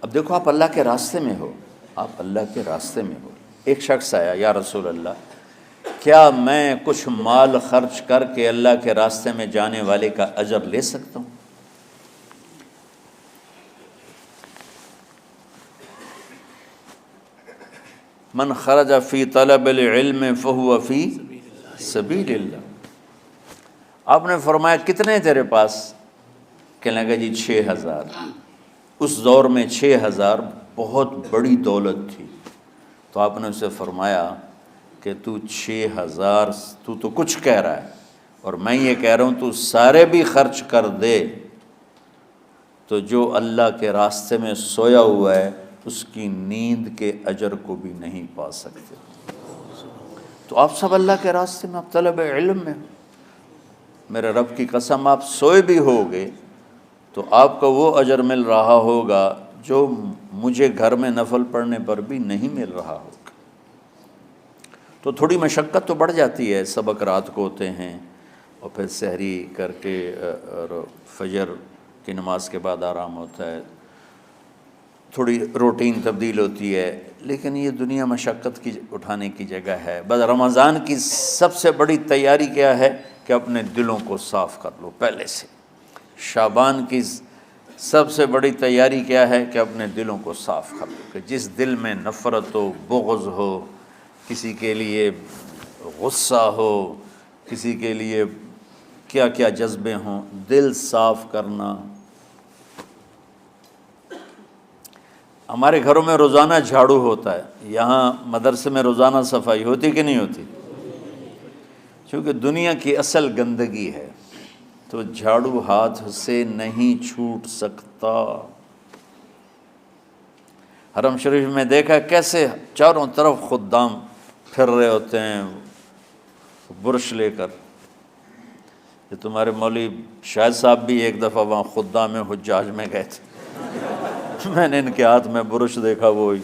اب دیکھو آپ اللہ کے راستے میں ہو، آپ اللہ کے راستے میں ہو. ایک شخص آیا، یا رسول اللہ کیا میں کچھ مال خرچ کر کے اللہ کے راستے میں جانے والے کا اجر لے سکتا ہوں؟ من خرج فی طلب العلم فہو فی سبیل اللہ. آپ نے فرمایا کتنے تیرے پاس؟ کہنے لگا جی 6000. اس دور میں 6000 بہت بڑی دولت تھی. تو آپ نے اسے فرمایا کہ تو 6000 تو کچھ کہہ رہا ہے اور میں یہ کہہ رہا ہوں تو سارے بھی خرچ کر دے تو جو اللہ کے راستے میں سویا ہوا ہے اس کی نیند کے اجر کو بھی نہیں پا سکتے. تو آپ سب اللہ کے راستے میں، آپ طلب علم میں، میرے رب کی قسم آپ سوئے بھی ہوگے تو آپ کو وہ اجر مل رہا ہوگا جو مجھے گھر میں نفل پڑھنے پر بھی نہیں مل رہا ہوگا. تو تھوڑی مشقت تو بڑھ جاتی ہے. سبق رات کو ہوتے ہیں اور پھر سحری کر کے اور فجر کی نماز کے بعد آرام ہوتا ہے، تھوڑی روٹین تبدیل ہوتی ہے، لیکن یہ دنیا مشقت کی اٹھانے کی جگہ ہے. بس رمضان کی سب سے بڑی تیاری کیا ہے کہ اپنے دلوں کو صاف کر لو پہلے سے. شعبان کی سب سے بڑی تیاری کیا ہے کہ اپنے دلوں کو صاف کر لو، کہ جس دل میں نفرت ہو، بغض ہو، کسی کے لیے غصہ ہو، کسی کے لیے کیا کیا جذبے ہوں، دل صاف کرنا. ہمارے گھروں میں روزانہ جھاڑو ہوتا ہے، یہاں مدرسے میں روزانہ صفائی ہوتی کہ نہیں ہوتی؟ چونکہ دنیا کی اصل گندگی ہے تو جھاڑو ہاتھ سے نہیں چھوٹ سکتا. حرم شریف میں دیکھا کیسے چاروں طرف خدام پھر رہے ہوتے ہیں برش لے کر. یہ تمہارے مولوی شاہد صاحب بھی ایک دفعہ وہاں خدام حجاج میں گئے تھے، میں نے ان کے ہاتھ میں برش دیکھا وہی.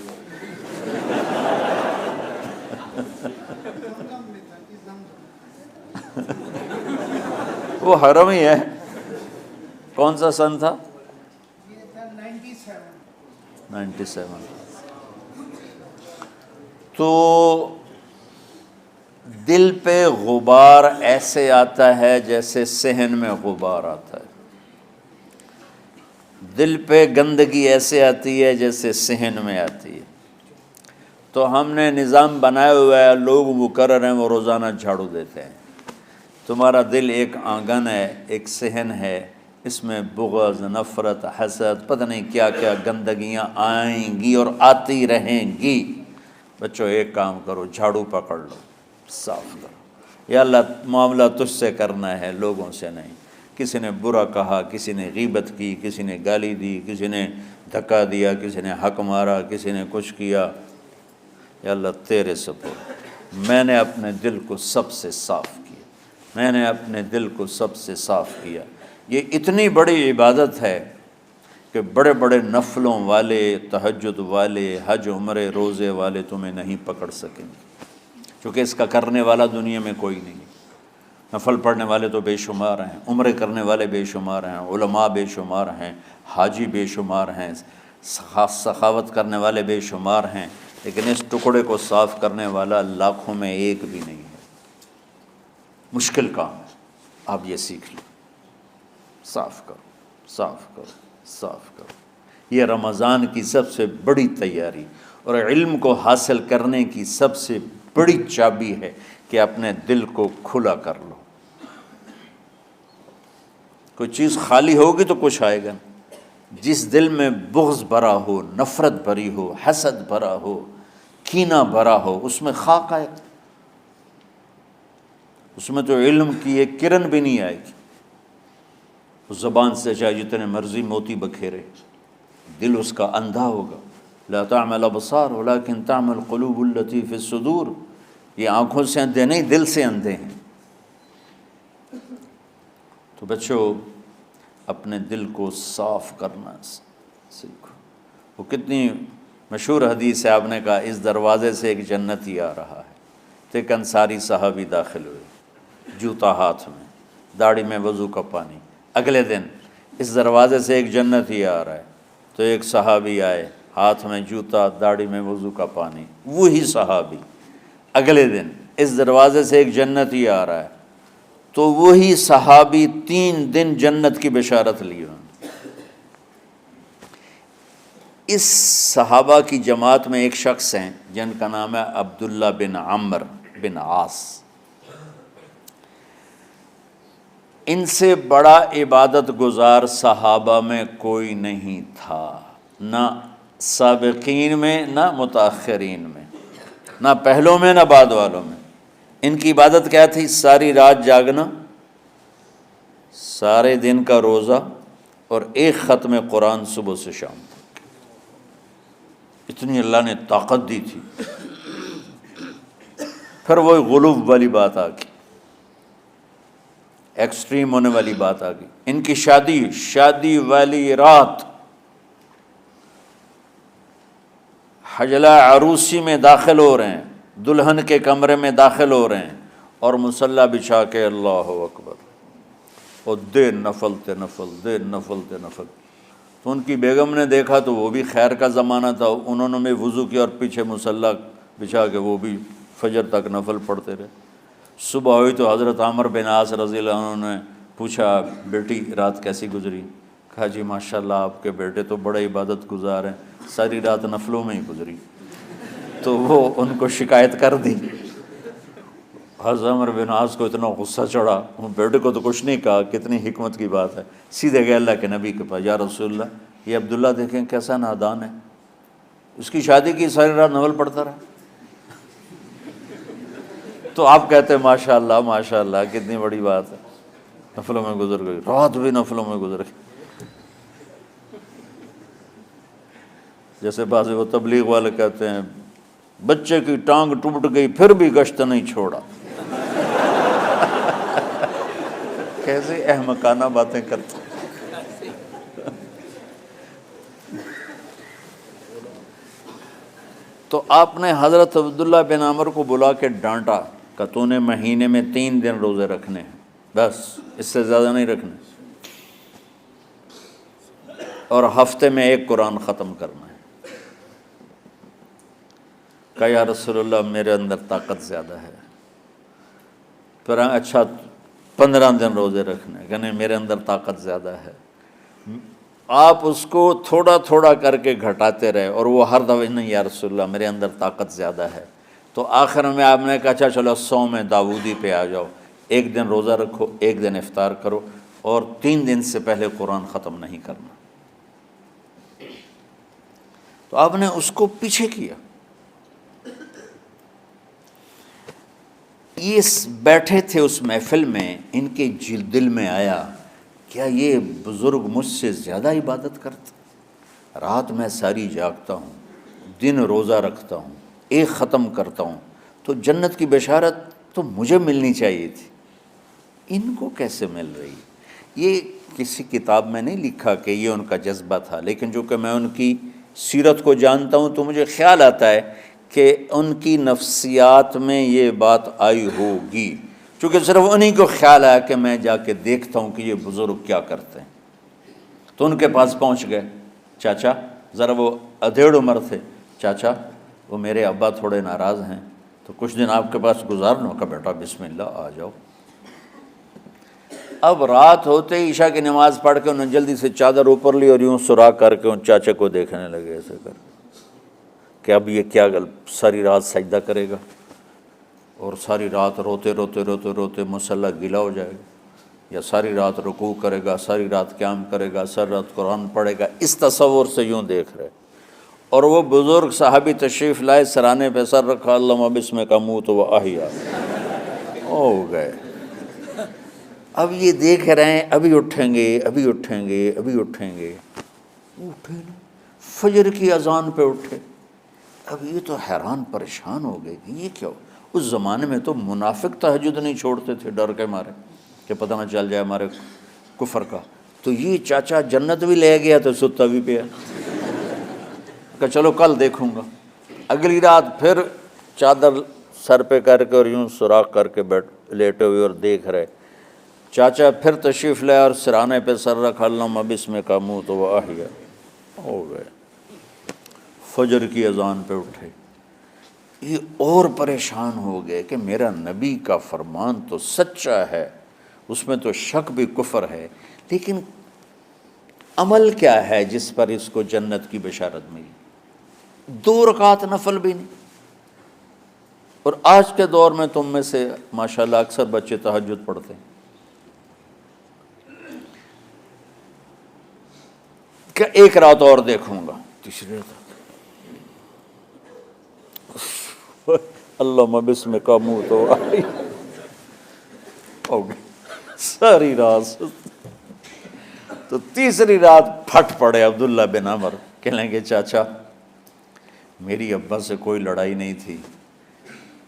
وہ حرم ہی ہے. کون سا سن تھا؟ 97. تو دل پہ غبار ایسے آتا ہے جیسے صحن میں غبار آتا ہے. دل پہ گندگی ایسے آتی ہے جیسے صحن میں آتی ہے. تو ہم نے نظام بنایا ہوا ہے، لوگ مقرر ہیں وہ روزانہ جھاڑو دیتے ہیں. تمہارا دل ایک آنگن ہے، ایک صحن ہے، اس میں بغض، نفرت، حسد، پتہ نہیں کیا کیا گندگیاں آئیں گی اور آتی رہیں گی. بچوں ایک کام کرو، جھاڑو پکڑ لو، صاف کرو. یا اللہ معاملہ تجھ سے کرنا ہے، لوگوں سے نہیں. کسی نے برا کہا، کسی نے غیبت کی، کسی نے گالی دی، کسی نے دھکا دیا، کسی نے حق مارا، کسی نے کچھ کیا. یا اللہ تیرے سپرد میں نے اپنے دل کو سب سے صاف کیا. میں نے اپنے دل کو سب سے صاف کیا۔ یہ اتنی بڑی عبادت ہے کہ بڑے بڑے نفلوں والے، تہجد والے، حج عمرے روزے والے تمہیں نہیں پکڑ سکیں گے، چونکہ اس کا کرنے والا دنیا میں کوئی نہیں۔ نفل پڑھنے والے تو بے شمار ہیں، عمرے کرنے والے بے شمار ہیں، علماء بے شمار ہیں، حاجی بے شمار ہیں، سخاوت کرنے والے بے شمار ہیں، لیکن اس ٹکڑے کو صاف کرنے والا لاکھوں میں ایک بھی نہیں ہے۔ مشکل کام ہے، آپ یہ سیکھ لیں، صاف کرو، صاف کرو، صاف کرو۔ یہ رمضان کی سب سے بڑی تیاری اور علم کو حاصل کرنے کی سب سے بڑی چابی ہے کہ اپنے دل کو کھلا کر لو۔ کوئی چیز خالی ہوگی تو کچھ آئے گا۔ جس دل میں بغض بھرا ہو، نفرت بھری ہو، حسد بھرا ہو، کینہ بھرا ہو، اس میں خاک آئے گا، اس میں تو علم کی ایک کرن بھی نہیں آئے گی۔ اس زبان سے چاہے جتنے مرضی موتی بکھیرے، دل اس کا اندھا ہوگا۔ لا تعمى الابصار ولكن تعمى القلوب التي في الصدور۔ یہ آنکھوں سے اندھے نہیں، دل سے اندھے ہیں۔ تو بچوں، اپنے دل کو صاف کرنا سیکھو۔ وہ کتنی مشہور حدیث ہے، آپ نے کہا اس دروازے سے ایک جنتی آ رہا ہے، تو ایک انصاری صحابی داخل ہوئے، جوتا ہاتھ میں، داڑھی میں وضو کا پانی۔ اگلے دن اس دروازے سے ایک جنتی آ رہا ہے، تو ایک صحابی آئے، ہاتھ میں جوتا، داڑھی میں وضو کا پانی۔ وہی صحابی اگلے دن اس دروازے سے ایک جنتی آ رہا ہے، تو وہی صحابی 3 دن جنت کی بشارت لی انہوں نے۔ اس صحابہ کی جماعت میں ایک شخص ہیں جن کا نام ہے عبداللہ بن عمرو بن عاص۔ ان سے بڑا عبادت گزار صحابہ میں کوئی نہیں تھا، نہ سابقین میں نہ متاخرین میں، نہ پہلوں میں نہ بعد والوں میں۔ ان کی عبادت کیا تھی؟ ساری رات جاگنا، سارے دن کا روزہ، اور ایک ختم قرآن صبح سے شام تک۔ اتنی اللہ نے طاقت دی تھی۔ پھر وہ غلو والی بات آ گئی، ایکسٹریم ہونے والی بات آ گئی۔ ان کی شادی والی رات حجلہ عروسی میں داخل ہو رہے ہیں، دلہن کے کمرے میں داخل ہو رہے ہیں، اور مصلی بچھا کے اللہ اکبر، اور دے نفل تے نفل، دے نفل تے نفل۔ تو ان کی بیگم نے دیکھا تو وہ بھی خیر کا زمانہ تھا، انہوں نے بھی وضو کیا اور پیچھے مصلی بچھا کے وہ بھی فجر تک نفل پڑھتے رہے۔ صبح ہوئی تو حضرت عمرو بن عاص رضی اللہ عنہ نے پوچھا، بیٹی رات کیسی گزری؟ کہا جی ماشاءاللہ آپ کے بیٹے تو بڑے عبادت گزار ہیں، ساری رات نفلوں میں ہی گزری۔ تو وہ ان کو شکایت کر دی۔ حضرت عمرو بن عاص کو اتنا غصہ چڑھا، بیٹے کو تو کچھ نہیں کہا، کتنی حکمت کی بات ہے، سیدھے گئے اللہ کے نبی کے پاس، یا رسول اللہ یہ عبداللہ دیکھیں کیسا نادان ہے، اس کی شادی کی ساری رات نفل پڑھتا رہا۔ تو آپ کہتے ہیں ماشاءاللہ ماشاءاللہ کتنی بڑی بات ہے، نفلوں میں گزر گئی، رات بھی نفلوں میں گزر گئی۔ جیسے بعض وہ تبلیغ والے کہتے ہیں بچے کی ٹانگ ٹوٹ گئی پھر بھی گشت نہیں چھوڑا۔ کیسے احمقانہ باتیں کرتے ہیں۔ تو آپ نے حضرت عبداللہ بن عمرو کو بلا کے ڈانٹا کہ تو نے مہینے میں 3 دن روزے رکھنے ہیں، بس اس سے زیادہ نہیں رکھنے، اور ہفتے میں 1 قرآن ختم کرنا ہے۔ کہا یا رسول اللہ میرے اندر طاقت زیادہ ہے۔ پھر اچھا 15 دن روزے رکھنے، کہ نہیں میرے اندر طاقت زیادہ ہے۔ آپ اس کو تھوڑا تھوڑا کر کے گھٹاتے رہے، اور وہ ہر دفعہ نہیں یا رسول اللہ میرے اندر طاقت زیادہ ہے۔ تو آخر میں آپ نے کہا اچھا چلو صوم داؤدی پہ آ جاؤ، 1 دن روزہ رکھو، 1 دن افطار کرو، اور 3 دن سے پہلے قرآن ختم نہیں کرنا۔ تو آپ نے اس کو پیچھے کیا۔ یہ بیٹھے تھے اس محفل میں، ان کے دل میں آیا کیا یہ بزرگ مجھ سے زیادہ عبادت کرتے؟ رات میں ساری جاگتا ہوں، دن روزہ رکھتا ہوں، 1 ختم کرتا ہوں، تو جنت کی بشارت تو مجھے ملنی چاہیے تھی۔ ان کو کیسے مل رہی؟ یہ کسی کتاب میں نہیں لکھا کہ یہ ان کا جذبہ تھا، لیکن جو کہ میں ان کی سیرت کو جانتا ہوں تو مجھے خیال آتا ہے کہ ان کی نفسیات میں یہ بات آئی ہوگی، چونکہ صرف انہی کو خیال آیا کہ میں جا کے دیکھتا ہوں کہ یہ بزرگ کیا کرتے ہیں، تو ان کے پاس پہنچ گئے۔ چاچا، ذرا وہ ادھیڑ عمر تھے، چاچا وہ میرے ابا تھوڑے ناراض ہیں تو کچھ دن آپ کے پاس گزارنا کا، بیٹا بسم اللہ آ جاؤ۔ اب رات ہوتے ہی عشاء کی نماز پڑھ کے انہوں نے جلدی سے چادر اوپر لی اور یوں سراغ کر کے ان چاچا کو دیکھنے لگے ایسے کر کہ اب یہ کیا ساری رات سجدہ کرے گا اور ساری رات روتے روتے روتے روتے مصلی گیلا ہو جائے گا، یا ساری رات رکوع کرے گا، ساری رات قیام کرے گا، ساری رات قرآن پڑھے گا، اس تصور سے یوں دیکھ رہے۔ اور وہ بزرگ صحابی تشریف لائے، سرانے پہ سر رکھا، اللہم بسمک اموت و احیا، ہو گئے۔ اب یہ دیکھ رہے ہیں ابھی اٹھیں گے، ابھی اٹھیں گے، ابھی اٹھیں گے، اٹھے نا، فجر کی اذان پہ اٹھے۔ اب یہ تو حیران پریشان ہو گئے کہ یہ کیا ہو؟ اس زمانے میں تو منافق تہجد نہیں چھوڑتے تھے ڈر کے مارے کہ پتہ نہ چل جائے ہمارے کفر کا، تو یہ چاچا جنت بھی لے گیا تو ستا بھی پیا کہ چلو کل دیکھوں گا۔ اگلی رات پھر چادر سر پہ کر کے اور یوں سوراخ کر کے لیٹے ہوئے اور دیکھ رہے۔ چاچا پھر تشریف لائے اور سرانے پہ سر رکھا، اللہم بسمک اموت و احیا، ہو گئے۔ فجر کی اذان پہ اٹھے، یہ اور پریشان ہو گئے کہ میرا نبی کا فرمان تو سچا ہے، اس میں تو شک بھی کفر ہے، لیکن عمل کیا ہے جس پر اس کو جنت کی بشارت ملی؟ 2 رکعت نفل بھی نہیں۔ اور آج کے دور میں تم میں سے ماشاءاللہ اکثر بچے تہجد پڑھتے ہیں کہ ایک رات اور دیکھوں گا، تیسری رات اللہم بسمک اموت و احیا، ہو گئی ساری رات۔ تو تیسری رات پھٹ پڑے عبداللہ بن عمر، کہنے گے چاچا میری ابا سے کوئی لڑائی نہیں تھی،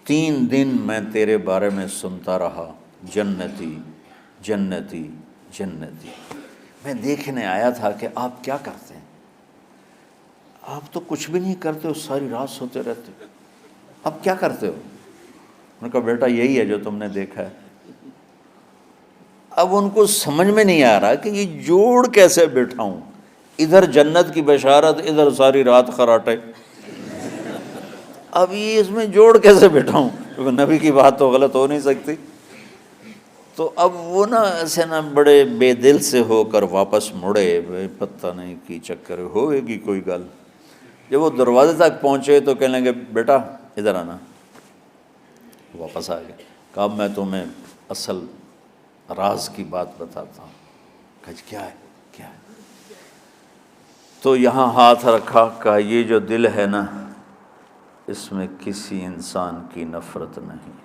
3 دن میں تیرے بارے میں سنتا رہا، جنتی جنتی جنتی۔ میں دیکھنے آیا تھا کہ آپ کیا کرتے ہیں، آپ تو کچھ بھی نہیں کرتے ہو، ساری رات سوتے رہتے ہو، اب کیا کرتے ہو؟ انہوں نے کہا بیٹا یہی ہے جو تم نے دیکھا ہے۔ اب ان کو سمجھ میں نہیں آ رہا کہ یہ جوڑ کیسے بٹھاؤں، ادھر جنت کی بشارت، ادھر ساری رات خراٹے، اب یہ اس میں جوڑ کیسے بٹھاؤں، کیونکہ نبی کی بات تو غلط ہو نہیں سکتی۔ تو اب وہ نا ایسے نا بڑے بے دل سے ہو کر واپس مڑے، پتہ نہیں کی چکر ہوئے گی کوئی گل۔ جب وہ دروازے تک پہنچے تو کہنے لگے بیٹا ادھر آنا، واپس آ گئے۔ کہا میں تمہیں اصل راز کی بات بتاتا ہوں۔ کہا کیا ہے کیا ہے؟ تو یہاں ہاتھ رکھا، کہا یہ جو دل ہے نا اس میں کسی انسان کی نفرت نہیں۔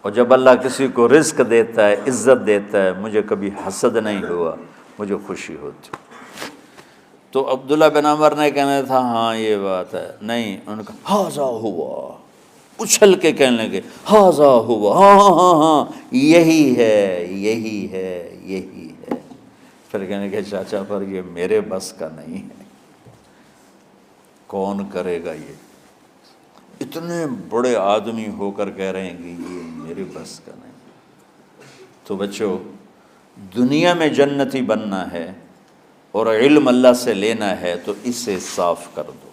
اور جب اللہ کسی کو رزق دیتا ہے، عزت دیتا ہے، مجھے کبھی حسد نہیں ہوا، مجھے خوشی ہوتی۔ تو عبداللہ بن عمر نے کہنا تھا ہاں یہ بات ہے، نہیں، ان کا ہاذا ہوا، اچھل کے کہنے لگے ہاذا ہوا، ہاں ہاں ہاں ہاں یہی ہے یہی ہے یہی ہے۔ پھر کہنے کہ چاچا پر یہ میرے بس کا نہیں ہے، کون کرے گا یہ؟ اتنے بڑے آدمی ہو کر کہہ رہے ہیں کہ یہ میرے بس کا نہیں۔ تو بچوں، دنیا میں جنتی بننا ہے اور علم اللہ سے لینا ہے تو اسے صاف کر دو،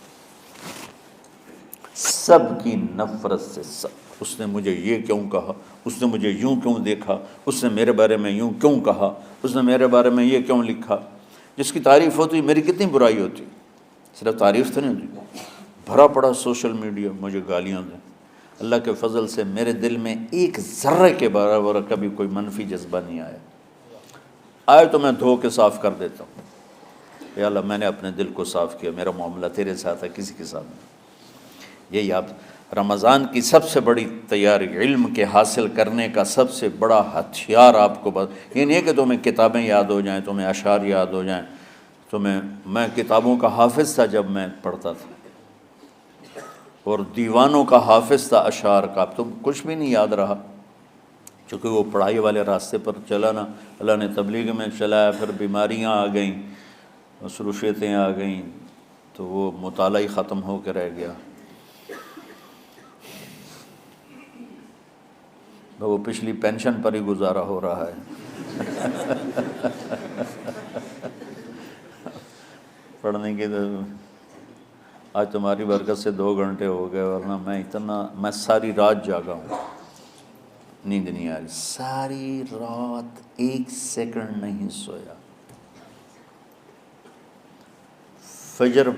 سب کی نفرت سے۔ سب، اس نے مجھے یہ کیوں کہا، اس نے مجھے یوں کیوں دیکھا، اس نے میرے بارے میں یوں کیوں کہا، اس نے میرے بارے میں یہ کیوں لکھا۔ جس کی تعریف ہوتی میری کتنی برائی ہوتی، صرف تعریف تو نہیں ہوتی، بھرا پڑا سوشل میڈیا مجھے گالیاں دیں۔ اللہ کے فضل سے میرے دل میں ایک ذرے کے برابر کبھی کوئی منفی جذبہ نہیں آیا، آئے تو میں دھو کے صاف کر دیتا ہوں، یا اللہ میں نے اپنے دل کو صاف کیا، میرا معاملہ تیرے ساتھ ہے، کسی کے ساتھ نہیں۔ یہی آپ رمضان کی سب سے بڑی تیاری، علم کے حاصل کرنے کا سب سے بڑا ہتھیار آپ کو یہ نہیں ہے کہ تمہیں کتابیں یاد ہو جائیں، تمہیں اشعار یاد ہو جائیں، میں کتابوں کا حافظ تھا جب میں پڑھتا تھا، اور دیوانوں کا حافظ تھا اشعار کا، اب تو کچھ بھی نہیں یاد رہا، چونکہ وہ پڑھائی والے راستے پر چلا نا، اللہ نے تبلیغ میں چلایا، پھر بیماریاں آ گئیں، مصروفیتیں آ گئیں، تو وہ مطالعہ ہی ختم ہو کے رہ گیا۔ وہ پچھلی پینشن پر ہی گزارا ہو رہا ہے۔ پڑھنے کی تو آج تمہاری برکت سے 2 گھنٹے ہو گئے، ورنہ میں ساری رات جاگا ہوں، نیند نہیں آ رہی، ساری رات 1 سیکنڈ نہیں سویا۔ فجر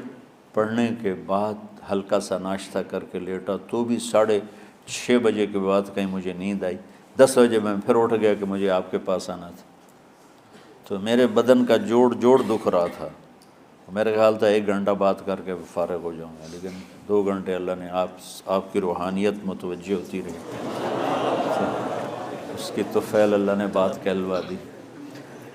پڑھنے کے بعد ہلکا سا ناشتہ کر کے لیٹا تو بھی 6:30 بجے کے بعد کہیں مجھے نیند آئی، 10 بجے میں پھر اٹھ گیا کہ مجھے آپ کے پاس آنا تھا، تو میرے بدن کا جوڑ دکھ رہا تھا، میرا خیال تھا 1 گھنٹہ بات کر کے فارغ ہو جاؤں گا، لیکن 2 گھنٹے اللہ نے آپ کی روحانیت متوجہ ہوتی رہی، اس کی طفیل اللہ نے بات کہلوا دی۔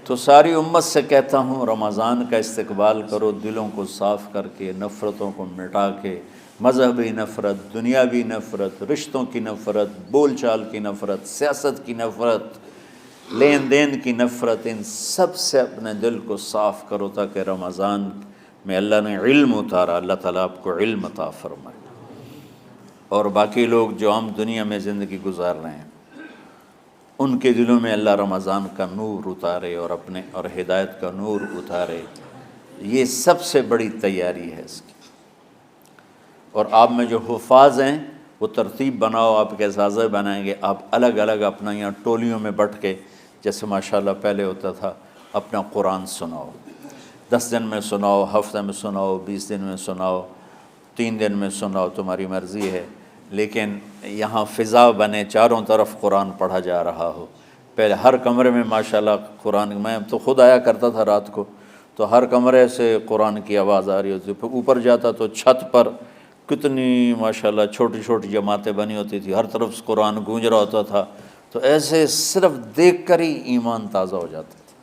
تو ساری امت سے کہتا ہوں رمضان کا استقبال کرو، دلوں کو صاف کر کے، نفرتوں کو مٹا کے، مذہبی نفرت، دنیاوی نفرت، رشتوں کی نفرت، بول چال کی نفرت، سیاست کی نفرت، لین دین کی نفرت، ان سب سے اپنے دل کو صاف کرو تاکہ رمضان میں اللہ نے علم اتارا، اللہ تعالیٰ آپ کو علم عطا فرمائے، اور باقی لوگ جو عام دنیا میں زندگی گزار رہے ہیں ان کے دلوں میں اللہ رمضان کا نور اتارے اور ہدایت کا نور اتارے، یہ سب سے بڑی تیاری ہے اس کی۔ اور آپ میں جو حفاظ ہیں وہ ترتیب بناؤ، آپ کے اعزازہ بنائیں گے، آپ الگ الگ اپنا یہاں ٹولیوں میں بٹ کے، جیسے ماشاءاللہ پہلے ہوتا تھا، اپنا قرآن سناؤ، 10 دن میں سناؤ، ہفتہ میں سناؤ، 20 دن میں سناؤ، 3 دن میں سناؤ، تمہاری مرضی ہے، لیکن یہاں فضا بنے، چاروں طرف قرآن پڑھا جا رہا ہو۔ پہلے ہر کمرے میں ماشاءاللہ قرآن، میں تو خود آیا کرتا تھا رات کو، تو ہر کمرے سے قرآن کی آواز آ رہی ہوتی، پھر اوپر جاتا تو چھت پر کتنی ماشاءاللہ چھوٹی چھوٹی جماعتیں بنی ہوتی تھی، ہر طرف سے قرآن گونج رہا ہوتا تھا، تو ایسے صرف دیکھ کر ہی ایمان تازہ ہو جاتا تھا۔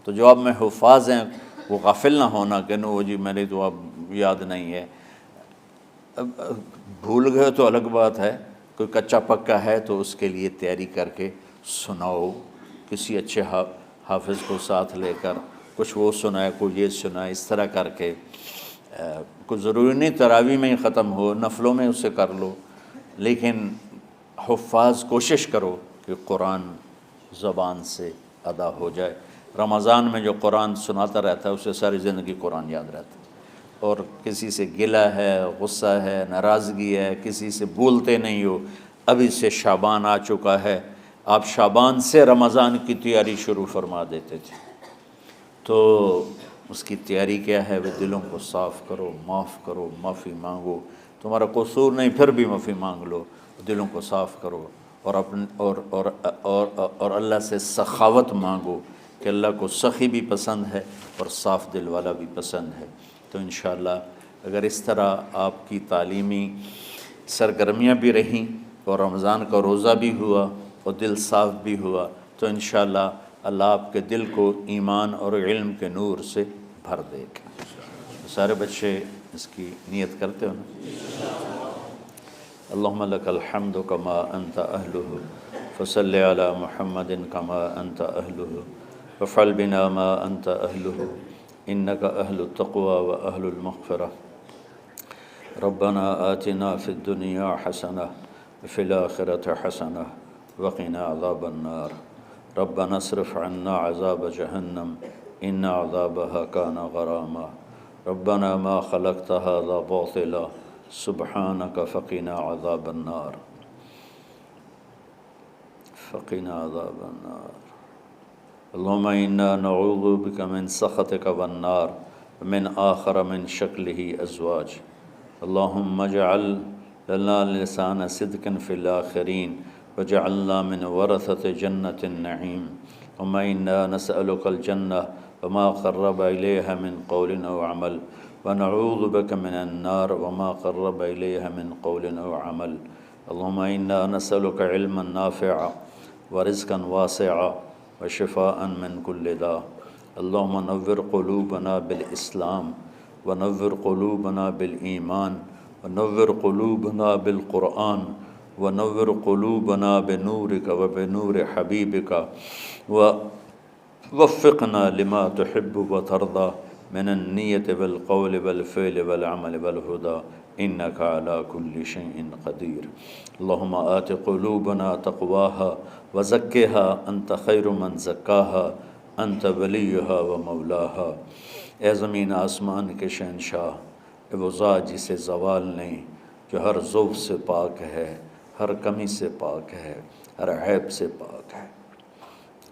تو جو اب میں حفاظ ہیں وہ غافل نہ ہونا کہ نو جی میرے تو اب یاد نہیں ہے، بھول گئے تو الگ بات ہے، کوئی کچا پکا ہے تو اس کے لیے تیاری کر کے سناؤ، کسی اچھے حافظ کو ساتھ لے کر، کچھ وہ سنائے، کوئی یہ سنائے، اس طرح کر کے، کوئی ضروری نہیں تراویح میں ہی ختم ہو، نفلوں میں اسے کر لو، لیکن حفاظ کوشش کرو کہ قرآن زبان سے ادا ہو جائے۔ رمضان میں جو قرآن سناتا رہتا ہے اسے ساری زندگی قرآن یاد رہتا ہے، اور کسی سے گلہ ہے، غصہ ہے، ناراضگی ہے، کسی سے بولتے نہیں ہو، ابھی سے شعبان آ چکا ہے، آپ شعبان سے رمضان کی تیاری شروع فرما دیتے تھے، تو اس کی تیاری کیا ہے؟ وہ دلوں کو صاف کرو، معاف کرو، معافی مانگو، تمہارا قصور نہیں پھر بھی معافی مانگ لو، دلوں کو صاف کرو، اور اللہ سے سخاوت مانگو کہ اللہ کو سخی بھی پسند ہے اور صاف دل والا بھی پسند ہے۔ تو انشاءاللہ اگر اس طرح آپ کی تعلیمی سرگرمیاں بھی رہیں اور رمضان کا روزہ بھی ہوا اور دل صاف بھی ہوا، تو انشاءاللہ اللہ آپ کے دل کو ایمان اور علم کے نور سے بھر دے گا۔ سارے بچے اس کی نیت کرتے ہو نا؟ اللہم لک الحمد کما انت اہلہ فصل علی محمد کما انت اہلہ وفعل بنا ما انت اہلہ انک اہل التقوی و اہل المغفرہ۔ ربنا آتنا فی الدنیا حسنہ وفی الآخرۃ حسنہ وقنا عذاب النار۔ ربنا اصرف عنا عذاب جہنم ان عذابها کان غراما۔ ربنا ما خلقت هذا باطلا سبحانك فقنا عذاب النار، فقنا عذاب النار۔ اللهم انا نعوذ بك من سخطك والنار ومن آخر من شكله ازواج۔ اللهم اجعل لنا لسان صدق في الآخرين وجعلنا من ورثة جنة النعيم۔ اللهم انا نسألك الجنة وما قرب إليها من قول أو عمل، ونعوذ بك من النار وما قرب إليها من قول أو عمل۔ اللهم انا نسألك علما نافعا ورزقا واسعا وشفاء من كل داء۔ اللهم نور قلوبنا بالإسلام ونور قلوبنا بالإيمان ونور قلوبنا بالقرآن ونور قلوبنا بنورك وبنور حبيبك ووفقنا لما تحب وترضى من النية والقول والفعل والعمل والهدى إنك على كل شيء قدير اللهم آت قلوبنا تقواها وزكها أنت خير من زكاها أنت وليها ومولاها۔ اے زمین آسمان کے شہنشاہ، اے وہ ذات جسے زوال نہیں، جو ہر ضعف سے پاک ہے، ہر کمی سے پاک ہے، ہر عیب سے پاک ہے۔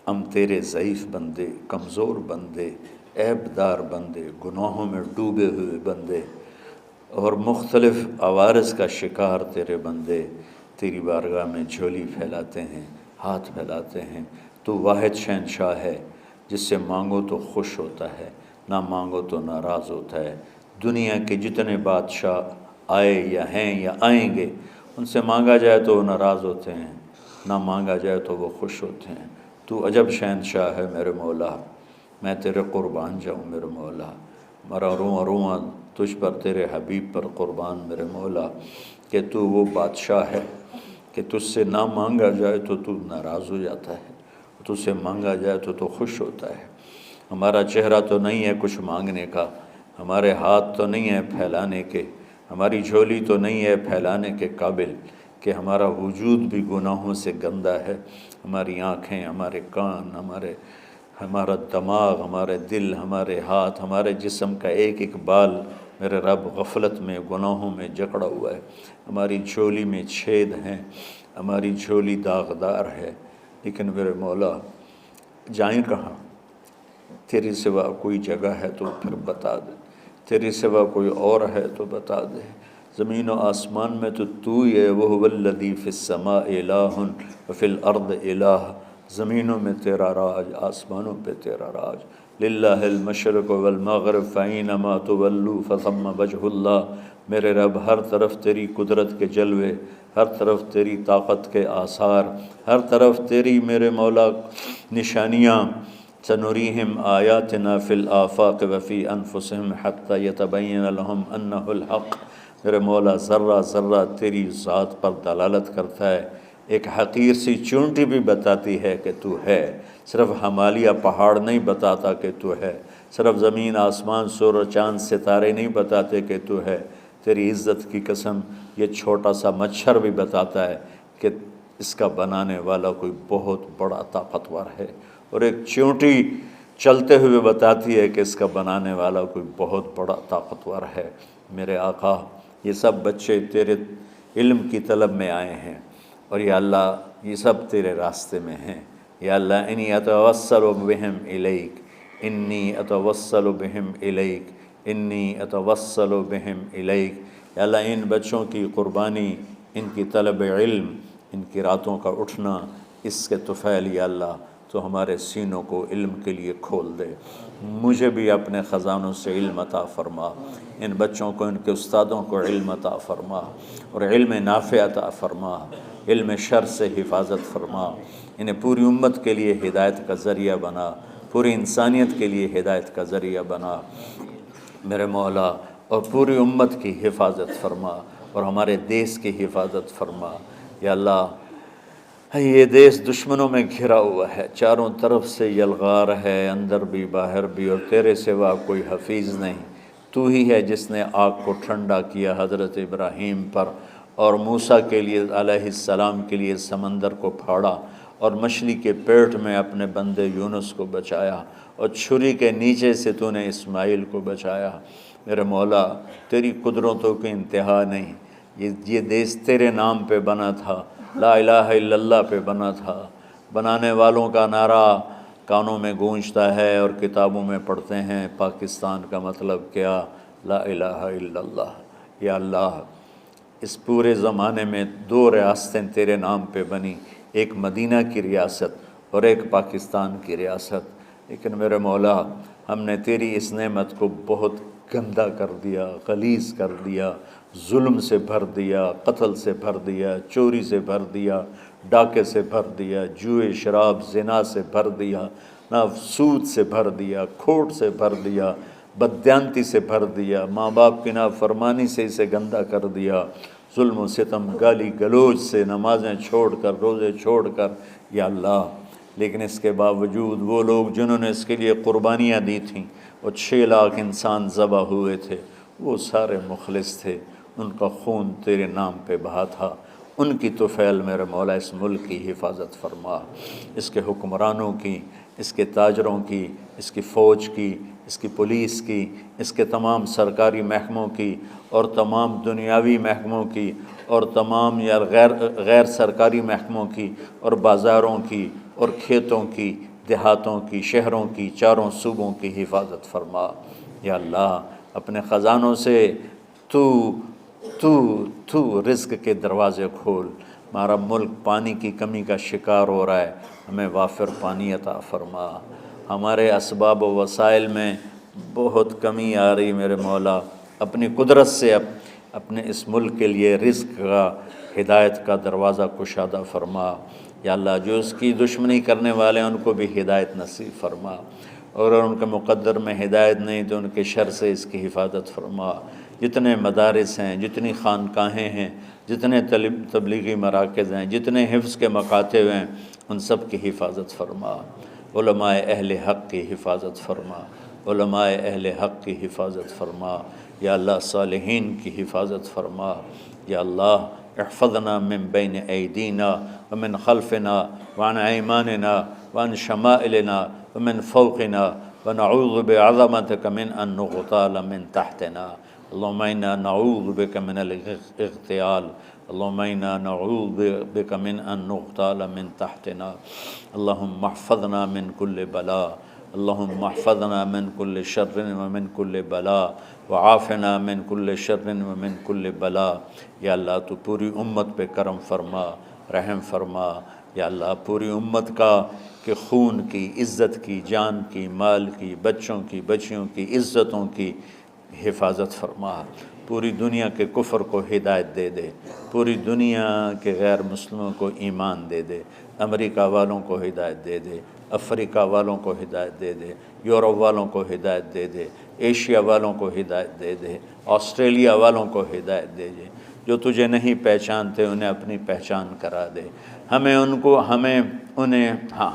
ہم تیرے ضعیف بندے، کمزور بندے، عیب دار بندے، گناہوں میں ڈوبے ہوئے بندے اور مختلف عوارض کا شکار تیرے بندے تیری بارگاہ میں جھولی پھیلاتے ہیں، ہاتھ پھیلاتے ہیں۔ تو واحد شہنشاہ ہے جس سے مانگو تو خوش ہوتا ہے، نہ مانگو تو ناراض ہوتا ہے۔ دنیا کے جتنے بادشاہ آئے یا ہیں یا آئیں گے، ان سے مانگا جائے تو وہ ناراض ہوتے ہیں، نہ مانگا جائے تو وہ خوش ہوتے ہیں۔ تو عجب شہنشاہ ہے میرے مولا، میں تیرے قربان جاؤں میرے مولا، مرا رواں رواں تجھ پر تیرے حبیب پر قربان میرے مولا، کہ تو وہ بادشاہ ہے کہ تجھ سے نہ مانگا جائے تو تو ناراض ہو جاتا ہے، تجھ سے مانگا جائے تو تو خوش ہوتا ہے۔ ہمارا چہرہ تو نہیں ہے کچھ مانگنے کا، ہمارے ہاتھ تو نہیں ہے پھیلانے کے، ہماری جھولی تو نہیں ہے پھیلانے کے قابل، کہ ہمارا وجود بھی گناہوں سے گندا ہے، ہماری آنکھیں، ہمارے کان، ہمارا دماغ، ہمارے دل، ہمارے ہاتھ، ہمارے جسم کا ایک ایک بال میرے رب غفلت میں، گناہوں میں جکڑا ہوا ہے۔ ہماری جھولی میں چھید ہیں، ہماری جھولی داغدار ہے، لیکن میرے مولا جائیں کہاں؟ تیری سوا کوئی جگہ ہے تو پھر بتا دے، تیری سوا کوئی اور ہے تو بتا دے۔ زمین و آسمان میں تو ہی ہے، وَهُوَ الَّذِي فِي السَّمَاءِ إِلَٰهٌ وَفِي الْأَرْضِ إِلَٰهٌ۔ زمینوں میں تیرا راج، آسمانوں پہ تیرا راج۔ لِلَّهِ الْمَشْرِقُ وَالْمَغْرِبُ فَأَيْنَمَا تُوَلُّوا فَثَمَّ وَجْهُ اللَّهِ۔ میرے رب ہر طرف تیری قدرت کے جلوے، ہر طرف تیری طاقت کے آثار، ہر طرف تیری میرے مولا نشانیاں۔ سَنُرِيهِمْ آيَاتِنَا فِي الْآفَاقِ وَفِي أَنفُسِهِمْ حَتَّى يَتَبَيَّنَ لَهُمْ أَنَّهُ الْحَقُّ۔ میرے مولا ذرہ ذرہ تیری ذات پر دلالت کرتا ہے، ایک حقیر سی چونٹی بھی بتاتی ہے کہ تو ہے۔ صرف ہمالیہ پہاڑ نہیں بتاتا کہ تو ہے، صرف زمین آسمان سورج چاند ستارے نہیں بتاتے کہ تو ہے۔ تیری عزت کی قسم یہ چھوٹا سا مچھر بھی بتاتا ہے کہ اس کا بنانے والا کوئی بہت بڑا طاقتور ہے، اور ایک چونٹی چلتے ہوئے بتاتی ہے کہ اس کا بنانے والا کوئی بہت بڑا طاقتور ہے۔ میرے آقا، یہ سب بچے تیرے علم کی طلب میں آئے ہیں، اور یا اللہ یہ سب تیرے راستے میں ہیں۔ یا اللہ انی اتوسل بہم الیک، انی اتوسل بہم الیک، انی اتوسل بہم الیک۔ یا اللہ ان بچوں کی قربانی، ان کی طلب علم، ان کی راتوں کا اٹھنا، اس کے طفیل یا اللہ تو ہمارے سینوں کو علم کے لیے کھول دے۔ مجھے بھی اپنے خزانوں سے علم عطا فرما، ان بچوں کو، ان کے استادوں کو علم عطا فرما، اور علم نافع عطا فرما، علم شر سے حفاظت فرما۔ انہیں پوری امت کے لیے ہدایت کا ذریعہ بنا، پوری انسانیت کے لیے ہدایت کا ذریعہ بنا میرے مولا، اور پوری امت کی حفاظت فرما، اور ہمارے دیس کی حفاظت فرما۔ یا اللہ یہ دیس دشمنوں میں گھرا ہوا ہے، چاروں طرف سے یلغار ہے، اندر بھی باہر بھی، اور تیرے سوا کوئی حفیظ نہیں۔ تو ہی ہے جس نے آگ کو ٹھنڈا کیا حضرت ابراہیم پر، اور موسیٰ کے لیے علیہ السلام کے لیے سمندر کو پھاڑا، اور مچھلی کے پیٹ میں اپنے بندے یونس کو بچایا، اور چھری کے نیچے سے تو نے اسماعیل کو بچایا۔ میرے مولا تیری قدرتوں کی انتہا نہیں۔ یہ دیس تیرے نام پہ بنا تھا، لا الہ الا اللہ پہ بنا تھا۔ بنانے والوں کا نعرہ کانوں میں گونجتا ہے اور کتابوں میں پڑھتے ہیں، پاکستان کا مطلب کیا؟ لا الہ الا اللہ۔ یا اللہ اس پورے زمانے میں 2 ریاستیں تیرے نام پہ بنی، ایک مدینہ کی ریاست اور ایک پاکستان کی ریاست، لیکن میرے مولا ہم نے تیری اس نعمت کو بہت گندا کر دیا، غلیظ کر دیا، ظلم سے بھر دیا، قتل سے بھر دیا، چوری سے بھر دیا، ڈاکے سے بھر دیا، جوئے شراب زنا سے بھر دیا، نہ سود سے بھر دیا، کھوٹ سے بھر دیا، بددیانتی سے بھر دیا، ماں باپ کی نافرمانی سے اسے گندا کر دیا، ظلم و ستم، گالی گلوچ سے، نمازیں چھوڑ کر، روزے چھوڑ کر، یا اللہ۔ لیکن اس کے باوجود وہ لوگ جنہوں نے اس کے لیے قربانیاں دی تھیں، وہ 6 لاکھ انسان ذبح ہوئے تھے، وہ سارے مخلص تھے، ان کا خون تیرے نام پہ بہا تھا۔ ان کی طفیل میرے مولا اس ملک کی حفاظت فرما، اس کے حکمرانوں کی، اس کے تاجروں کی، اس کی فوج کی، اس کی پولیس کی، اس کے تمام سرکاری محکموں کی اور تمام دنیاوی محکموں کی اور تمام یا غیر سرکاری محکموں کی اور بازاروں کی اور کھیتوں کی، دیہاتوں کی، شہروں کی، چاروں صوبوں کی حفاظت فرما۔ یا اللہ اپنے خزانوں سے تو رزق کے دروازے کھول۔ ہمارا ملک پانی کی کمی کا شکار ہو رہا ہے، ہمیں وافر پانی عطا فرما۔ ہمارے اسباب و وسائل میں بہت کمی آ رہی میرے مولا، اپنی قدرت سے اپنے اس ملک کے لیے رزق کا، ہدایت کا دروازہ کشادہ فرما۔ یا اللہ جو اس کی دشمنی کرنے والے ہیں ان کو بھی ہدایت نصیب فرما، اور اگر ان کے مقدر میں ہدایت نہیں تو ان کے شر سے اس کی حفاظت فرما۔ جتنے مدارس ہیں، جتنی خانقاہیں ہیں، جتنے تبلیغی مراکز ہیں، جتنے حفظ کے مکاتب ہیں، ان سب کی حفاظت فرما۔ علماء اہل حق کی حفاظت فرما، علماء اہل حق کی حفاظت فرما۔ یا اللہ صالحین کی حفاظت فرما۔ یا اللہ احفظنا من بین ایدینا ومن خلفنا وعن ایماننا وعن شمائلنا ومن فوقنا ونعوذ بعظمتك من ان نغتال من تحتنا۔ اللهم انا نعوذ بك من الاغتيال، اللهم انا نعوذ بك من ان نغتال من تحتنا۔ اللهم احفظنا من كل بلاء، اللهم احفظنا من كل شر ومن كل بلاء وعافنا من كل شر ومن كل بلاء۔ یا اللہ تو پوری امت پہ کرم فرما، رحم فرما۔ یا اللہ پوری امت کا کہ خون کی، عزت کی، جان کی، مال کی، بچوں کی، بچیوں کی، عزتوں کی حفاظت فرما۔ پوری دنیا کے کفر کو ہدایت دے دے، پوری دنیا کے غیر مسلموں کو ایمان دے دے، امریکہ والوں کو ہدایت دے دے، افریقہ والوں کو ہدایت دے دے، یورپ والوں کو ہدایت دے دے، ایشیا والوں کو ہدایت دے دے، آسٹریلیا والوں کو ہدایت دے دے۔ جو تجھے نہیں پہچانتے انہیں اپنی پہچان کرا دے،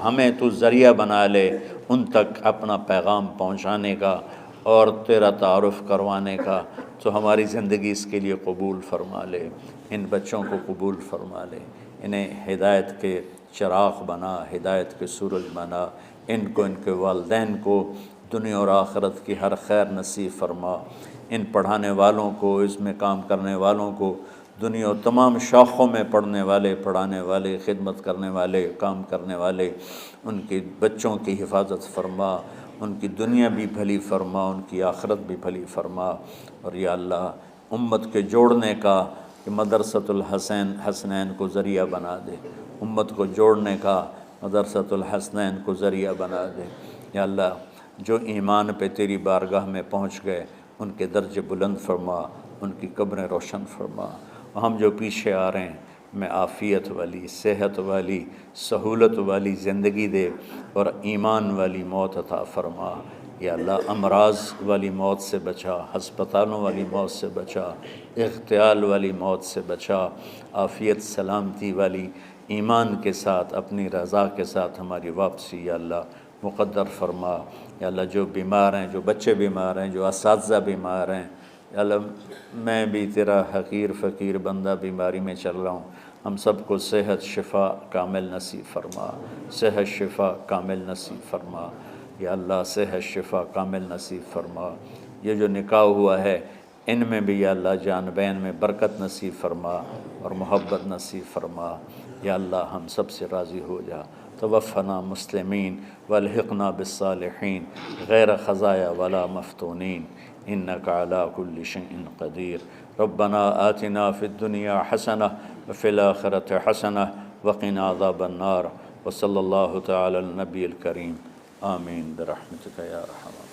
ہمیں تو ذریعہ بنا لے ان تک اپنا پیغام پہنچانے کا اور تیرا تعارف کروانے کا۔ تو ہماری زندگی اس کے لیے قبول فرما لے، ان بچوں کو قبول فرما لے، انہیں ہدایت کے چراغ بنا، ہدایت کے سورج بنا، ان کو، ان کے والدین کو دنیا اور آخرت کی ہر خیر نصیب فرما۔ ان پڑھانے والوں کو، اس میں کام کرنے والوں کو، دنیا اور تمام شاخوں میں پڑھنے والے، پڑھانے والے، خدمت کرنے والے، کام کرنے والے، ان کے بچوں کی حفاظت فرما، ان کی دنیا بھی بھلی فرما، ان کی آخرت بھی بھلی فرما۔ اور یا اللہ امت کے جوڑنے کا کہ مدرسۃ الحسنین کو ذریعہ بنا دے، امت کو جوڑنے کا مدرسۃ الحسنین کو ذریعہ بنا دے۔ یا اللہ جو ایمان پہ تیری بارگاہ میں پہنچ گئے ان کے درجے بلند فرما، ان کی قبریں روشن فرما۔ ہم جو پیچھے آ رہے ہیں میں عافیت والی، صحت والی، سہولت والی زندگی دے اور ایمان والی موت عطا فرما۔ یا اللہ امراض والی موت سے بچا، ہسپتالوں والی موت سے بچا، اغتیال والی موت سے بچا، عافیت سلامتی والی ایمان کے ساتھ، اپنی رضا کے ساتھ ہماری واپسی یا اللہ مقدر فرما۔ یا اللہ جو بیمار ہیں، جو بچے بیمار ہیں، جو اساتذہ بیمار ہیں، یا اللہ میں بھی تیرا حقیر فقیر بندہ بیماری میں چل رہا ہوں، ہم سب کو صحت شفا کامل نصیب فرما، صحت شفا کامل نصیب فرما۔ یا اللہ صحت شفا کامل نصیب فرما۔ یہ جو نکاح ہوا ہے ان میں بھی یا اللہ جان بین میں برکت نصیب فرما اور محبت نصیب فرما۔ یا اللہ ہم سب سے راضی ہو جا۔ توفنا مسلمین والحقنا بالصالحین غیر خزایا ولا مفتونین انک علی کل شیء قدیر۔ ربنا آتنا فی الدنیا حسنہ وفی الآخرۃ حسنہ وقنا عذاب النار۔ وصلی اللہ تعالی علی النبی الکریم۔ آمین برحمتک یا ارحم۔